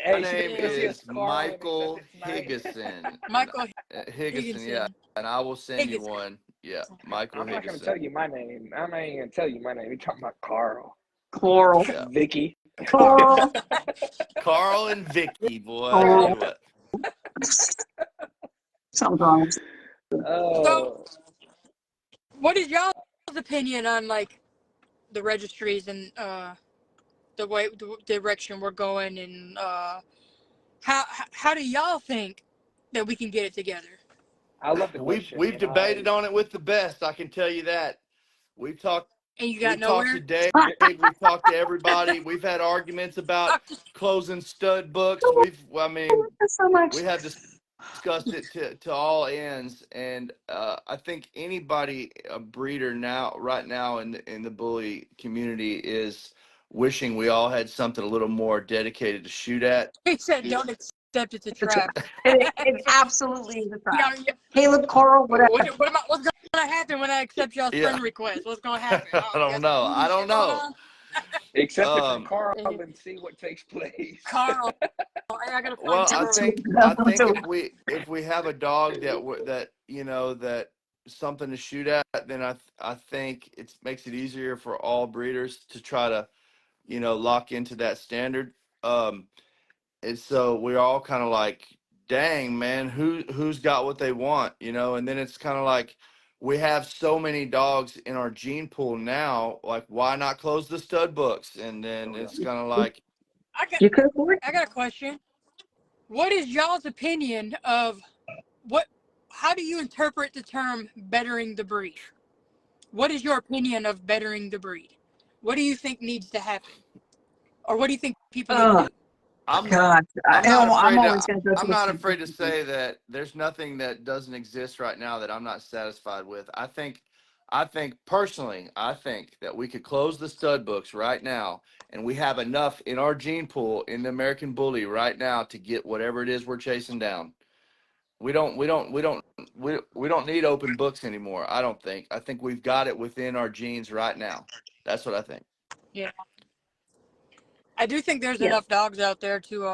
Hey, name you'll see us is Carl and Michael accept it tonight. Higginson. Michael Higginson, yeah. Higginson. And I will send you one. Yeah, Michael I'm not gonna Higginson. tell you my name. I'm not even gonna tell you my name. You're talking about Carl. Coral. Yeah. Vicky. Coral. Carl and Vicky, boy. I Coral. tell you what. Something's wrong. Oh. So, what is y'all's opinion on like the registries and the direction we're going, and how do y'all think that we can get it together? I love the question. We've debated on it with the best. I can tell you that. We've talked. And you got We've talked nowhere. to Dave. We've talked to everybody. We've had arguments about closing stud books. I mean, So much. we have discussed it to all ends, and I think anybody, a breeder right now in the bully community, is wishing we all had something a little more dedicated to shoot at. He said, "Don't accept it's a trap." It absolutely is a trap. Yeah. Caleb, Coral, whatever. What's gonna happen when I accept y'all's friend request? What's gonna happen? I don't know. Accept it from Um, Carl and see what takes place. Carl, I gotta find well, I Carl. think if we have a dog that that something to shoot at, then I think it makes it easier for all breeders to try to lock into that standard. And so we're all kind of like, dang man, who's got what they want, and then it's kind of like we have so many dogs in our gene pool now, like why not close the stud books? And then it's kind of like, You could afford I got a question. What is y'all's opinion of how do you interpret the term bettering the breed? What is your opinion of bettering the breed? What do you think needs to happen? Or what do you think people need to do? I'm God, I'm not I'm afraid always to going to go I'm to not afraid to say that there's nothing that doesn't exist right now that I'm not satisfied with. I think personally, I think that we could close the stud books right now, and we have enough in our gene pool in the American Bully right now to get whatever it is we're chasing down. We don't need open books anymore. I don't think. I think we've got it within our genes right now. That's what I think. Yeah. I do think there's yeah, enough dogs out there to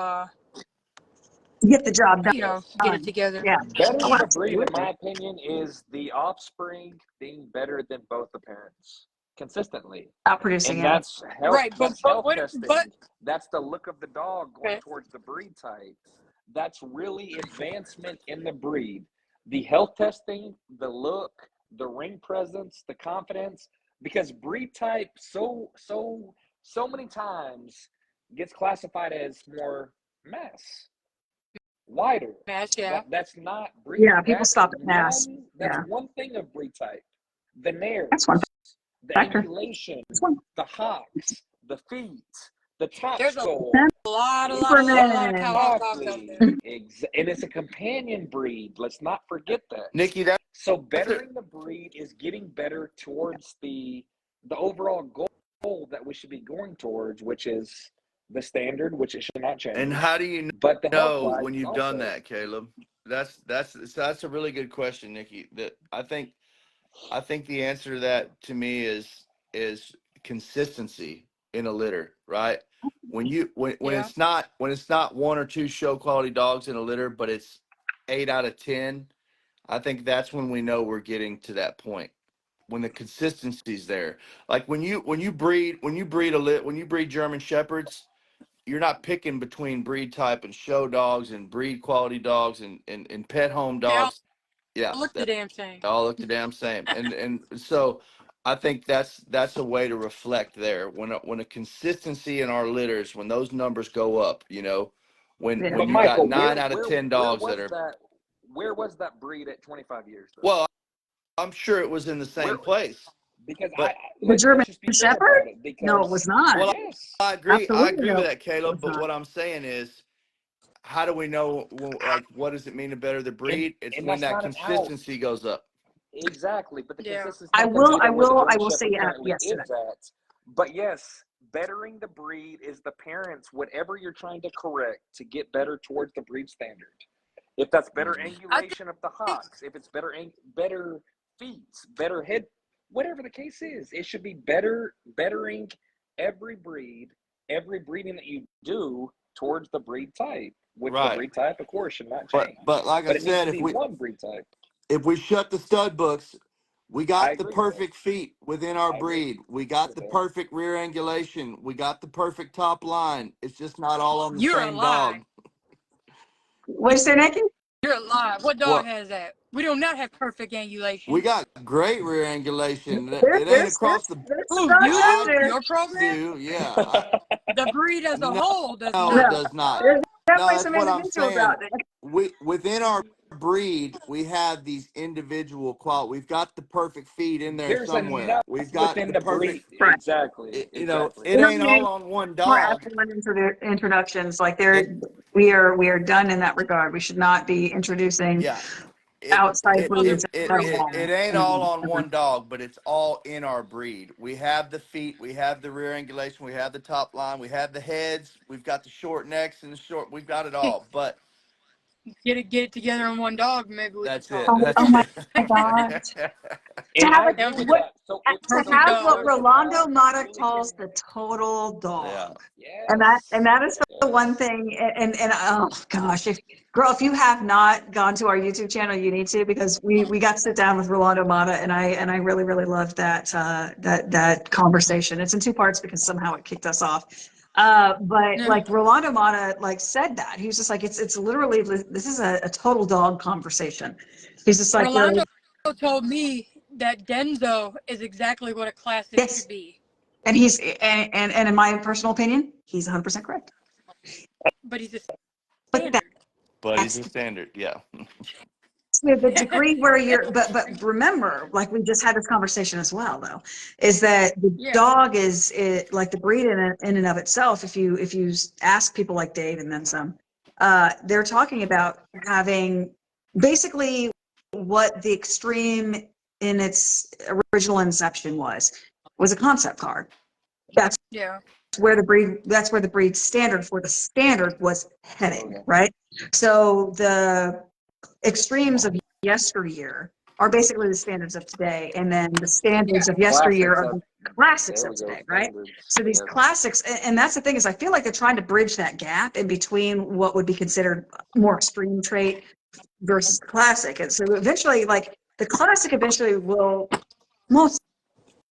get the job done. get it together. Yeah. Oh, Bettering the breed, in absolutely. my opinion, is the offspring being better than both the parents consistently. Outproducing, And yeah. that's health. Right, That's health but testing. That's the look of the dog going okay. towards the breed type. That's really advancement in the breed. The health testing, the look, the ring presence, the confidence, because breed type so many times gets classified as more mass, wider. Mass, yeah. That's not breed. Yeah, people stop at mass. That's Yeah, one thing of breed type. The nares, that's one the factor. angulation, That's one. the hocks, the feet, the top There's a skull. lot of Temperament. cow dogs out Exactly. there. And it's a companion breed. Let's not forget that. Nikki, So that's bettering the breed is getting better towards the overall goal that we should be going towards, which is the standard, which it should not and change. how do you But the health know wise when you've done also. that, Caleb? That's a really good question, Nikki. That I think the answer to that to me is consistency in a litter, right? When Yeah. it's not one or two show quality dogs in a litter, but it's 8 out of 10. I think that's when we know we're getting to that point, when the consistency's there. Like when you breed German shepherds, you're not picking between breed type and show dogs and breed quality dogs and pet home They all dogs. Yeah, look the that damn same. all look the damn same. And so I think that's a way to reflect there. When a consistency in our litters, when those numbers go up, Yeah. when But you got Michael, 9 out of 10 dogs that are, where was that breed at 25 years though? well, I'm sure it was in the Where, same place. because But The German let's just be clear Shepherd? about it. No, it was Because not. well, yes, I agree. I Absolutely agree no, with it that, Caleb. was But not. what I'm saying is, how do we know? Like, what does it mean to better the and breed? It's when that's that not an out. consistency goes up. Exactly, but the Yeah. consistency is not going to be there where the I German will say Shepherd currently yes to that. is at. But yes, bettering the breed is the parents, whatever you're trying to correct to get better towards the breed standard. If that's better Mhm. I angulation of the think hocks, if it's better feet, better head, whatever the case is, it should be bettering every breeding that you do towards the breed type, which the Right. breed type, of course, should not But change. like I But it needs said, to be one breed type. if we shut the stud books, we I got the agree with that. perfect feet within our I agree. breed. We got the perfect rear angulation. We got the perfect top line. It's just not all on the you're a same lie. dog. What'd you say, Nikki? You're a lie. What dog Well, has that? We do not have perfect we angulation. got great rear angulation. There, It ain't there's, across the. some Who, dogs out I there. your program? do, yeah. The breed as a No, whole does no, it not. No, does not. there's No, definitely that's some what I'm individuals out saying. there. Within our breed, we have these individual qualities. We've got the perfect feet in there There's somewhere. enough We've got within the the breed. perfect. Right. Exactly. Exactly. It We don't ain't need all any on one more dog. affluent introductions. Like It, we are done in that regard. We should not be introducing yeah. It outside it Other breeds it at it breeds. it, all. it ain't all on one dog, but it's all in our breed. We have the feet, we have the rear angulation, we have the top line, we have the heads, we've got the short necks and the short. We've got it all. But Get it together in one dog. Maybe we can that's talk. it. Oh, That's oh my it. God. To And have I a, agree with what, that. So to Perfect have dog. what there's a Rolando dog Mata really calls can, the total Yeah. dog. yes, And that is the one yes. thing. And oh gosh, if you have not gone to our YouTube channel, you need to, because we got to sit down with Rolando Mata, and I really really loved that conversation. It's in two parts because somehow it kicked us off. But Yeah. like Rolando Mata like said that he was just like it's literally, this is a total dog conversation. He's just like, Rolando told me that Denzo is exactly what a classic yes, should be, and and in my personal opinion, he's 100% correct. but he's a But standard. But he's that's a standard. Yeah. to the degree where but remember, like we just had this conversation as well, though, is that the Yeah. dog is like the breed in and of itself. If you ask people like Dave and then some, they're talking about having basically what the extreme in its original inception was a concept car. That's Yeah. that's where the breed standard for the standard was heading, Okay. right? So the extremes of yesteryear are basically the standards of today, and then the Yeah. standards of yesteryear Classics are of, the classics there of we go, today, right? standards. So these Yep. classics, and that's the thing, is I feel like they're trying to bridge that gap in between what would be considered more extreme trait versus classic. And so eventually, like the classic eventually will most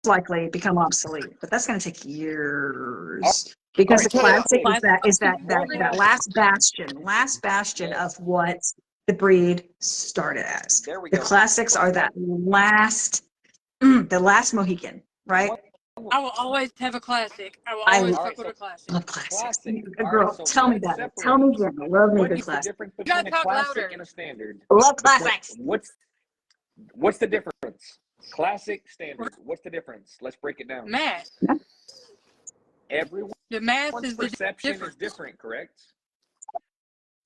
likely become obsolete, but that's going to take years, All because Let me the right, tell you. classic is Classic that is to that that one that everything. last bastion of yes, what the breed started as. there we The go. classics But are that last the last Mohican, right? one, I will always have a classic. I will I always all fuck right, with so a classic. love classics. classic. All right, Girl, so tell me let's about it. Tell me separate. again. I love me a What good is the classic. difference You gotta between a talk classic louder. and a standard? Love Between classics. what's the difference? Classic, standard. What's the difference? Let's break it down. Mass. Everyone's The mass is the perception is difference. different, correct?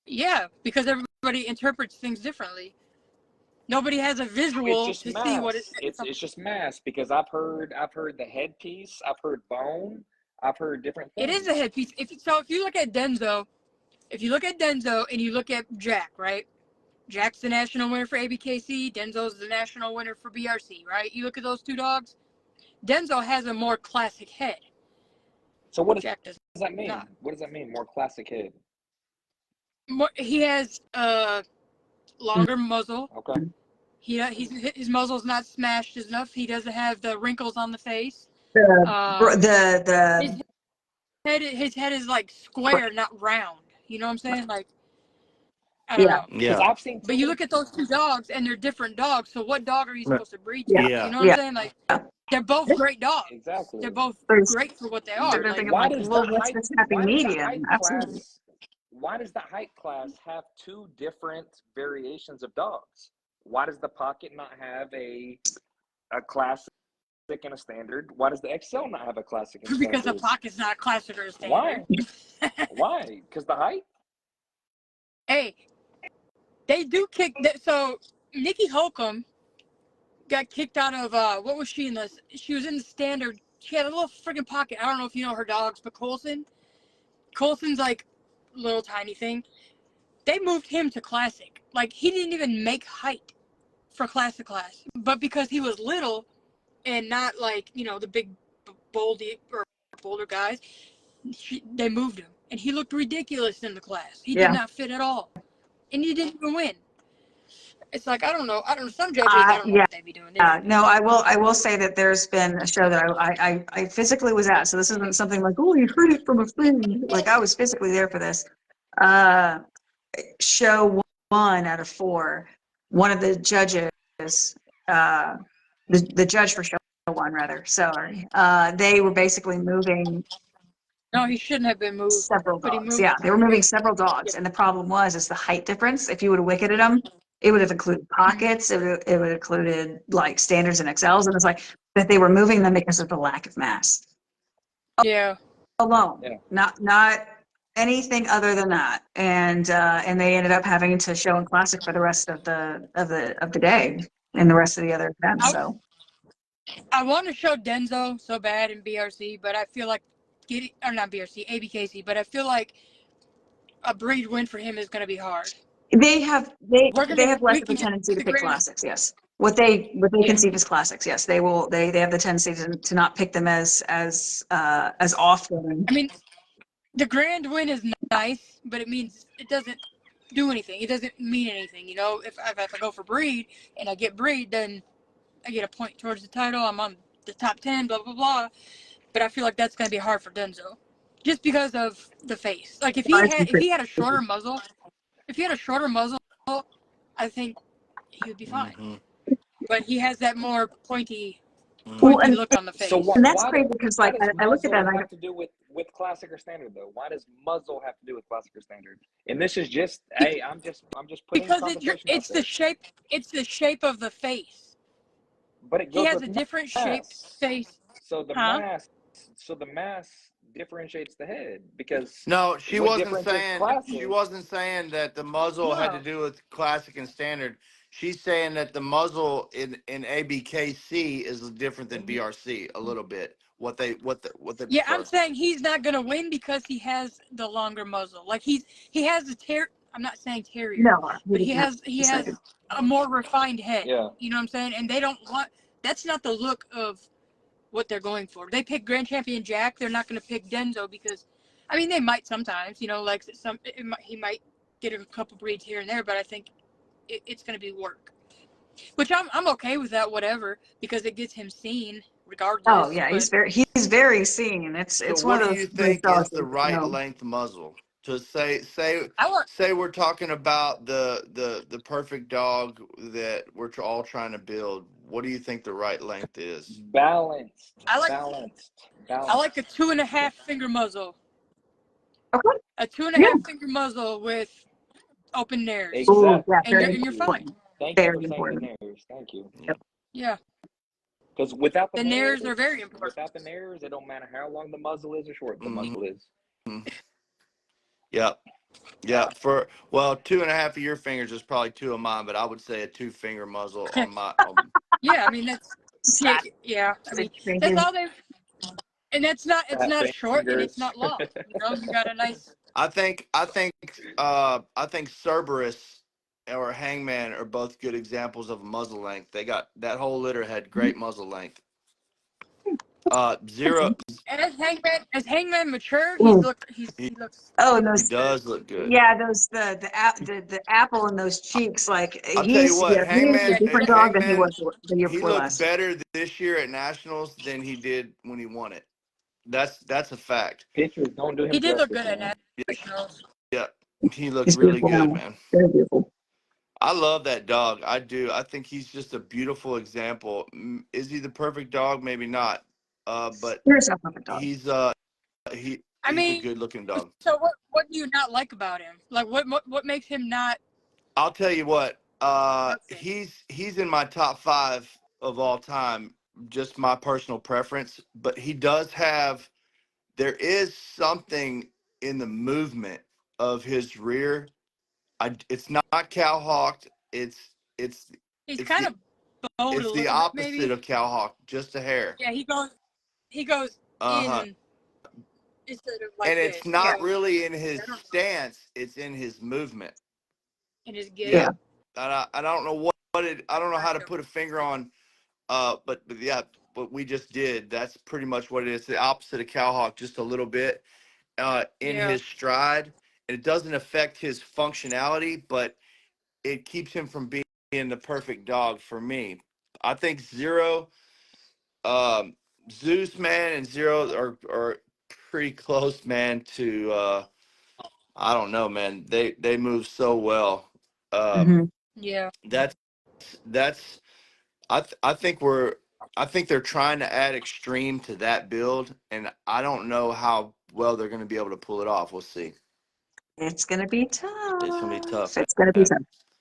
Yeah, because everybody interprets things differently. Nobody has a It's visual just to see what it. mass. It's just mass because I've heard the headpiece, I've heard bone, I've heard different It is a things. headpiece. If you look at Denzo, and you look at Jack, right? Jack's the national winner for ABKC. Denzo's the national winner for BRC, right? You look at those two dogs. Denzo has a more classic head. So what Jack does does that mean? not. What does that mean? More classic head. He has a longer muzzle. Okay. His muzzle's not smashed enough. He doesn't have the wrinkles on the face. The Um, his the his head is like square, not round. You know what I'm saying? Like, I don't yeah, know. Because Yeah. I've seen But too you many. look at those two dogs, and they're different dogs. So what dog are you supposed to breed to? yeah, You Yeah. know what I'm yeah. saying? Like, they're both great dogs. Exactly. They're both There's great for what they they're are. Like, thinking Why like, does the well, what's height? this happy Why does the medium? height Absolutely. class? Why does the height class have two different variations of dogs? Why does the pocket not have a classic and a standard? Why does the XL not have a classic and because the standard? pocket's not a classic or a Why? standard. Why? Because the height? Hey, they do kick. So Nikki Holcomb got kicked out of what was she in the? She was in the standard. She had a little freaking pocket. I don't know if you know her dogs, but Colson's like little tiny thing. They moved him to classic. Like he didn't even make height for classic class, but because he was little and not like the big boldy or boulder guys, they moved him, and he looked ridiculous in the class. He did Yeah. not fit at all, and he didn't even win. It's like I don't know. Some judges, I don't know Yeah. what they be doing. They just No, I will say that there's been a show that I physically was at. So this isn't something like, oh, you heard it from a friend. Like I was physically there for this. Uh, show 1 out of 4. One of the judges, uh, the judge for show 1, rather. Sorry. They were basically moving no. He shouldn't have been moved, several but he dogs. moved. Yeah, they were moving several dogs, and the problem is the height difference. If you would have wicketed them, it would have included pockets. It would have included like standards and XLs, and it's like that they were moving them because of the lack of mass Yeah. alone, Yeah. not anything other than that. And they ended up having to show in classic for the rest of the day and the rest of the other events. So I want to show Denzo so bad in BRC, but I feel like not BRC, ABKC, but I feel like a breed win for him is going to be hard. They have they have less we of a can get tendency to the pick grand. classics. Yes, what they Yeah. conceive as classics. Yes, they will. They have the tendency to not pick them as often. I mean, the grand win is nice, but it means it doesn't do anything. It doesn't mean anything. You know, if I go for breed and I get breed, then I get a point towards the title. I'm on the top 10, blah, blah, blah. But I feel like that's going to be hard for Denzo just because of the face. Like if he had a shorter muzzle, I think he would be fine. Mm-hmm. But he has that more pointy Well, and look on the face. So that's crazy because why like does I look at that muzzle and I have to do with classic or standard though? Why does muzzle have to do with classic or standard? And this is just, hey, I'm just putting Because conversation out it's there. it's the shape of the face. But it He goes has with a different shaped mass. face. So the Huh? mass, so the mass differentiates the head because No, she what wasn't differentiates saying classic? that the muzzle had to No. do with classic and standard. She's saying that the muzzle in ABKC is different than BRC a little bit. What they Yeah, I'm prefer. saying he's not gonna win because he has the longer muzzle. Like he has a I'm not saying terrier, no, but he not has a more refined head. Yeah. You know what I'm saying? And they don't want. That's not the look of what they're going for. They pick Grand Champion Jack. They're not gonna pick Denzo because, I mean, they might sometimes. You know, like he might get a couple breeds here and there, but I think it's gonna be work. Which I'm okay with that, whatever, because it gets him seen Oh regardless. yeah, But he's very seen. So It's one what of do you those think dogs is that, the you right know. length muzzle? To say I want we're talking about the perfect dog that we're all trying to build. What do you think the right length is? Balanced, I like balanced, I like a balanced. 2.5 finger muzzle. Okay. A two and a Yeah. half finger muzzle with open nares. Oh Exact. yeah, very And you're Thank you. fine. important. Thank you for Very saying the important. nares. Thank you. Yeah. Yeah. Because without the The nares are very important. without the nares, it don't matter how long the muzzle is or short the Mm-hmm. muzzle is. Yep. Yeah, for 2.5 of your fingers is probably 2 of mine, but I would say a 2-finger muzzle on my. Yeah, I mean that's Sad. yeah. I mean Thank that's you. all they and it's Fat not short and it's fingers. not long. You know, you got a nice I think Cerberus or Hangman are both good examples of muzzle length. They got that whole litter had great muzzle length. Zero, as Hangman matured, Ooh. he, he looks Oh, and he those, does look good. yeah, those the apple in those cheeks. Like I'll tell you what, he is a yeah, different dog than he Hangman, was the year he before looks last. better this year at Nationals than he did when he won it. That's a fact. Pictures don't do he him did look justice, good man. at Nationals. Yeah, he looked He's a really beautiful good, animal. man. Very beautiful. I love that dog. I do. I think he's just a beautiful example. Is he the perfect dog? Maybe not. But Here's a perfect dog. he's I he's a mean, good looking dog. so what do you not like about him? Like what makes him not I'll tell you what. perfect? He's in my top 5 of all time. Just my personal preference, but he does have. There is something in the movement of his rear. It's not cowhawked. It's He's it's kind the of bowed a it's the little bit, opposite maybe. of cowhawk, just a hair. Yeah, he goes Uh-huh. in instead of like And it's this. Yeah. not So really in his I don't know. stance, it's in his movement. In his Yeah. gait. Yeah. I don't know what it I don't know how to Gotcha. put a finger on but yeah, what we just did, that's pretty much what it is. The opposite of cowhawk, just a little bit in Yeah. his stride. And it doesn't affect his functionality, but it keeps him from being the perfect dog for me. I think Zero um Zeus man and Zero are pretty close, man, to I don't know, man. They move so well. Um, Hmm. Yeah. that's that's I think they're trying to add extreme to that build, and I don't know how well they're going to be able to pull it off. We'll see. It's gonna be It's going to be tough. tough, It's gonna be man. tough.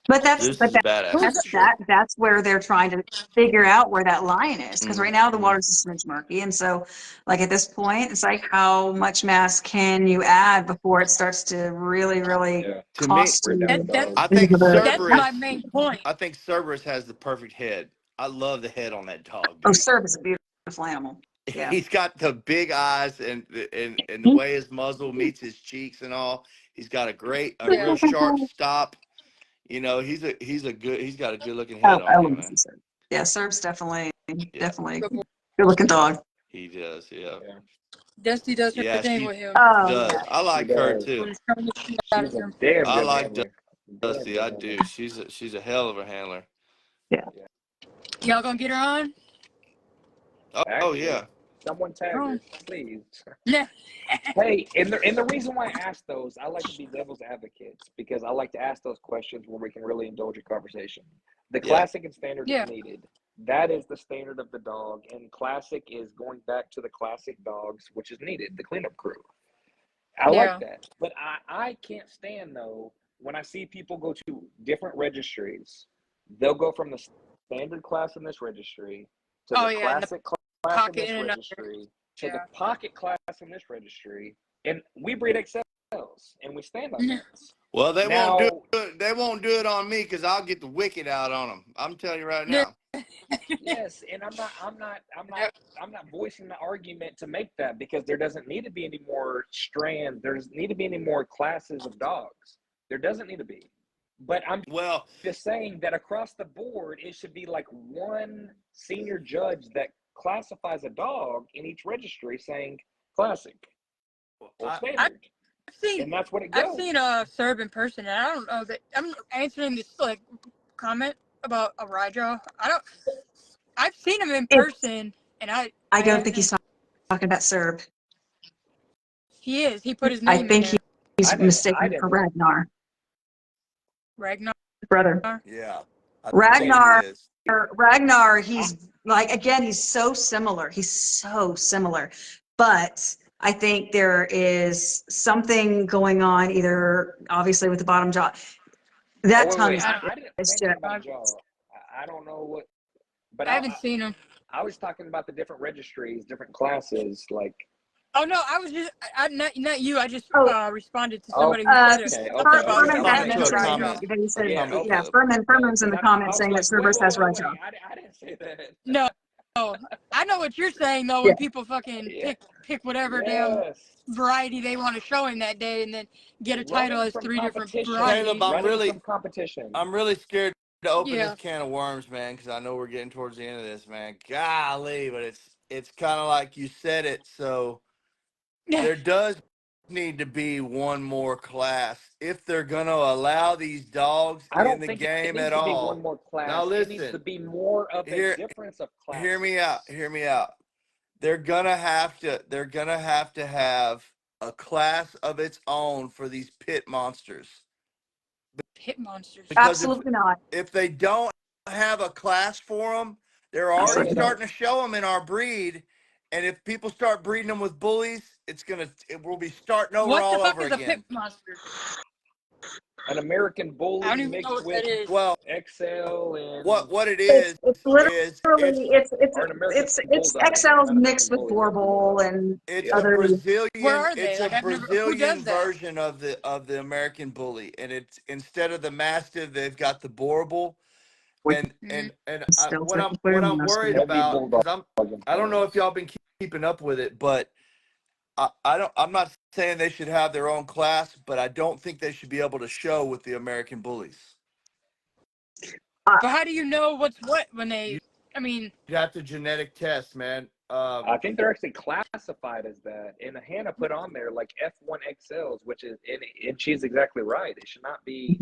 But Zeus is a badass Who's for sure. that's where they're trying to figure out where that line is. Because right now the Mm-hmm. water system is murky, and so like at this point, it's like how much mass can you add before it starts to really Yeah, To me, cost we're down you that I dogs. think into the that's my Cerberus. main point. I think Cerberus has the perfect head. I love the head on that dog, oh, dude. service, a beautiful animal. Yeah. He's got the big eyes and the way his muzzle meets his cheeks and all. He's got a Yeah. real sharp stop. you know, he's got a good looking Oh, head I on him, love man. Serb. Yeah, Serb's definitely Yeah, good looking dog. he does. Yeah, Yeah, Dusty does her yeah, thing she with him. Oh yeah. does. I she like her does. too. She's trying the shit out of She's a him. damn I good like handler. Damn Dusty. good I handler. do. She's a hell of a handler. Yeah. Yeah. Y'all gonna get her on? Oh Actually, yeah. someone tag Oh. her, please. Yeah. Hey, and the reason why I ask those, I like to be devil's advocates because I like to ask those questions where we can really indulge a conversation. The Yeah. classic and standard Yeah. is needed. That is the standard of the dog, and classic is going back to the classic dogs, which is needed, the cleanup crew. I like Yeah. that, but I can't stand though when I see people go to different registries. They'll go from the standard class in this registry to Oh the yeah, and the classic class in pocket this in another. registry to the Yeah. pocket class in this registry, and we breed XLs and we stand on Yeah. this. Well, they won't do Now, it. They won't do it on me because I'll get the wicked out on them. I'm telling you right Yeah. now. yes, and I'm not voicing the argument to make that because there doesn't need to be any more strands. There doesn't need to be any more classes of dogs. There doesn't need to be. But I'm Well, just saying that across the board, it should be like one senior judge that classifies a dog in each registry saying classic or I, standard. I've seen And that's what it I've goes. seen Serb in person, and I don't know that I'm answering this like comment about a Raja. I've seen him in It's, person, and I I don't think haven't. he's talking about Serb. He is. He put his I name in think there. he's I mistaken for didn't. Ragnar, Ragnar. brother. yeah, I think he Ragnar, is. Ragnar, I, he's like, again, he's so similar. He's so similar. But I think there is something going on, either obviously with the bottom jaw. oh, That wait, tongue wait. is, I didn't say is anything just, about a jaw. I don't know what, but I haven't seen him. I was talking about the different registries, different classes. Like, Oh no, I was just not you. I just oh, responded to oh, somebody who said it. okay, Something okay, about okay, Furman Responded having to admin's a a right. Raja. comment. They said, A yeah, comment okay, yeah, clip. Furman's in okay. the And comments I was saying that like, wait, Cerberus wait, has wait, right wait, jaw. wait. I didn't say that. No, I know what you're saying though. Yeah. When people fucking Yeah, pick whatever damn yes. variety they want to show him that day, and then get a title Running as from 3 different competition. Caleb, varieties. Running from competition. I'm really scared to open this Yeah. can of worms, man, because I know we're getting towards the end of this, man. Golly, but it's kind of like you said it. So there does need to be one more class if they're going to allow these dogs I in don't the think it game needs at to be one all. more Now class. It needs to listen, be more of a here, difference of hear classes. me out. Hear me out. They're gonna have to have a class of its own for these pit monsters. Pit monsters. Because Absolutely not. if they don't have a class for them, they're already Absolutely not. starting to show them in our breed. And if people start breeding them with bullies, it will be starting over What the all fuck over is a pit again. monster? An American I don't bully even know mixed what with that is. Well, XL and what it It's literally, is it's or an American it's bulldog. XLs Not American mixed with bully, American Borbal bulldog. and it's Yeah. a other. Where Brazilian are they? it's a Like I've never. Who Brazilian does that? version of the American bully, and it's instead of the Mastiff, they've got the Borbal. Which Mm-hmm. And still what technically I'm worried Heavy about, bulldog because I don't know if influence. y'all been keeping up with it, but I'm not saying they should have their own class, but I don't think they should be able to show with the American bullies. But how do you know what's what when they? I mean, You have to genetic test, man. I think they're actually classified as that. And Hannah put on there like F1 XLs, which is, and she's exactly right. It should not be,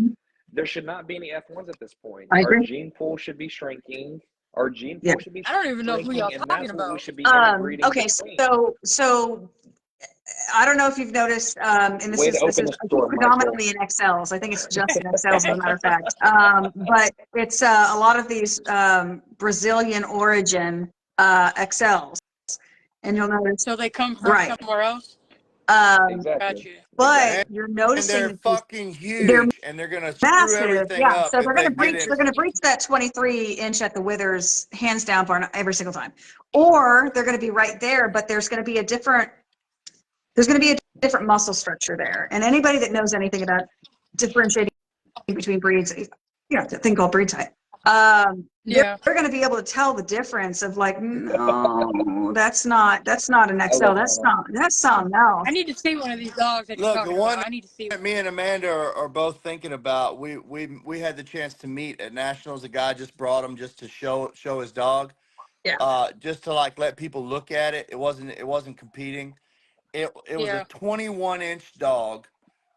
there should not be any F1s at this point. I Our agree. gene pool should be shrinking. Our gene Yeah. pool should be I don't even know who y'all shrinking, and talking that's what we about. should be interbreeding Okay, between. so I don't know if you've noticed, and this Way to is open the I think store, Michael. predominantly in XLs. I think it's just in XLs, as a matter of fact. But it's a lot of these Brazilian origin XLs, and you'll notice, So they come from right? somewhere else. Exactly. Gotcha. But Exactly. you're And noticing they're that fucking they're huge, and they're gonna screw massive. everything Yeah, up so if they get in. they're gonna breach that 23 inch at the withers hands down barn every single time, or they're gonna be right there, but there's gonna be a different muscle structure there. And anybody that knows anything about differentiating between breeds, you know, the thing called breed type. They're, Yeah. they're going to be able to tell the difference of like, no, that's not an XL. Okay, That's something else. I need to see one of these dogs that you're Look, the talking one about. I need to see that one. me and Amanda are both thinking about, we had the chance to meet at Nationals. A guy just brought him just to show his dog. Yeah. Just to like let people look at it. It wasn't competing. It was a Yeah. 21-inch dog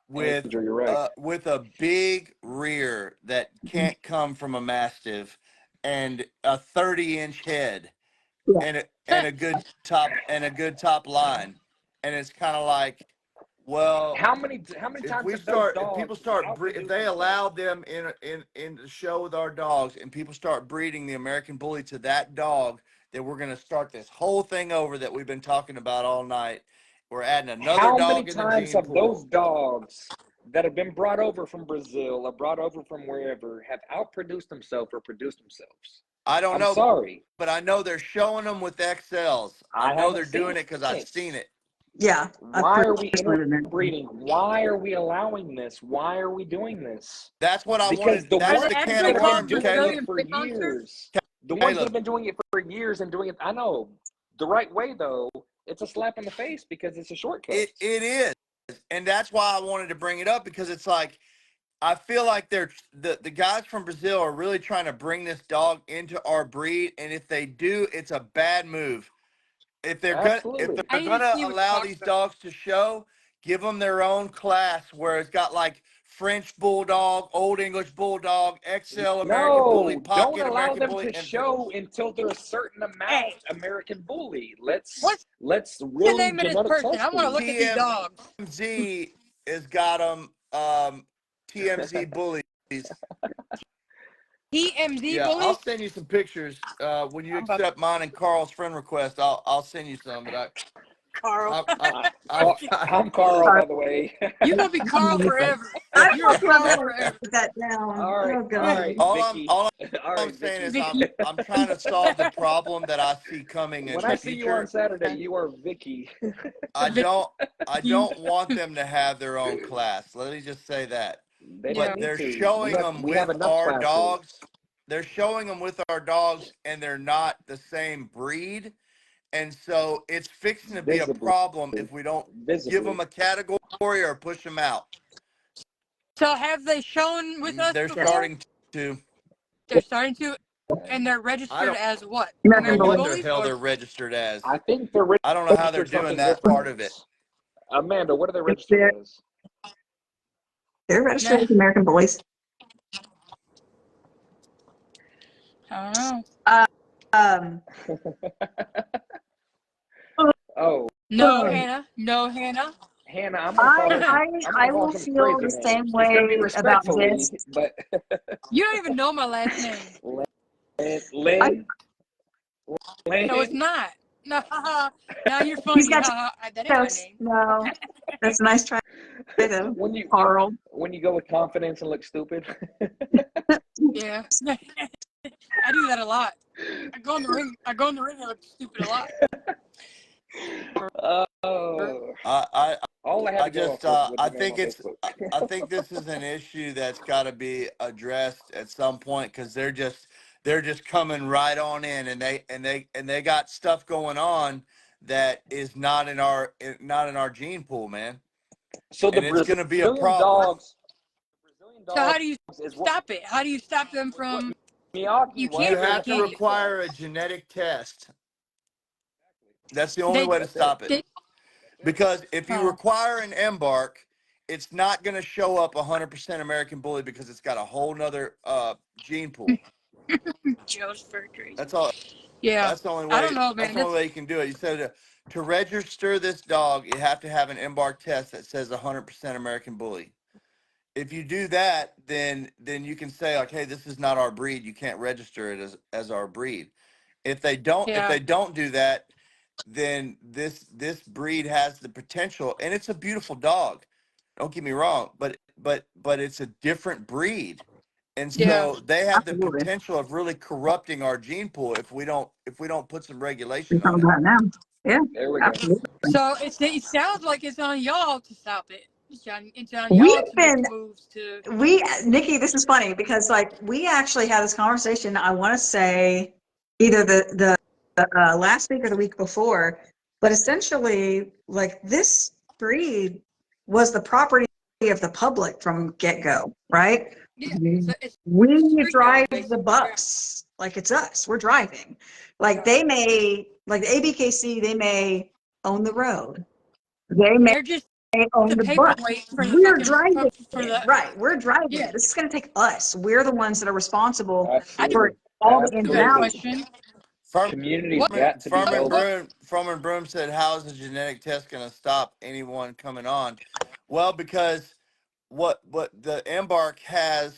with Andrew, you're right. with a big rear that can't come from a mastiff, and a 30-inch head, Yeah. and a good top line, and it's kind of like, well, How many if times have those people dogs start if outproduced they themselves? allow them in the show with our dogs, and people start breeding the American Bully to that dog, then we're going to start this whole thing over that we've been talking about all night. We're adding another How many dog in the times gene have those pool. dogs that have been brought over from Brazil or brought over from wherever have outproduced themselves or produced themselves? I don't I'm know, sorry. but I know they're showing them with XLs. I I know haven't they're seen doing it because I've it. seen it. Yeah. I've Why are we personally been there. interbreeding? Why are we allowing this? Why are we doing this? That's what I Because wanted. the Are That's they the ones can actually of that have been called worms, doing Caleb. it Brazilian for pit monsters? years, the ones that Caleb. have been doing it for years and doing it, I know the right way though, it's a slap in the face because it's a shortcut. It is, and that's why I wanted to bring it up, because it's like, I feel like the guys from Brazil are really trying to bring this dog into our breed, and if they do, it's a bad move. If they're Absolutely. I need to gonna see what you're allow talking these about. dogs to show, give them their own class where it's got like French Bulldog, Old English Bulldog, XL American Bully, No, don't Pocket allow American them Bully, to and show until they're a certain Hey, amount American Bully. what's Let's the really name of this genetic person? I test want to look at these TMZ dogs. has got them. TMZ Bullies. TMZ Yeah, I'll Bullies? send you some pictures when you I'm about accept mine and Carl's friend request. I'll send you some. But Carl. I've I'm Carl, by the way. You're going to be Carl forever. I You're a just love Carl to forever. put that down. All right, Oh all God. right, all Vicky. All I'm right, saying is Vicky. Vicky. I'm trying to solve the problem that I see coming in When the I see you on future. Saturday, you are Vicky. I Vicky. don't want them to have their own class. Let me just say that. They Yeah. don't But need they're to. showing them We have with enough our classes. dogs. They're showing them with our dogs, and they're not the same breed. And so it's fixing to be a Visibly. problem if we don't give them Visibly. a category or push them out. So have they shown with us They're before? starting to. They're starting to, and they're I registered don't as what? American know American what Bully. the Bullies? hell Or they're registered as. I think they're I don't know how they're registered doing something that different. part of it. Amanda, what are they registered They're, as? they're registered nah, as American Bullies. I don't know. Um, Oh, No, Hannah. No, Hannah. Hannah, I'm gonna call her. I'm I gonna call will her some feel crazy the same names. It's gonna be way about respectfully, this. but You don't even know my last name. Lynn, No, it's Lynn. not. No, now you're He's funny. got That is my toast. name. No, that's a nice try though, When you Carl. go with confidence and look stupid. Yeah. I do that a lot. I go in the ring and look stupid a lot. Oh, I all I had I to go just off was I the name on think Facebook. I think this is an issue that's got to be addressed at some point, because they're just coming right on in, and they got stuff going on that is not in our gene pool, man, So the and it's going to be a Brazilian problem. dogs, So how do you is what stop it? How do you stop them was what from? Miyagi You You can't was or really, have what to can Bullies you? require a was. genetic test. That's the only They, way to That's it. stop it. they. Because if you Oh, require an embark, it's not going to show up 100% American Bully, because it's got a whole nother gene pool. Joe's very crazy. That's all. Yeah. That's the only I don't way. know, That's man. the only way you can do it. You said to register this dog, you have to have an embark test that says 100% American Bully. If you do that, then you can say like, hey, this is not our breed. You can't register it as our breed. If they Yeah. don't do that, then this breed has the potential, and it's a beautiful dog. Don't get me wrong, but it's a different breed. And Yeah. so they have the Absolutely. potential of really corrupting our gene pool if we don't put some We're regulation on talking it. about it now. Yeah, There we go. absolutely. So it sounds like it's on y'all to stop it. It's on We've y'all to make been, the moves to. Nikki, this is funny because like we actually had this conversation, I want to say either the last week or the week before, but essentially like this breed was the property of the public from get-go, right? Yeah, it's We street dog drive the basically. Yeah. bus like it's us. We're driving. Like they may, like the ABKC, they may own the road. They may They're just own the the bus. paperweight for the We're fucking driving for it, the. right? We're driving Yeah, it. This is going to take us. We're the ones that are responsible I for Absolutely. all the ins have and a Absolutely. outs. question. Community's What? got to be built. Furman Broom said, "How's the genetic test going to stop anyone coming on?" Well, because what the Embark has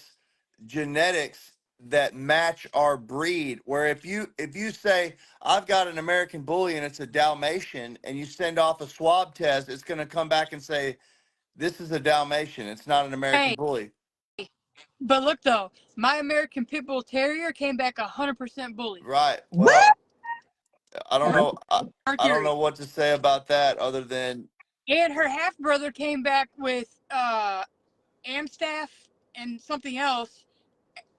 genetics that match our breed. Where if you say I've got an American Bully and it's a Dalmatian, and you send off a swab test, it's going to come back and say this is a Dalmatian. It's not an American Hey, Bully. but look though, my American Pit Bull Terrier came back 100% bully. Right. What? Well, I don't know. Our I don't Terrier. know what to say about that other than And her half brother came back with Amstaff and something else,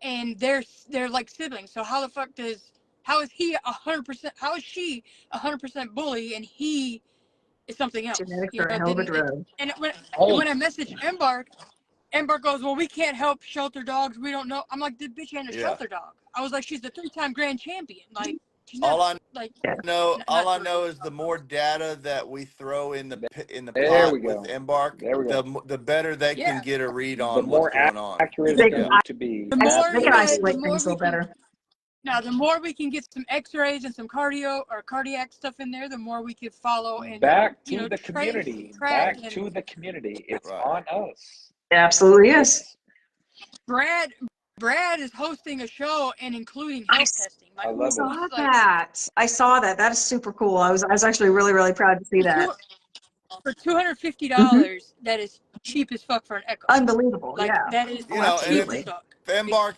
and they're like siblings. So how the fuck how is he 100%? How is she 100% bully and he is something else? Genetics You are a know, hell of a didn't it? drug. And when Hey, I messaged Embark goes, well, we can't help shelter dogs. We don't know. I'm like, the bitch ain't a yeah. shelter dog. I was like, she's the 3-time grand champion. Like, she's not All I like Yeah. know, all not I 3. know is the more data that we throw in the there we pot with go. Embark, There we go. the better they can Yeah. get a read The on what's more going on. accurate They it's can, Yeah. going to be. The more they you can guys, Absolutely. the isolate more things a we little can. better. Now, the more we can get some X-rays and some cardio or cardiac stuff in there, the more we can follow and Back to the trace, community. track, Back and to the community. It's Right. on us. It absolutely It is. is. Brad. Brad is hosting a show and including I health testing. I Like, love it. saw like that. I saw that. That is super cool. I was actually really, really proud to see that. for $250, Hmm. that is cheap as fuck for an Echo. Unbelievable. Like Yeah. that is Oh, And cheap as absolutely. fuck.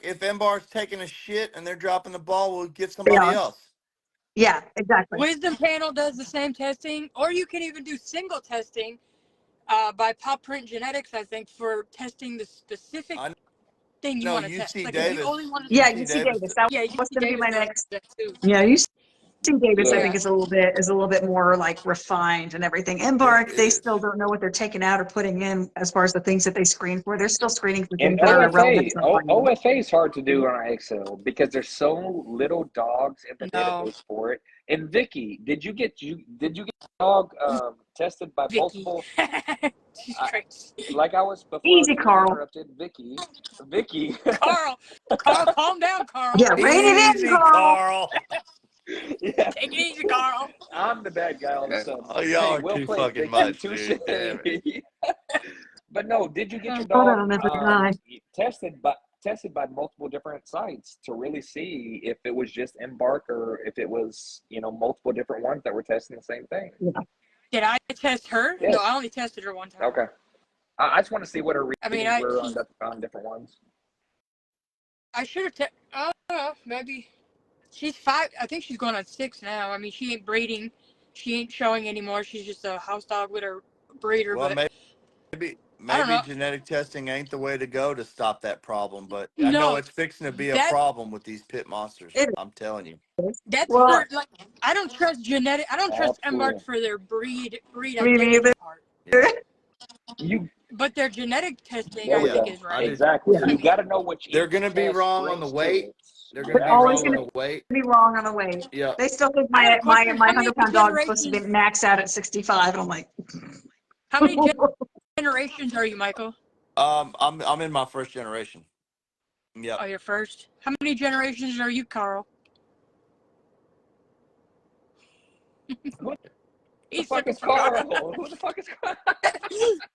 if Embark's taking a shit and they're dropping the ball, we'll get They somebody are. else. Yeah, exactly. Wisdom Panel does the same testing, or you can even do single testing by Pop Print Genetics, I think, for testing the specific I thing you know want to test. UC Like if you Davis. only want to, Yeah, UC UC Davis. Davis. That yeah, was UC going to be Davis my does next. that too. Yeah, UC Davis, I Look, think, Yeah. is a little bit more like refined and everything. It Embark, they is. still don't know what they're taking out or putting in as far as the things that they screen for. They're still screening for and things that are irrelevant to the breed. OFA is hard to do on Excel because there's so little dogs in the No, database for it. And Vicky, did you get dog tested by Vicky. multiple? She's I, crazy. like I was before I was Easy, rudely Carl. interrupted. Vicky, Carl, calm down, Carl. Yeah, rein it in, Easy, Carl. Carl. yeah, Take it easy, Carl. I'm the bad guy all of a sudden. Oh, y'all Hey, are well too played, fucking Vicky. much, Touche. dude. Damn it. But no, did you get your Hold dog on, every guy. tested by multiple different sites to really see if it was just Embark or if it was multiple different ones that were testing the same thing? Yeah. Did I test her? Yes. No, I only tested her one time. Okay. I just want to see what her I mean, readings were on different ones. I should have tested. I don't know, maybe. She's 5. I think she's going on 6 now. I mean, she ain't breeding. She ain't showing anymore. She's just a house dog with her breeder. Well, But maybe I don't know. genetic testing ain't the way to go to stop that problem, but I know No, it's fixing to be a that problem with these pit monsters. It I'm telling you. is. that's Well, for like. I don't trust genetic. I don't trust Embark Absolutely. for their breed me identity neither. part. Yeah. You But their genetic testing, There I we Yeah. think, go. is I right. do. Exactly. Yeah. I You mean, got to know which They're each gonna be test wrong on the brings to weight. it. They're You gonna They're be have always wrong going on to the weight. be wrong on the weight. Yeah. They still think I got my a question. How many 100-pound dog is supposed to be generations? maxed out at 65, and I'm like, How many generations are you, Michael? I'm in my first generation. Yep. Oh, your first. How many generations are you, Carl? Who the He's fuck looking is for Carl. Carl? Who the fuck is Carl?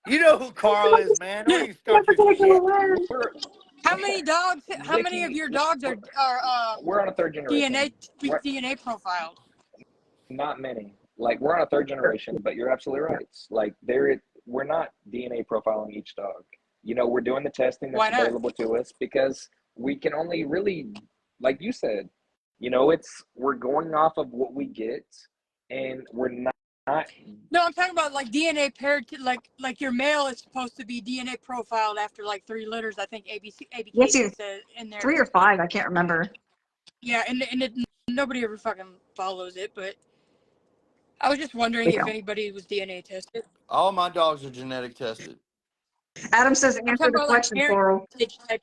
You know who Carl is, man. Don't you start your shit. We're How many dogs? How many of Vicky. your dogs are We're on a third generation. DNA profiled? Not many. Like we're on a third generation, but you're absolutely right. Like we're not DNA profiling each dog. We're doing the testing that's Why not? available to us because we can only really, like you said, we're going off of what we get, and we're not No, I'm talking about like DNA paired to like your male is supposed to be DNA profiled after like 3 litters. I think Yes, ABKC said in there. 3 or 5, I can't remember. Yeah, and nobody ever fucking follows it, but I was just wondering if anybody was DNA tested. All my dogs are genetic tested. Adam says I'm answer talking the about like question, Coral. DNA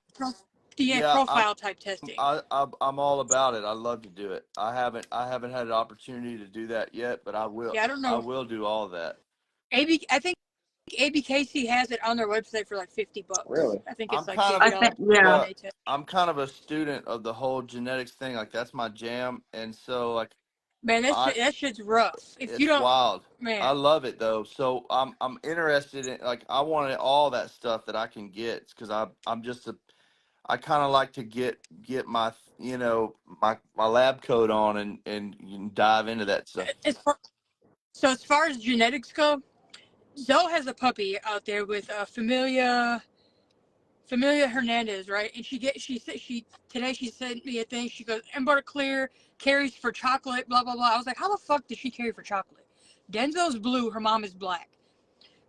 Yeah, profile type testing. I'm all about it. I love to do it. I haven't had an opportunity to do that yet, but I will. Yeah, I don't I know. will do all of that. I think ABKC has it on their website for like $50. Really? I think I'm it's like kind of I $50 think, for yeah. DNA test. I'm kind of a student of the whole genetics thing. Like that's my jam, and so like Man, that shit's rough. If you it's don't, wild. man, I love it though. So I'm interested in like I want all that stuff that I can get because I'm just a I kind of like to get my my lab coat on and you can dive into that stuff. so as far as genetics go, Zoe has a puppy out there with Familia Hernandez, right? And she today she sent me a thing. She goes, Ember Clear carries for chocolate, blah blah blah. I was like, how the fuck does she carry for chocolate? Denzo's blue, her mom is black.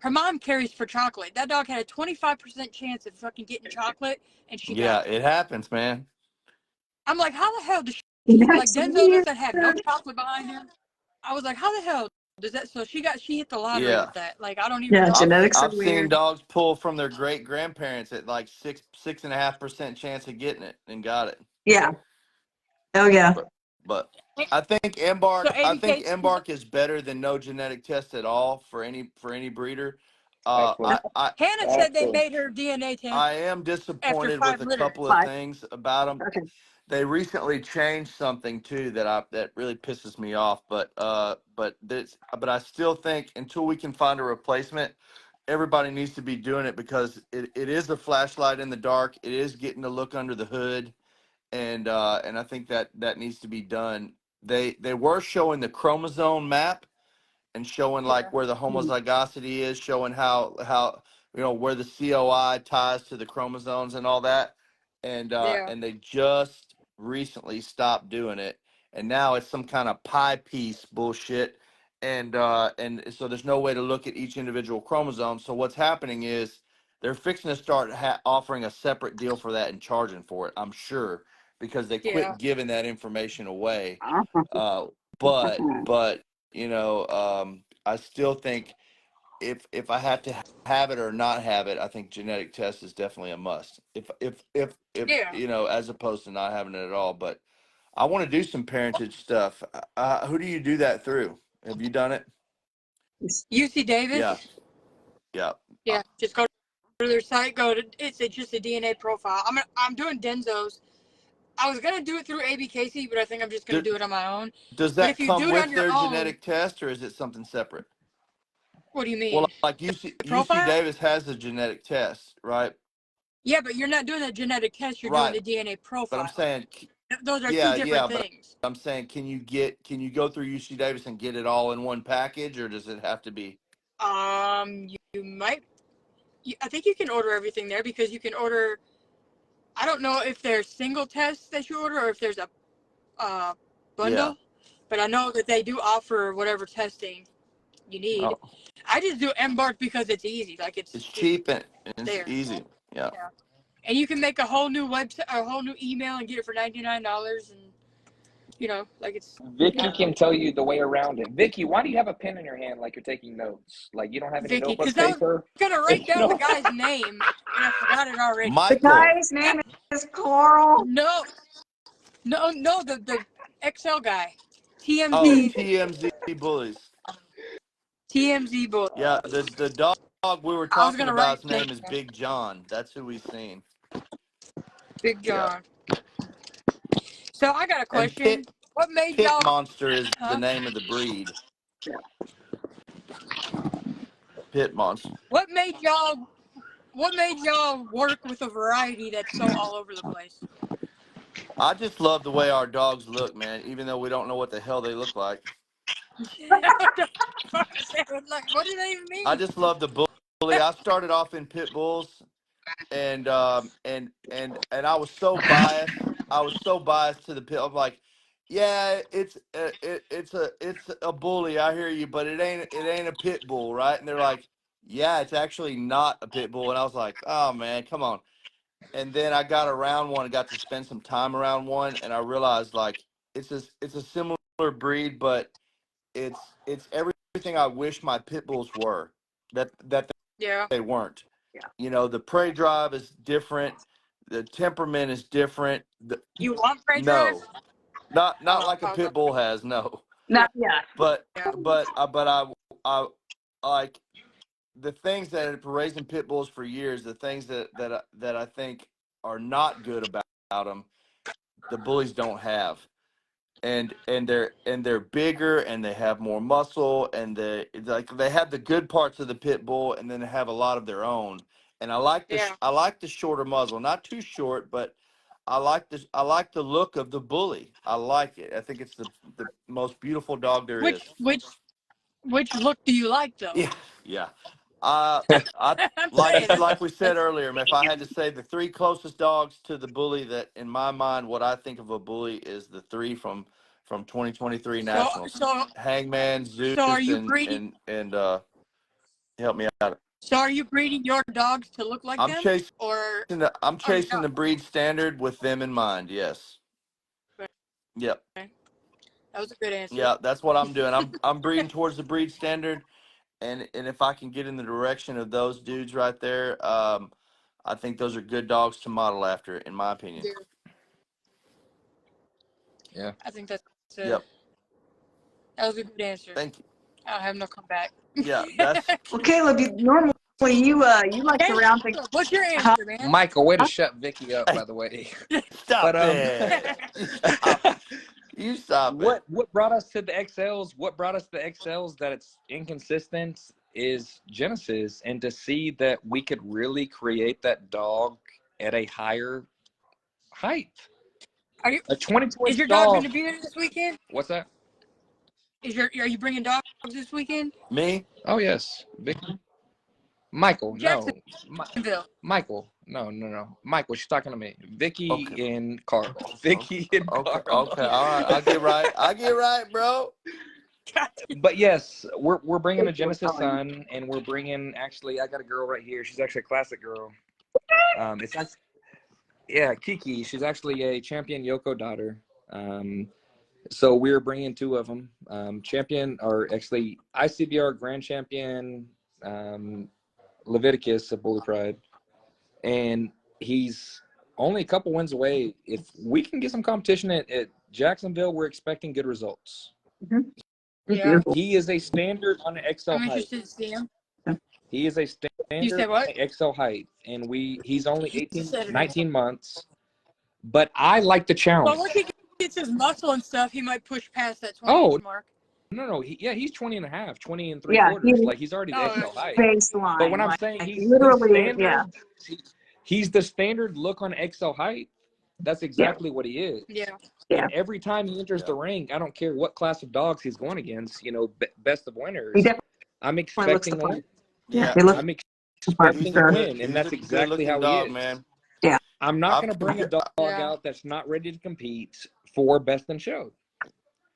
Her mom carries for chocolate. That dog had a 25% chance of fucking getting chocolate, and she Yeah, died. it happens, man. I'm like, how the hell does like That's Denzo weird. doesn't have no chocolate behind him? I was like, how the hell does that? So she hit the lottery Yeah. with that. Like I don't even Yeah, know. genetics are I've seen weird. dogs pull from their great grandparents at like 6.5% chance of getting it and got it. Yeah. Oh, yeah. But I think So ABK, Embark is better than no genetic test at all for any breeder. Absolutely. Hannah said they Absolutely. made her DNA test I am after disappointed with 5 a litters. couple of 5. things about them. Okay. They recently changed something too that really pisses me off. But I still think until we can find a replacement, everybody needs to be doing it because it is a flashlight in the dark. It is getting to look under the hood, and I think that needs to be done. They were showing the chromosome map and showing Yeah. like where the homozygosity is, showing how where the COI ties to the chromosomes and all that, Yeah. and they just recently stopped doing it, and now it's some kind of pie piece bullshit, and so there's no way to look at each individual chromosome. So what's happening is they're fixing to start offering a separate deal for that and charging for it. I'm sure because they Yeah. quit giving that information away. Uh-huh. Uh, but I still think if I have to have it or not have it, I think genetic test is definitely a must. If Yeah. as opposed to not having it at all. But I want to do some parentage stuff. Who do you do that through? Have you done it? UC Yeah, Davis. yeah. Yeah. Just go to their site. It's just a DNA profile. I'm doing Denzo's. I was gonna do it through ABKC, but I think I'm just gonna Does, do it on my own. does But that if you come do it on with your their own, genetic test, or is it something separate? what do you mean? Well, like UC Profile? Davis has a genetic test, right? Yeah, but you're not doing a genetic test. You're doing Right. the DNA But I'm profiling. saying, Those are two yeah, different yeah. But things. I'm saying, can you go through UC Davis and get it all in one package, or does it have to be? You might. I think you can order everything there because you can order. I don't know if there's single tests that you order or if there's a uh, Yeah. bundle, but I know that they do offer whatever testing you need. Oh, I just do Embark because it's easy. Like it's it's cheap and it's there. easy. Yeah. Yeah. And you can make a whole new website, a whole new email, and get it for $99. And like it's Vicky can tell you the way around it. Vicky, why do you have a pen in your hand like you're taking notes? Like you don't have any Vicky. notebook Because I was paper? gonna write You down the know? guy's name and I forgot it already. The Michael. guy's name is Coral. No, no, the XL guy, Oh, TMZ, TMZ Bullies. TMZ boy. Yeah. The dog we were I was talking gonna write about's his name name is down. Big John. That's who we've seen. Big Yeah. John. So I got a And question. What made Pit y'all? Monster is the Huh? name of the breed. Pit Monster. What made y'all? What made y'all work with a variety that's so all over the place? I just love the way our dogs look, man, even though we don't know what the hell they look like. Like, what does that even I mean? just love the bully. I started off in pit bulls, and I was so biased. I was so biased to the pit. I'm like, Yeah, it's a bully. I hear you, but it ain't a pit bull, right? And they're like, yeah, it's actually not a pit bull. And I was like, oh man, come on. And then I got around one and got to spend some time around one, and I realized like it's a similar breed, but it's everything I wish my pit bulls were that Yeah. they weren't. Yeah. You know, the prey drive is different, the temperament is different. You want prey drive? No, not Oh, like a okay. pit bull has, no. Not yet. But Yeah. I like the things that have been raising pit bulls for years. The things that I think are not good about them, the bullies don't have. And they're bigger and they have more muscle and they have the good parts of the pit bull and then they have a lot of their own. And Yeah. I like the shorter muzzle, not too short, but I like the look of the bully. I like it. I think it's the most beautiful dog there is. Which look do you like though? Yeah, yeah. I I'm saying. like we said earlier, if I had to say the three closest dogs to the bully that in my mind, what I think of a bully is the three from 2023 So Nationals: so Hangman, so are Zeus, you and breeding? help me out. So are you breeding your dogs to look like I'm them, chasing or I'm are you chasing not? the breed standard with them in mind. Yes. Yep. Okay. That was a good answer. Yeah, that's what I'm doing. I'm breeding towards the breed standard, and if I can get in the direction of those dudes right there, I think those are good dogs to model after, in my opinion. Yeah. Yeah. I think that's Yep. that was a good answer. Thank you. I don't have no comeback. Yeah, that's Well, Caleb, normally you like to Hey, round things. what's your Huh? answer, man? Michael, way to shut Vicky up, hey, by the way. stop But it. You stop. You stop it. what brought us to the XLs? What brought us to the XLs that it's inconsistent is Genesis, and to see that we could really create that dog at a higher height. Are you? A 20 Is inch your dog going dog. to be there this weekend? What's that? Are you bringing dogs this weekend? Me? Oh yes, Vicky. Michael, no. Jacksonville. Michael, no. Michael, she's talking to me. Vicky Okay. and Carl. Vicky and Okay. Carl. Okay. All right. I get right, bro. But yes, we're bringing a Genesis son, and we're bringing, actually, I got a girl right here. She's actually a classic girl. It's actually, yeah, Kiki. She's actually a champion Yoko daughter. So we're bringing two of them. Champion, or actually ICBR Grand Champion Leviticus of Bully Pride, and he's only a couple wins away. If we can get some competition at Jacksonville, we're expecting good results. Yeah. He is a standard on the XL I'm height. interested to see him. He is a You said standard what? XL height, and he's only Saturday. 19 months. But I like the Well, challenge. once he gets his muscle and stuff, he might push past that 20 Oh, inch mark. no. He's 20 and a half, 20 and Yeah, 3/4. Like, he's already the Oh, XL height. baseline. But when I'm like, saying he's literally, yeah. standard, he's the standard look on XL height. That's exactly what he is. yeah. Yeah. And every time he enters the ring, I don't care what class of dogs he's going against, best of He winners, definitely I'm looks expecting the a part. win. Yeah, he looks I'm the part for expecting a sure. win, and that's exactly how he dog, is. man. Yeah. I'm not going to bring a dog Yeah. out that's not ready to compete for best in show,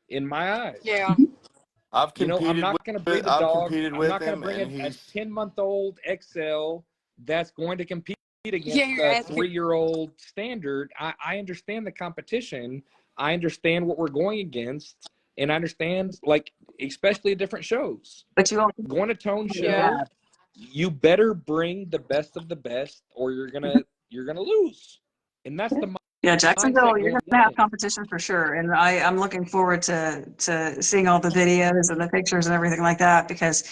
in my eyes. Yeah. I've I'm competed not going to breed a I've dog. competed I'm with not going to him, bring and a he's 10-month-old XL that's going to compete against Yeah, you're a asking. 3-year-old standard. I understand the competition. I understand what we're going against, and I understand, like, especially at different shows. But you won't. Going to Tone Show, Yeah. you better bring the best of the best, or you're gonna lose. And that's the Yeah, Jacksonville, mindset you're going going to have in. competition for sure. And I'm looking forward to seeing all the videos and the pictures and everything like that, because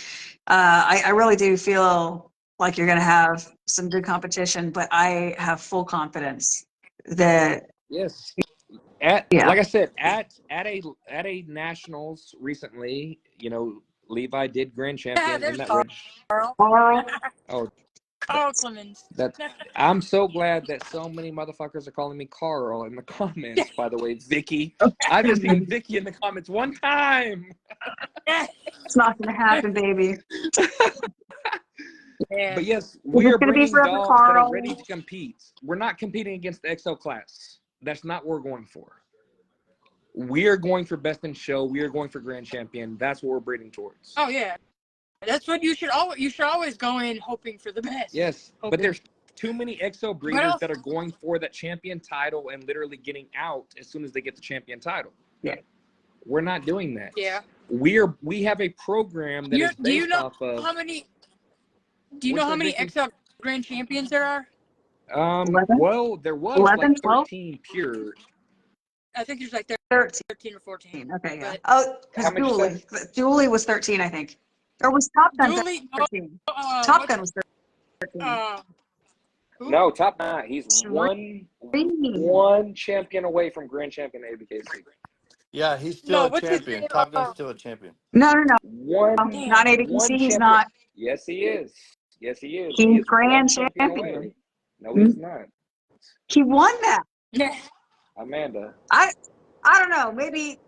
I really do feel like you're going to have some good competition, but I have full confidence that, Yes. yeah. Like I said, at a nationals recently, Levi did grand champion There's in that Carl. Carl, Oh, Carl Clemens. I'm so glad that so many motherfuckers are calling me Carl in the comments. By the way, Vicky, I've just seen Vicky in the comments one time. it's not going to happen, baby. Yeah. But yes, We're we are just gonna be bringing forever dogs that are Carl. ready to compete. We're not competing against the XL class. That's not what we're going for. We are going for best in show. We are going for grand champion. That's what we're breeding towards. Oh yeah, that's what you should always. You should always go in hoping for the best. Yes, hoping. but there's too many exo breeders that are going for that champion title and literally getting out as soon as they get the champion title. Yeah. We're not doing that. Yeah. We have a program that is based do you know off of how many? Do you know how many XL grand champions there are? 11? Well, there was 11, like 13 pure. I think there's like 13 or 14. Okay, yeah. But Oh, because How much Dooley was 13, I think. Or was Top Gun Dooley, 13? Top Gun was 13. Who? No, top 9. He's one champion away from grand champion ABKC. Yeah, he's still a what's his champion. name? Top Gun's still a champion. No. One Not ABCC, he's not. Yes, he is. Yes, he is. He's He is grand one champion. away. No, he's not. He won that. Yeah. Amanda. I don't know. Maybe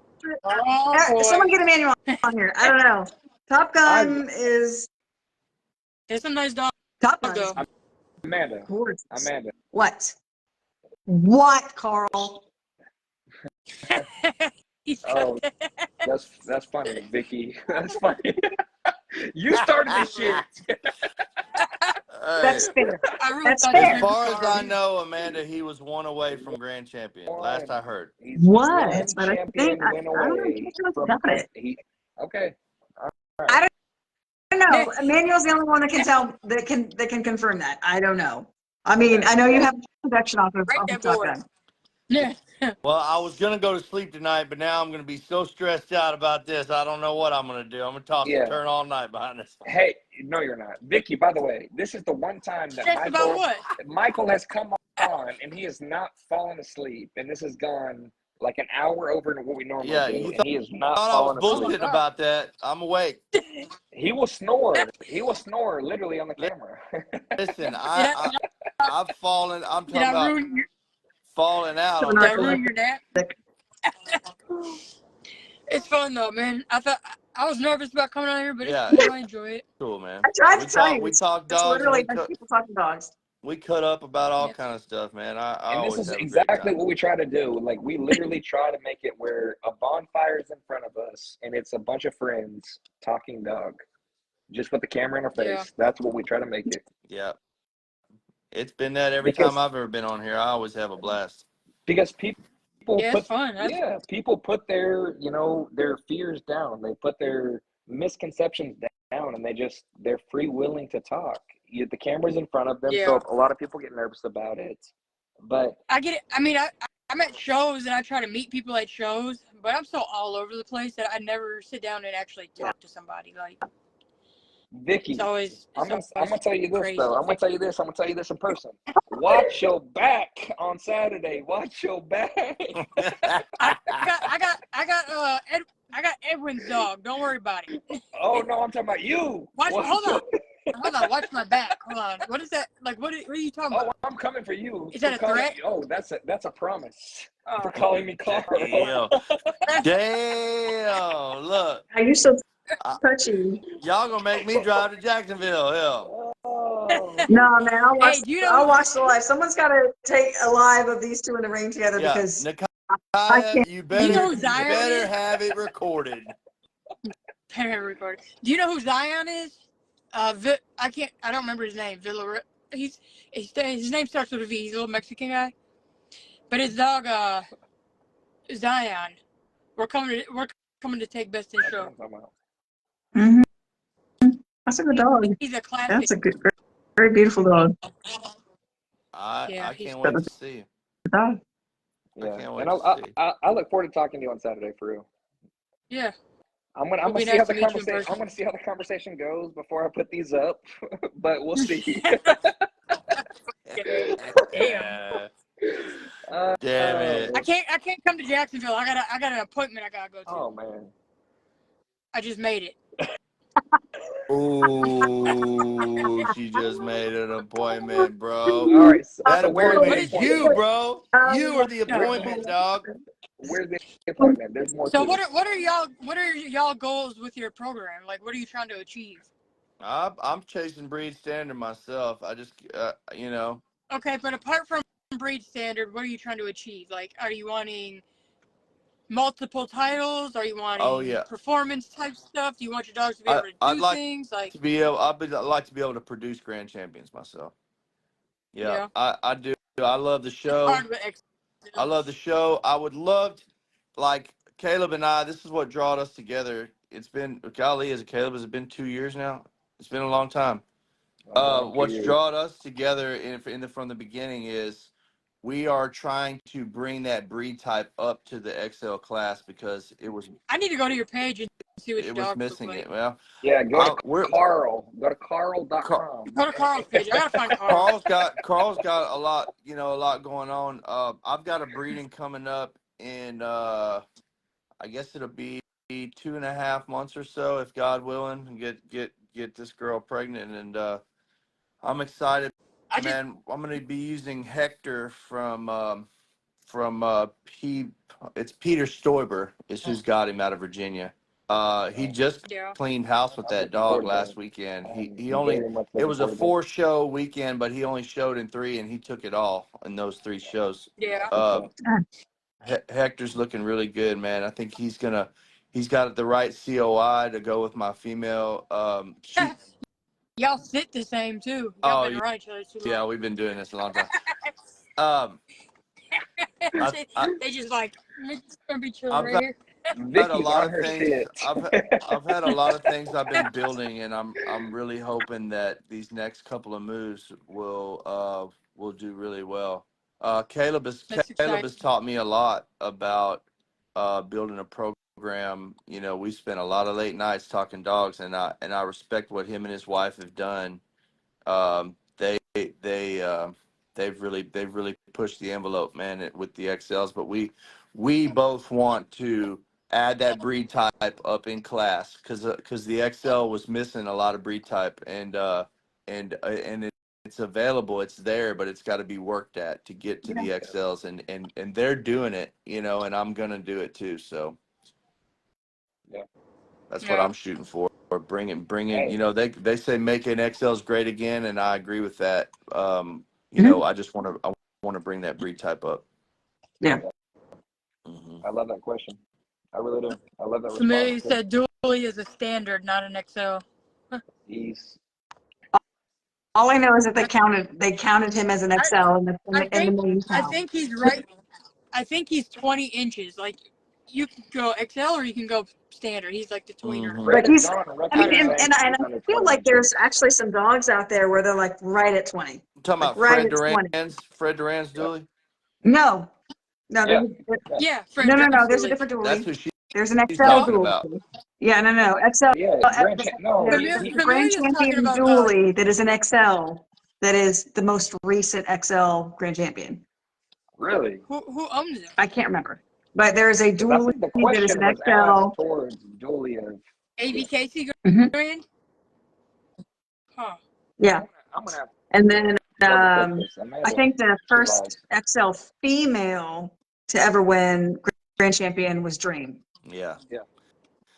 someone get Emmanuel on here. I don't know. Top Gun is It's a nice dog. Top Gun. Though. Amanda. Of course. Amanda. What? What, Carl? Oh, that's funny, Vicky. That's funny. You started this shit. That's fair. That's As fair. far as I know, Amanda, he was one away from grand champion. Last I heard. He's What? one But I champion think I win don't know. away I'm not sure from about it. okay. I don't know. Emmanuel's the only one that can tell that can confirm that. I don't know. I mean, I know you have production off of Top Gun. Yeah. Well, I was going to go to sleep tonight, but now I'm going to be so stressed out about this. I don't know what I'm going to do. I'm going to toss and turn all night behind this. Hey, no, you're not. Vicky, by the way, this is the one time that Michael has come on and he has not fallen asleep. And this has gone like an hour over than what we normally do. And he is not falling asleep. I was bullshitting about that. I'm awake. He will snore. He will snore literally on the camera. Listen, I've fallen. I'm talking about falling out. Did I ruin your nap? It's fun though, man. I was nervous about coming on here, but it's cool. I enjoy it. Cool, man. I tried to tell you. We talk dogs. Literally, people talking dogs. We cut up about all kind of stuff, man. And this is exactly what we try to do. Like, we literally try to make it where a bonfire is in front of us and it's a bunch of friends talking dog, just with the camera in our face. Yeah. That's what we try to make it. Yeah. It's been that every time I've ever been on here. I always have a blast. Because people people put their, their fears down. They put their misconceptions down and they're free willing to talk. The camera's in front of them, so a lot of people get nervous about it. But I get it. I mean, I'm at shows and I try to meet people at shows, but I'm so all over the place that I never sit down and actually talk to somebody. Like, Vicky, I'm gonna tell you this crazy. though. I'm gonna tell you this in person. Watch your back on Saturday. Watch your back. I got Edwin's dog. Don't worry about it. Oh no, I'm talking about you. Hold on. Watch my back. Hold on. What is that? Like, what are you talking about? Oh, I'm coming for you. Is that a threat? That's a promise. For calling me Carl. Damn. Look. Are you so touchy? Y'all gonna make me drive to Jacksonville, No, man. I'll watch the live. Someone's got to take a live of these two in the ring together because you better have it recorded. Do you know who Zion is? I don't remember his name. His name starts with a V. He's a little Mexican guy. But his dog, Zion. We're coming to take best in show. Mm-hmm. That's a good dog. He's a classic. That's a good, very beautiful dog. I can't wait to see you. Dog. Yeah, and I look forward to talking to you on Saturday for real. Yeah. I'm gonna see how the conversation goes before I put these up, but we'll see. Damn it! I can't come to Jacksonville. I got an appointment I gotta go to. Oh man! I just made it. Ooh, she just made an appointment, bro. All right, that appointment is you, bro. You are the appointment, dog. Where's the appointment? There's more. So what are y'all goals with your program? Like, what are you trying to achieve? I'm chasing breed standard myself. I just, Okay, but apart from breed standard, what are you trying to achieve? Like, are you wanting multiple titles? Are you wanting Oh yeah, performance type stuff? Do you want your dogs to be able to I'd do like things like? to be able. I'd like to be able to produce grand champions myself. Yeah, Yeah, I do. I love the it's show. hard with I love the XLs. show. I would love to, like Caleb and I. This is what drawed us together. It's been golly, as a Caleb, has it been 2 years now? It's been a long time. Going 2 years. What's drawed us together from the beginning is we are trying to bring that breed type up to the XL class because I need to go to your page and see what it your was dogs look missing like. it. Well, Yeah, go to we're Carl. Go to Car- carl.com. Go to Carl's page. I gotta find Carl. Carl's got a lot, a lot going on. I've got a breeding coming up in I guess it'll be 2.5 months or so, if God willing, and get this girl pregnant, and I'm excited, I just man. I'm gonna be using Hector from it's Peter Stoiber is who's got him out of Virginia. He just yeah. cleaned house with I'm that looking dog forward to last it. weekend. I'm He only very much it looking was a forward to it. 4-show weekend, but he only showed in 3, and he took it all in those 3 shows. Yeah. Hector's looking really good, man. I think he's got the right COI to go with my female. Y'all sit the same too. Y'all Oh been around each other too yeah, long. we've been doing this a long time. Um, They just like gonna be chilling I've right here. had a Vicky's lot on of her things. sit. I've had a lot of things I've been building, and I'm really hoping that these next couple of moves will do really well. That's Caleb exciting. has taught me a lot about building a program. We spent a lot of late nights talking dogs, and I respect what him and his wife have done. They they've really pushed the envelope, man, with the XLs. But we both want to add that breed type up in class because the XL was missing a lot of breed type, and it's available, it's there, but it's got to be worked at to get to the XLs, and they're doing it, and I'm gonna do it too. So Yeah. that's what Yeah. I'm shooting for. Bringing. Hey. They say making XLs great again, and I agree with that. Mhm. I want to bring that breed type up. Yeah. Hmm. I love that question. I really do. I love that Familiar response too. said Dooley is a standard, not an XL. He's All I know is that they counted him as an I, XL in I the think main I count. think he's right. I think he's 20 inches. Like you can go XL or you can go standard. He's like the tweener. Hmm. But Fred is he's, on I record mean, I don't and, know. and, I, saying and he's I under feel 20 like there's inches. actually some dogs out there where they're like right at 20, I'm talking like about right at 20. Fred Duran's Yeah. Dooley. No, no, Yeah. Yeah. Yeah, Fred no. Durant's There's a Dooley. different That's dually. who There's an she's XL No, talking dually. about. Yeah, no. XL, Yeah. No, there's a Grand Familia's talking Champion about dually that is an XL that is the most recent XL Grand Champion. really. who owns him. I can't remember, but there is a Because I dually think the that is question an was asked XL. towards Julia. Yeah. ABKC Mhm. Grand? Huh. Yeah, I'm gonna have and then to double check this. I may I have think the first realized. XL female to ever win Grand Champion was Dream. Yeah, Yeah.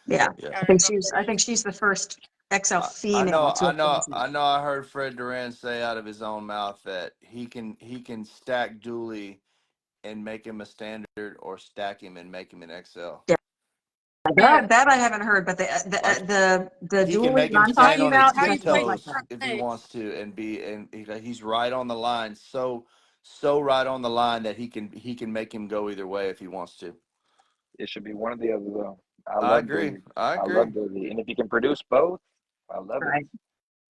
Yeah, yeah. I don't know who I that think is. she's the first XL I female know, to I have won know, it. I know. I heard Fred Duran say out of his own mouth that he can stack Dooley and make him a standard, or stack him and make him an XL. Yeah, Yeah. that I haven't heard, but Like the he can dually make that him I'm How stand you talking on his about, how you definitely place like tiptoes that. if he hey, wants to, he's right on the line, so right on the line that he can make him go either way if he wants to. It should be one or the other, though. I I love agree. Dooley. I I agree. love Dooley. And if you can produce both, I love it. Right.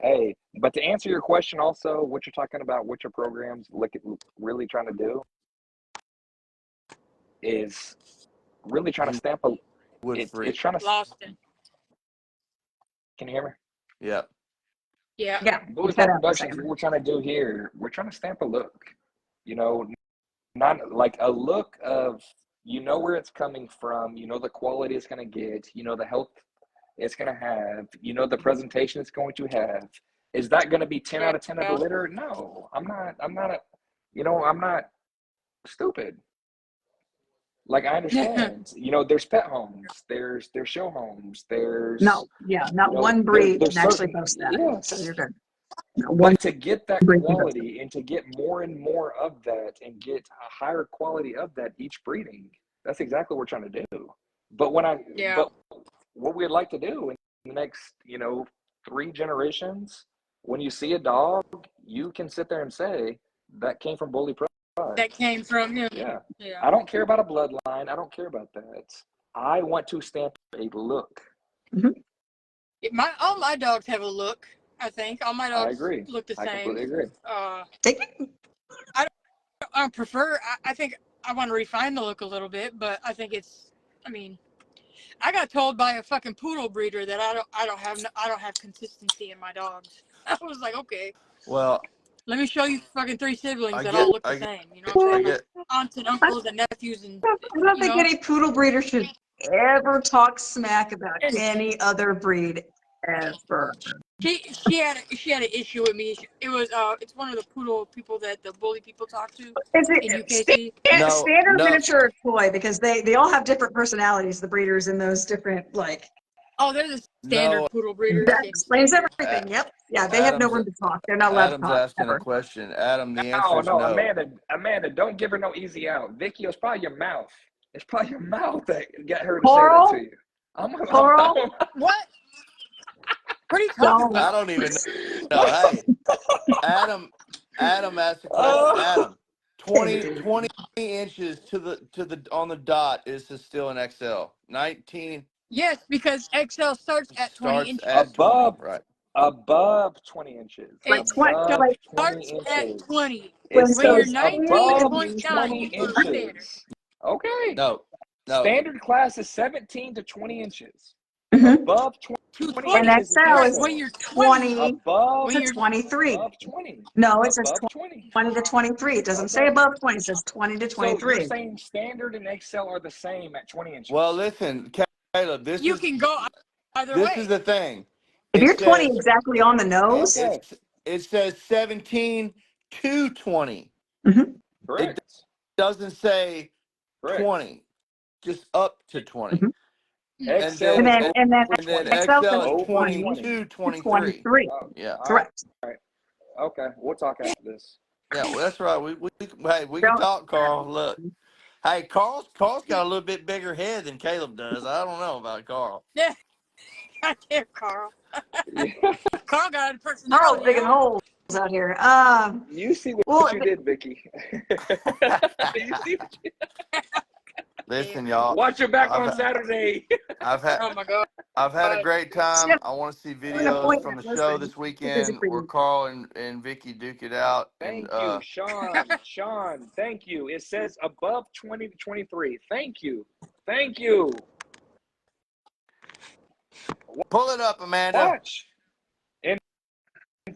Hey, but to answer your question also, what you're talking about, what your programs really trying to do is really trying to He stamp a, would it's free. trying to, lost him. can you hear me? Yeah. Yeah. Yeah, you Bullies cut Life out for a Productions, what second. we're trying to do here, we're trying to stamp a look, you know, not like a look of, where it's coming from, the quality it's going to get, the health it's going to have, the presentation it's going to have. Is that going to be 10 out of 10 of the Yeah. litter? No, I'm not I'm not stupid. Like, I understand, there's pet homes, there's show homes, there's, No, yeah, not one breed there's can actually certain, boast that. So yes. you're good. Not one But to get that breed can boast it. quality and to get more and more of that and get a higher quality of that each breeding, That's exactly what we're trying to do. But but what we'd like to do in the next, 3 generations, when you see a dog, you can sit there and say that came from Bully Pride. That came from him. Yeah. Yeah. I don't care about a bloodline. I don't care about that. I want to stamp a look. All my dogs have a look. I think all my I dogs agree. look the I same. completely agree. I prefer. I think I want to refine the look a little bit, but I think it's. I mean, I got told by a fucking poodle breeder that I don't have consistency in my dogs. I was like, okay. Well, Let me show you fucking 3 siblings I that get- all look the I get- same. You know what I'm I saying? get Aunts and uncles and nephews and. I don't think any poodle breeder should ever talk smack about any other breed ever. She had an issue with me. It was it's one of the poodle people that the bully people talk to Is in it UKC. standard No. miniature or toy? Because they all have different personalities, the breeders in those different, like, Oh, they're the standard No. poodle breeders. that explains everything. Yep. Yeah, they have no room to talk. They're not allowed to Adam's talk asking a ever. question. Adam, the No, answer is no, no. Amanda, don't give her no easy out. Vicky, it's probably your mouth. It's probably your mouth that got her to Carl? say that to you. Carl? What? What are you talking Don't. I about? don't even know. Hey, Adam asked a question. Adam, 20 inches to the on the dot is still an XL. 19 Yes, because XL starts at 20 starts inches. at 20, right? Above 20 inches. It Above like, 20 starts at inches. 20. It When you're says 19 and above point 20 9, you go to standard. inches. Okay. No. Standard class is 17 to 20 inches. Mhm. Above To 20 20. And inches is XL is When XL. you're 20. 20 Above When to you're 23. above 20. No, it says Above 20. 20 to 23. It doesn't say Okay. above 20. It says 20 to So you're 23. saying standard and XL are the same at 20 inches? Well, listen, Caleb, you can go either this way. is the thing. If It you're 20 says exactly on the nose, Okay. it says 17 to 20. Correct. Doesn't say Correct. 20, just up to 20. Mhm. And XL then is and then over 20. XL XL says is Over 20 20. to 23. 23. Oh, Yeah. all Correct. right. Okay. We'll talk after this. Yeah, well, that's right. We can Don't- talk, Carl. Look. Hey, Carl's got a little bit bigger head than Caleb does. I don't know about Carl. Yeah. Goddamn, Carl. Yeah. Carl got a Carl's personality. digging Huh? holes out here. You see what Well, you did, Vicky. You see what you Listen, y'all. Watch your back on I've, Saturday. I've had Oh my God. I've had a great time. I want to see an videos from appointment. the show Listen, this too busy weekend for where you. Carl and Vicky duke it out. Thank And you, Sean. Sean, thank you. It says above 20 to 23. Thank you. Thank you. pull it up, Amanda. Watch. And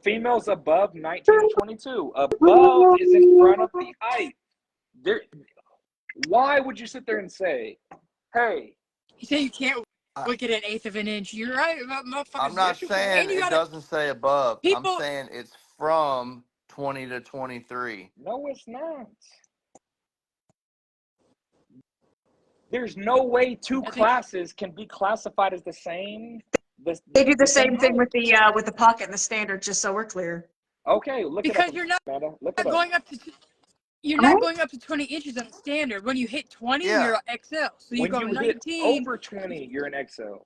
females above 19 to 22. Above is in front of the height. There. Why would you sit there and say, hey, You say you can't look at an eighth of an inch. You're right about motherfuckers. I'm not yes, you can. saying And you it gotta- doesn't say above. people- I'm saying it's from 20 to 23. no, it's not. There's no way two classes can be classified as the same. They do the same thing height. with the pocket and the standard, just so we're clear. Okay, look it up. Because you're not Amanda. Look it up. going up to. You're not going up to 20 inches on standard. When you hit 20, Yeah. you're XL. So you When go you 19. hit over 20, you're an XL.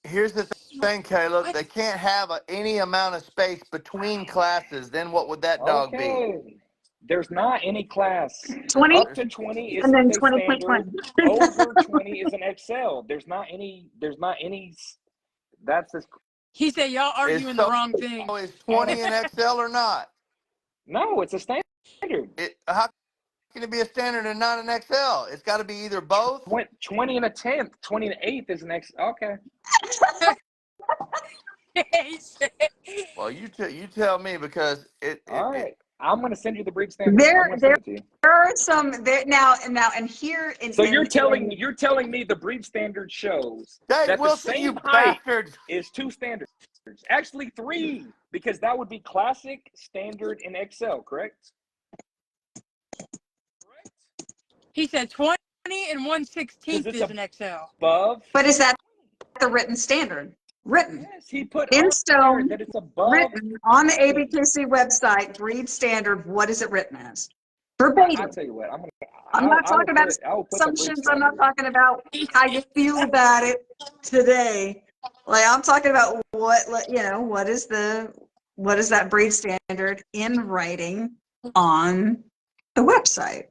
Here's the thing, Caleb. What? They can't have any amount of space between classes. Then what would that dog be? Okay. There's not any class. 20 Up to 20 is and then a 20.20. standard. Over 20 is an XL. There's not any. That's this. He said y'all arguing the wrong thing. Is 20 an XL or not? No, it's a standard. How can it be a standard and not an XL? It's got to be either both. 20 and a 10th, 20 and an 8th is an XL. Okay. He said- Well, you tell me because All right. I'm gonna send you the breed standard. I'm gonna send it to you. There are some there now and here in So you're telling me the breed standard shows Dave that Wilson, the you same height bastard. is 2 standards. Actually 3, because that would be classic, standard, and XL, correct? He said 20 and 1/16 it's is an XL. Above. But is that the written standard? Written. Yes, he put In on stone, there that it's above. Written on the ABKC website, breed standard, what is it written as? verbatim. I'll tell you what. I'm not talking about I will put the briefs assumptions. I'm on not you. talking about how you feel about it today. Like I'm talking about what is that breed standard in writing on the website?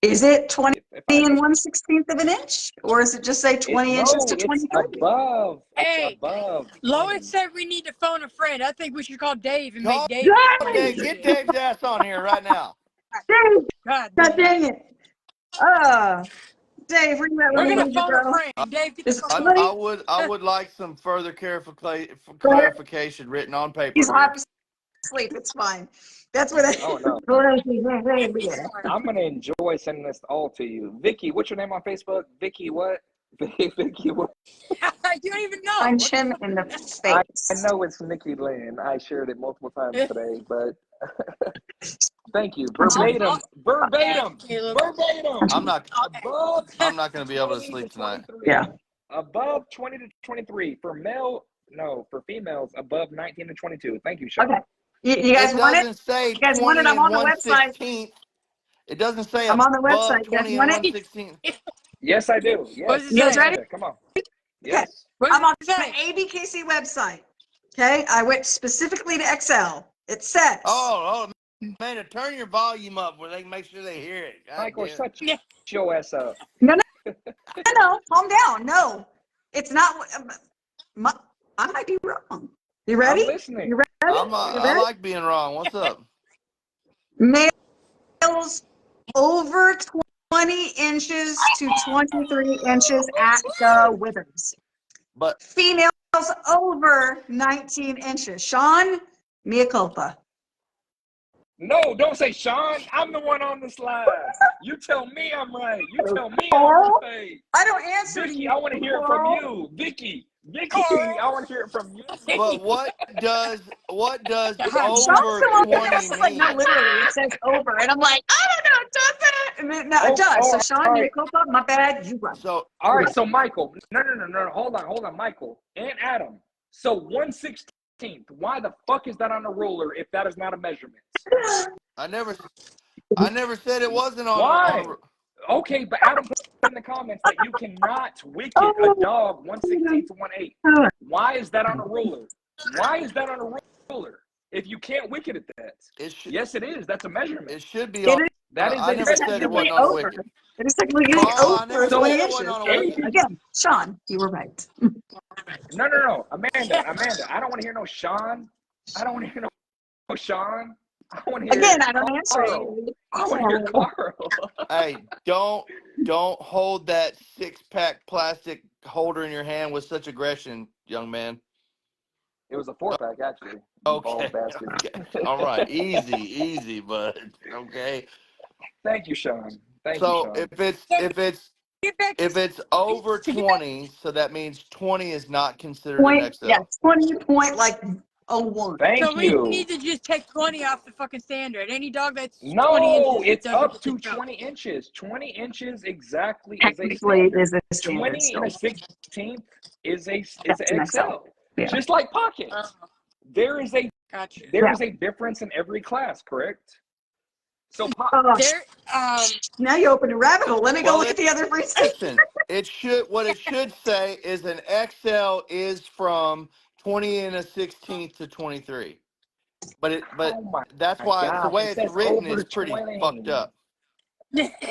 Is it 20 If and 1/16 of an inch, or is it just say 20 inches to it's 23? above. Hey, It's above Lois 20. said we need to phone a friend. I think we should call Dave and make Call Dave explain Dave. this Get shit. Dave's ass on here right now. Dave, God God damn. dang it! Uh, Dave, ring that We're when we gonna need you, phone a bro. friend. Dave, get the Is it fuck on. 20? I would like some further clarification written on paper He's here. half asleep. It's fine. That's what I. Oh no. I'm gonna enjoy sending this all to you. Vicky, what's your name on Facebook? Vicky what? Vicky what? You don't even know. Punch What the him fuck? in the I face. know it's Nikki Lynn. I shared it multiple times today, but thank you. Punch him. I'll Verbatim. Caleb. Verbatim. I'm not Above I'm not going to be able to 20 to sleep tonight. 23. Yeah. Above 20 to 23. For females, above 19 to 22. Thank you, Sean. Okay. You guys It want it? doesn't say You guys want it? 20 I'm and on the website. 1/16. It doesn't say I'm on the above website. You guys 20 and want it? 1/16. Yes, I do. What does Yes. it You guys say? ready? Amanda, come on. Okay. Yes. What does I'm on it the say? ABKC website. Okay. I went specifically to XL. It says. Oh, man, turn your volume up where they can make sure they hear it. God Michael, damn. shut your ass up. No, calm down. No, it's not. I might be wrong. You ready? I'm listening. You ready? You I ready? like being wrong. What's up? Males over 20 inches to 23 inches at the withers. But Females over 19 inches. Sean, mea culpa. No, don't say Sean. I'm the one on the slide. You tell me I'm right. You tell me I'm Carl, right. I don't answer to Vicky, you. I want to hear it from Carl. you. Vicky, Carl. I want to hear it from you. but what does Sean's over the one that 20 was like, no, mean? literally, it says over. And I'm like, I don't know, does it? And then, no, it does. So, Sean, all mea right. culpa, my bad, you right. So All right, so Michael. No. Hold on, Michael and Adam. So 1/16. Why the fuck is that on a ruler if that is not a measurement? I never said it wasn't Why? on Okay, but Adam put in the comments that you cannot wicket a Oh, dog 1/16 to 1/8. oh. Why is that on a ruler? Why is that on a ruler? If you can't wicket it, that yes, it is. That's a measurement. it should be It on. is That is I a never said it technically wasn't measurement. on a over. wicket. It is technically Carl, I over never So, 20 said it inches. wasn't on a So, wicket. again, Sean, you were right. No. Amanda, I don't want to hear no Sean. I don't want to hear no Sean. I want to hear Again, I don't answer Carl. you. I want to hear Carl. Hey, don't hold that 6-pack plastic holder in your hand with such aggression, young man. It was a 4-pack, actually. Okay. Bald bastard. Okay. All right. Easy, bud. Okay. Thank you, Sean. Thank you, So Sean. Get back if it's over to get back. 20, so that means 20 is not considered an Point, XL. yeah, 20 point like 01. Thank So we you. need to just take 20 off the fucking standard. Any dog that's 20 No, inches it's doesn't up get to the show. 20 inches. 20 inches exactly is a Technically, standard. is a standard 20 and still. a 16th is an That's an XL. XL. Yeah. Just like pocket. There is a Gotcha. difference in every class, correct? So Oh, There, now you opened a rabbit hole. Let me go Well, look at the other free listen, what it should say is an XL is from 20 and a 16th to 23. But oh my that's why the gosh, way it it's says written over is pretty 20. fucked up.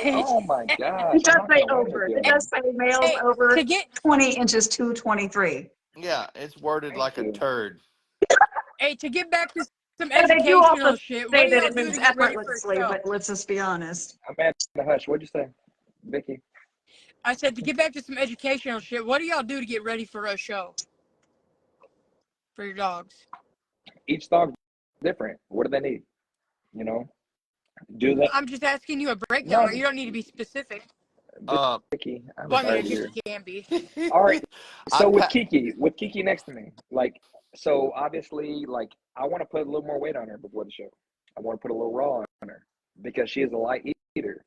Oh my gosh, It I'm does not say gonna win over. It again. does say males hey, over to get 20 inches to 23. Yeah, it's worded Thank like a you. turd. to get back to some And they do also educational shit, what say do that y'all it do moves to get ready for a effortlessly, show? but let's just be honest. Amanda, hush. What'd you say, Vicky? I said to get back to some educational shit. What do y'all do to get ready for a show for your dogs? Each dog's different. What do they need? You know, do that. I'm just asking you a breakdown. No, You don't need to be specific. Vicky, I'm Well, I mean, I sorry, guess dear. you can be. All right. So with I Kiki next to me, like, so obviously, like, I want to put a little more weight on her before the show. I want to put a little raw on her because she is a light eater.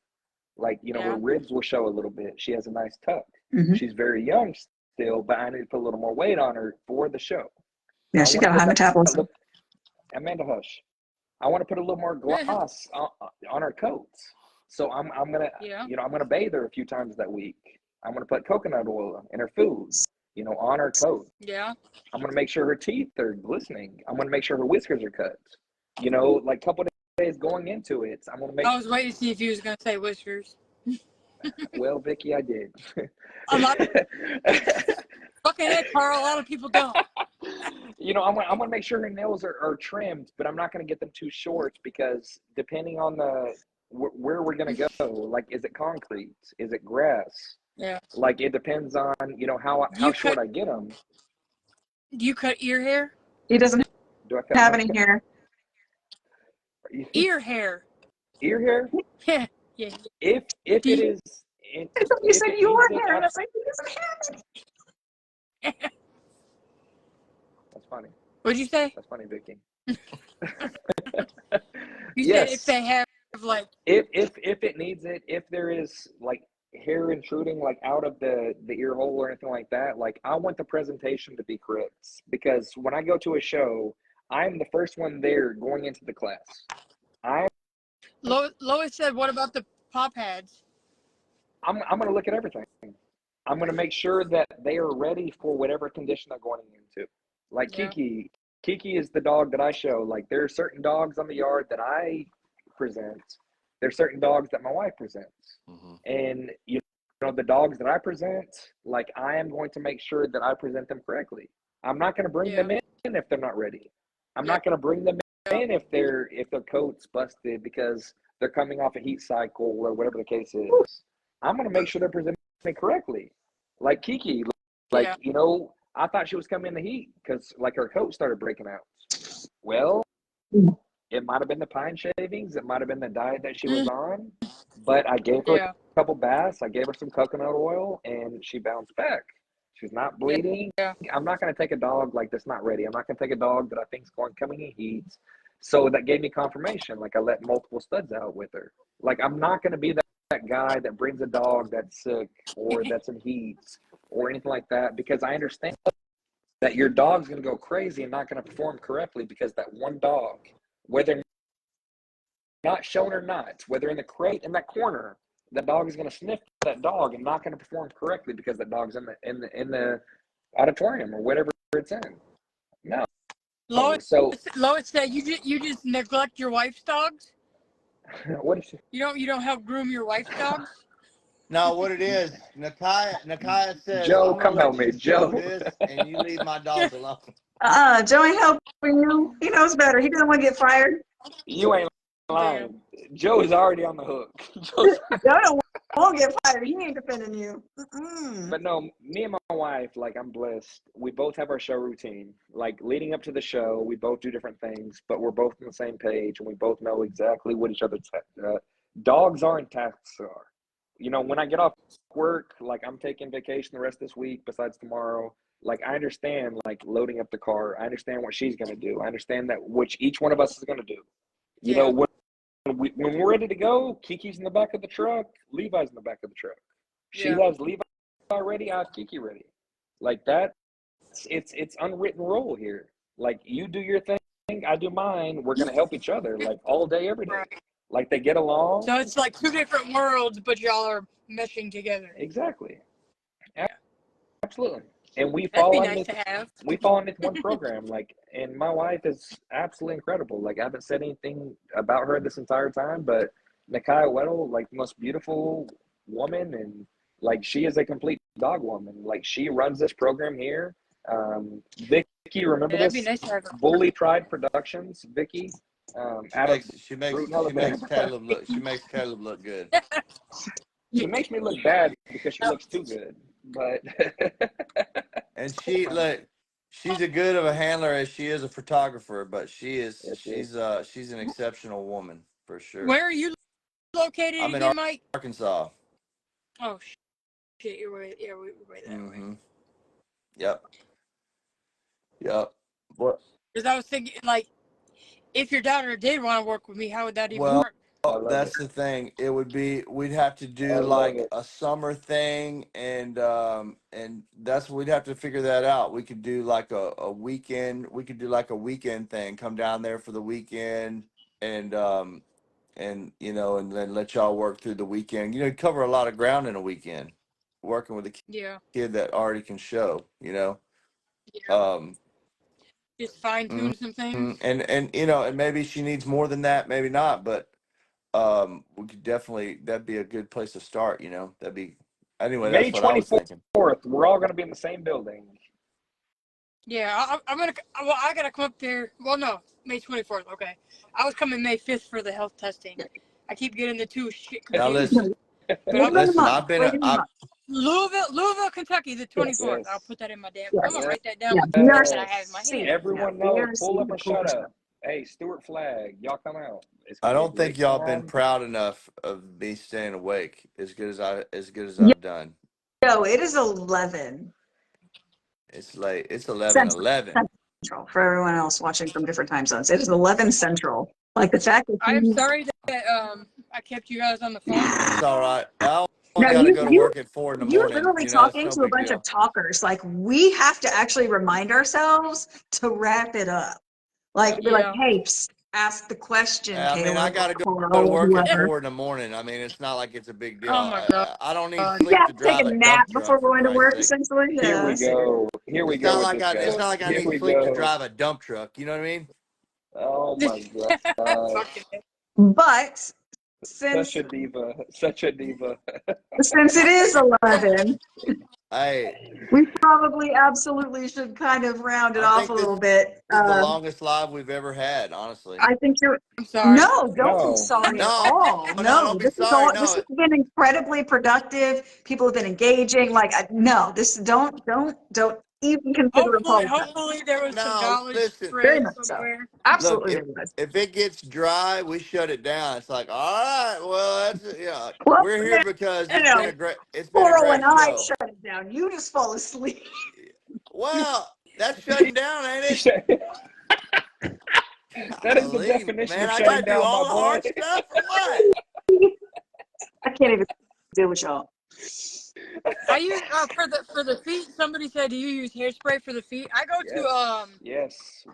Like, you know, Yeah. her ribs will show a little bit. She has a nice tuck. Mm-hmm. She's very young still, but I need to put a little more weight on her for the show. Yeah, she's got a high metabolism. Amanda, hush. I want to put a little more gloss on her coats. So I'm gonna, Yeah. I'm gonna bathe her a few times that week. I'm gonna put coconut oil in her food, on her coat. Yeah. I'm gonna make sure her teeth are glistening. I'm gonna make sure her whiskers are cut. Like a couple of days going into it, I'm gonna make. I was waiting to see if you was gonna say whiskers. Well, Vicky, I did. A lot. Fucking it, Carl. A lot of people don't. I'm gonna make sure her nails are trimmed, but I'm not gonna get them too short because depending on where we're gonna go, like, is it concrete? Is it grass? Yeah. Like, it depends on how short I get them. Do you cut ear hair? He doesn't Do I cut have any hair. Ear hair. Ear hair? Yeah. Yeah. If it is, I thought you if said it your needs it, hair, and I was like, he doesn't have it. that's funny. What'd you say? That's funny, Vicky. You said if Yes. they have like. If it needs it, if there is like hair intruding like out of the ear hole or anything like that, like, I want the presentation to be correct, because when I go to a show, I'm the first one there going into the class. Lois said, "What about the pop pads?" I'm going to look at everything. I'm going to make sure that they are ready for whatever condition they're going into. Like, Yeah. Kiki is the dog that I show. Like, there are certain dogs on the yard that I present. There's certain dogs that my wife presents. Mm-hmm. And the dogs that I present, like, I am going to make sure that I present them correctly. I'm not going to bring them in if they're not ready. I'm not going to bring them in if their coat's busted because they're coming off a heat cycle or whatever the case is. I'm going to make sure they're presented correctly. Like Kiki, like, I thought she was coming in the heat because, like, her coat started breaking out. Well, it might have been the pine shavings. It might have been the diet that she was on. But I gave her a couple baths. I gave her some coconut oil, and she bounced back. She's not bleeding. Yeah. I'm not going to take a dog like that's not ready. I'm not going to take a dog that I think is coming in heat. So that gave me confirmation. Like, I let multiple studs out with her. Like, I'm not going to be that guy that brings a dog that's sick or that's in heat or anything like that, because I understand that your dog's going to go crazy and not going to perform correctly because that one dog, whether not shown or not, whether in the crate in that corner, that dog is going to sniff that dog and not going to perform correctly because that dog's in the auditorium or whatever it's in. No. Lois So said you just neglect your wife's dogs. what is she? You don't help groom your wife's dogs. No, what it is, Nakia says, Joe, I'm come gonna help let me, you show Joe. this, and you leave my dogs alone. Joe ain't helping you. He knows better. He doesn't want to get fired. You ain't lying. Joe is already on the hook. Joe won't get fired. He ain't defending you. But no, me and my wife, like, I'm blessed. We both have our show routine. Like, leading up to the show, we both do different things, but we're both on the same page, and we both know exactly what each other's dogs are and tasks are. When I get off work, like, I'm taking vacation the rest of this week besides tomorrow. Like, I understand, like, loading up the car. I understand what she's going to do. I understand that which each one of us is going to do. When we're ready to go, Kiki's in the back of the truck. Levi's in the back of the truck. She has Levi ready. I have Kiki ready. Like that. It's unwritten rule here. Like, you do your thing, I do mine. We're going to help each other, like, all day, every day. Like, they get along. So it's like two different worlds, but y'all are meshing together. Exactly. Absolutely. And we That'd fall be on nice this. to have. We fall into one program. Like, and my wife is absolutely incredible. Like, I haven't said anything about her this entire time, but Nakia Weddle, like, the most beautiful woman, and like, she is a complete dog woman. Like, she runs this program here. Vicky, remember That'd this? be nice to have her. Bully Pride Productions, Vicky. She makes Caleb look good. She makes me look bad because she looks too good. But and she's a good of a handler as she is a photographer, but she's an exceptional woman for sure. Where are you located I'm again, in Mike? Arkansas. Oh shit, you're way that way. Yep. What? Because I was thinking, like, if your daughter did want to work with me, how would that even work? That's the thing. We'd have to do like a summer thing, and we'd have to figure that out. We could do like a weekend. We could do like a weekend thing. Come down there for the weekend, and and and then let y'all work through the weekend. You cover a lot of ground in a weekend, working with a Yeah. kid that already can show. Yeah. Um, Just fine tune some things. and maybe she needs more than that, maybe not, but we could definitely, that'd be a good place to start. That'd be anyway. May That's what I was 24th, thinking. we're all going to be in the same building. Yeah, I'm gonna. Well, I gotta come up there. Well, no, May 24th. Okay, I was coming May 5th for the health testing. I keep getting the two shit Now confused. listen, But I'll listen. go Louisville, Kentucky, the 24th. Yes. I'll put that in my damn. Yes. I'm gonna write that down Yeah, with the notes that I have in my BRC. hand. Everyone Yeah, knows. BRC, Pull up the and shut coolest up. Hey, Stuart Flag, y'all come out. It's I gonna be a don't think great y'all been time. proud enough of me staying awake as good as Yeah. I've done. No, it is 11 It's late. It's 11. Central for everyone else watching from different time zones. It is 11 Central. Like the fact that I am sorry that I kept you guys on the phone. It's all right. I now only got to go to work at 4 in the you're morning. literally It's talking no to a big bunch of deal. talkers. Like we have to actually remind ourselves to wrap it up. Like be like, Yeah. hey, ask the question, I mean, I Caleb got or to go to Carl, work at whoever. 4 in the morning. I mean, it's not like it's a big deal. Oh my god. I don't need You sleep have to to take drive a a nap dump before truck, for going to Christ's work, sake. essentially. Here we Yes. go. Here we It's go not with like this it's guy. not like I Here need we sleep to go. drive a dump truck. You know what I mean? Oh my god. But Such since a diva. Such a diva. it is 11, Hey, we probably absolutely should kind of round it I off a think this little bit. is the longest live we've ever had, honestly. I think you're. I'm sorry. No, don't be No. sorry at No, all. no, No, don't be sorry. this No, has been incredibly productive. People have been engaging. Like, no, this don't even consider apology. Hopefully there was some no. knowledge Listen, Very spread much so. somewhere. look. Absolutely, there was. If it gets dry, we shut it down. It's like, all right, well, that's Well, we're here because you know, it's been a Coral and great I show. shut it down. You just fall asleep. Well, that's shutting down, ain't it? That is the Golly, definition man, of I shutting gotta do down, my all the boy. hard stuff or what? I can't even deal with y'all. I use for the feet. Somebody said, "Do you use hairspray for the feet?" I go to Yes.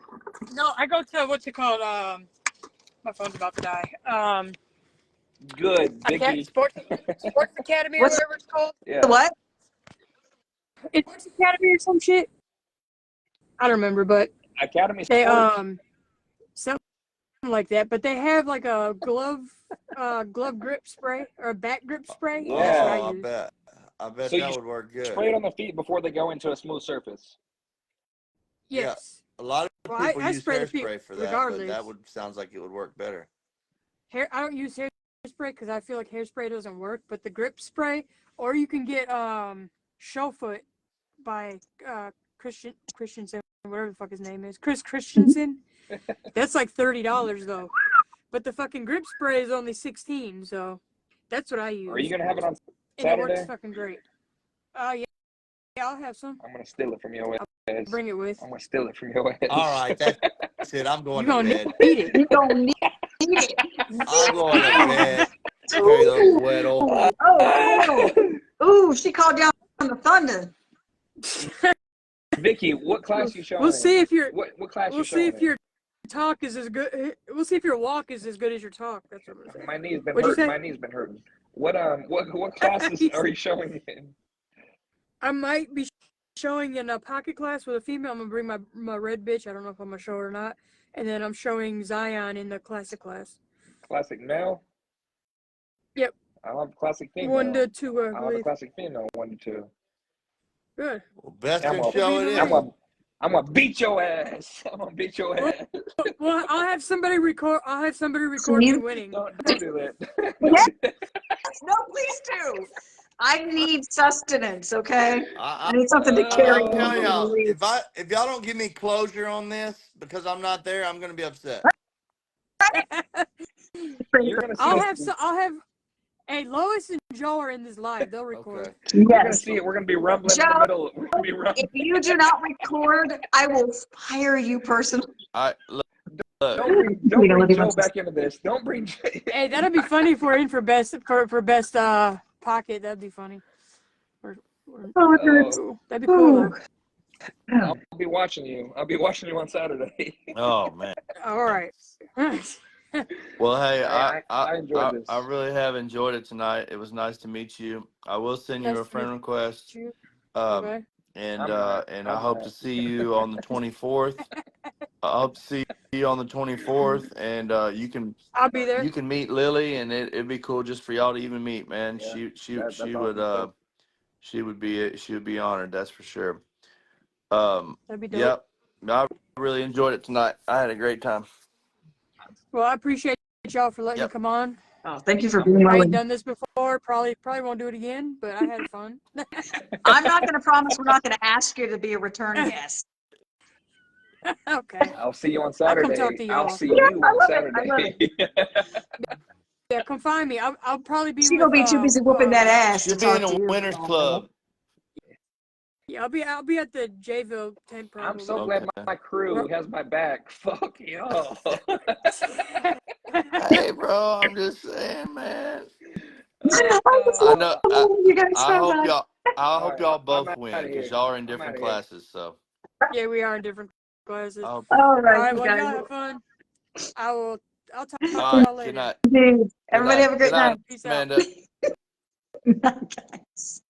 no, I go to what's it called? My phone's about to die. Good, Vicky. Sports Academy or What's whatever it's called. Yeah. the what? It's Sports Academy or some shit. I don't remember, but Academy they Sports. something like that. But they have like a glove grip spray or a back grip spray. Yeah. That's what I Oh, use. I bet So that you would work good. spray it on the feet before they go into a smooth surface. Yes. A lot of Well, people I use spray the feet hairspray for that, but regardless. that sounds like it would work better. I don't use hairspray because I feel like hairspray doesn't work. But the grip spray, or you can get Showfoot by Christensen, whatever the fuck his name is, Chris Christensen. That's like $30 though. But the fucking grip spray is only $16, so that's what I use. Are you gonna have it on and it works Saturday? fucking great. Yeah, I'll have some. I'm gonna steal it from your ass. Bring it with. I'm gonna steal it from your ass. All right, that's it. I'm going You to gonna bed. need it. You don't need it. I'm going to bed. Okay, little weddle. Oh, ooh, she called down the thunder. Vicky, what class you showing? We'll see if your what class we'll you showing? see if your talk is as good. We'll see if your walk is as good as your talk. That's what I'm saying. My knee's been What'd you hurting. say? My knee's been hurting. What classes are you showing in? I might be showing in a pocket class with a female. I'm gonna bring my red bitch. I don't know if I'm gonna show her or not. And then I'm showing Zion in the classic class. Classic male? Yep. I'll have classic female. 1 to 2, I I'll have a believe. classic female 1 to 2. Good. Well, best I'm in a- show it I'm is. I'm gonna beat your ass. I'm gonna beat your ass. Well, I'll have somebody record me winning. Don't do that. Yes. No, please do. I need sustenance, okay? I need something to carry I'm me telling for the y'all, week. if y'all don't give me closure on this because I'm not there, I'm gonna be upset. You're gonna see. I'll have. Hey, Lois and Joe are in this live. They'll record. Okay. You're gonna Yes. see it. We're gonna be rumbling in the Joe, middle. We're gonna be rumbling. if you do not record, I will fire you personally. Look. Don't bring Joe back into this. Don't bring. Hey, that'd be funny if we're in for best pocket. That'd be funny. That'd be cool. Though. I'll be watching you. I'll be watching you on Saturday. Oh man. All right. Well, hey, I enjoyed this. I really have enjoyed it tonight. It was nice to meet you. I will send you Nice a to meet friend request. you. Um, Okay. and I I'm hope not. to see you on the 24th. I hope to see you on the 24th, and I'll be there. you can meet Lily, and it'd be cool just for y'all to even meet, man. Yeah, She that's would awesome stuff. she would be honored, that's for sure. That'd be dope. Yep, I really enjoyed it tonight. I had a great time. Well, I appreciate y'all for letting me Yep. come on. Oh, thank you for being I ain't willing. done this before. Probably won't do it again, but I had fun. I'm not going to promise we're not going to ask you to be a return guest. Okay. I'll see you on I'll come talk Saturday. to I'll y'all. see Yeah, you I on love it. I love Saturday. Yeah, come find me. I'll probably be She's with going to be too busy whooping that ass to She'll be in talk to a you. winners club. Yeah, I'll be at the Jayville tent I'm probably. so glad my crew has my back. Fuck y'all. Hey, bro, I'm just saying, man. I just I love know. you guys I so hope much. y'all. I All hope right, y'all I'm both out win of because here. y'all are in I'm out different of here. classes. So. Yeah, we are in different classes. I hope, All All right, right, you well, y'all guys. have fun. I'll talk to all right. y'all Good later. night. Dude, Good everybody night. have a Good great night, time. Peace out. Amanda. Night, guys.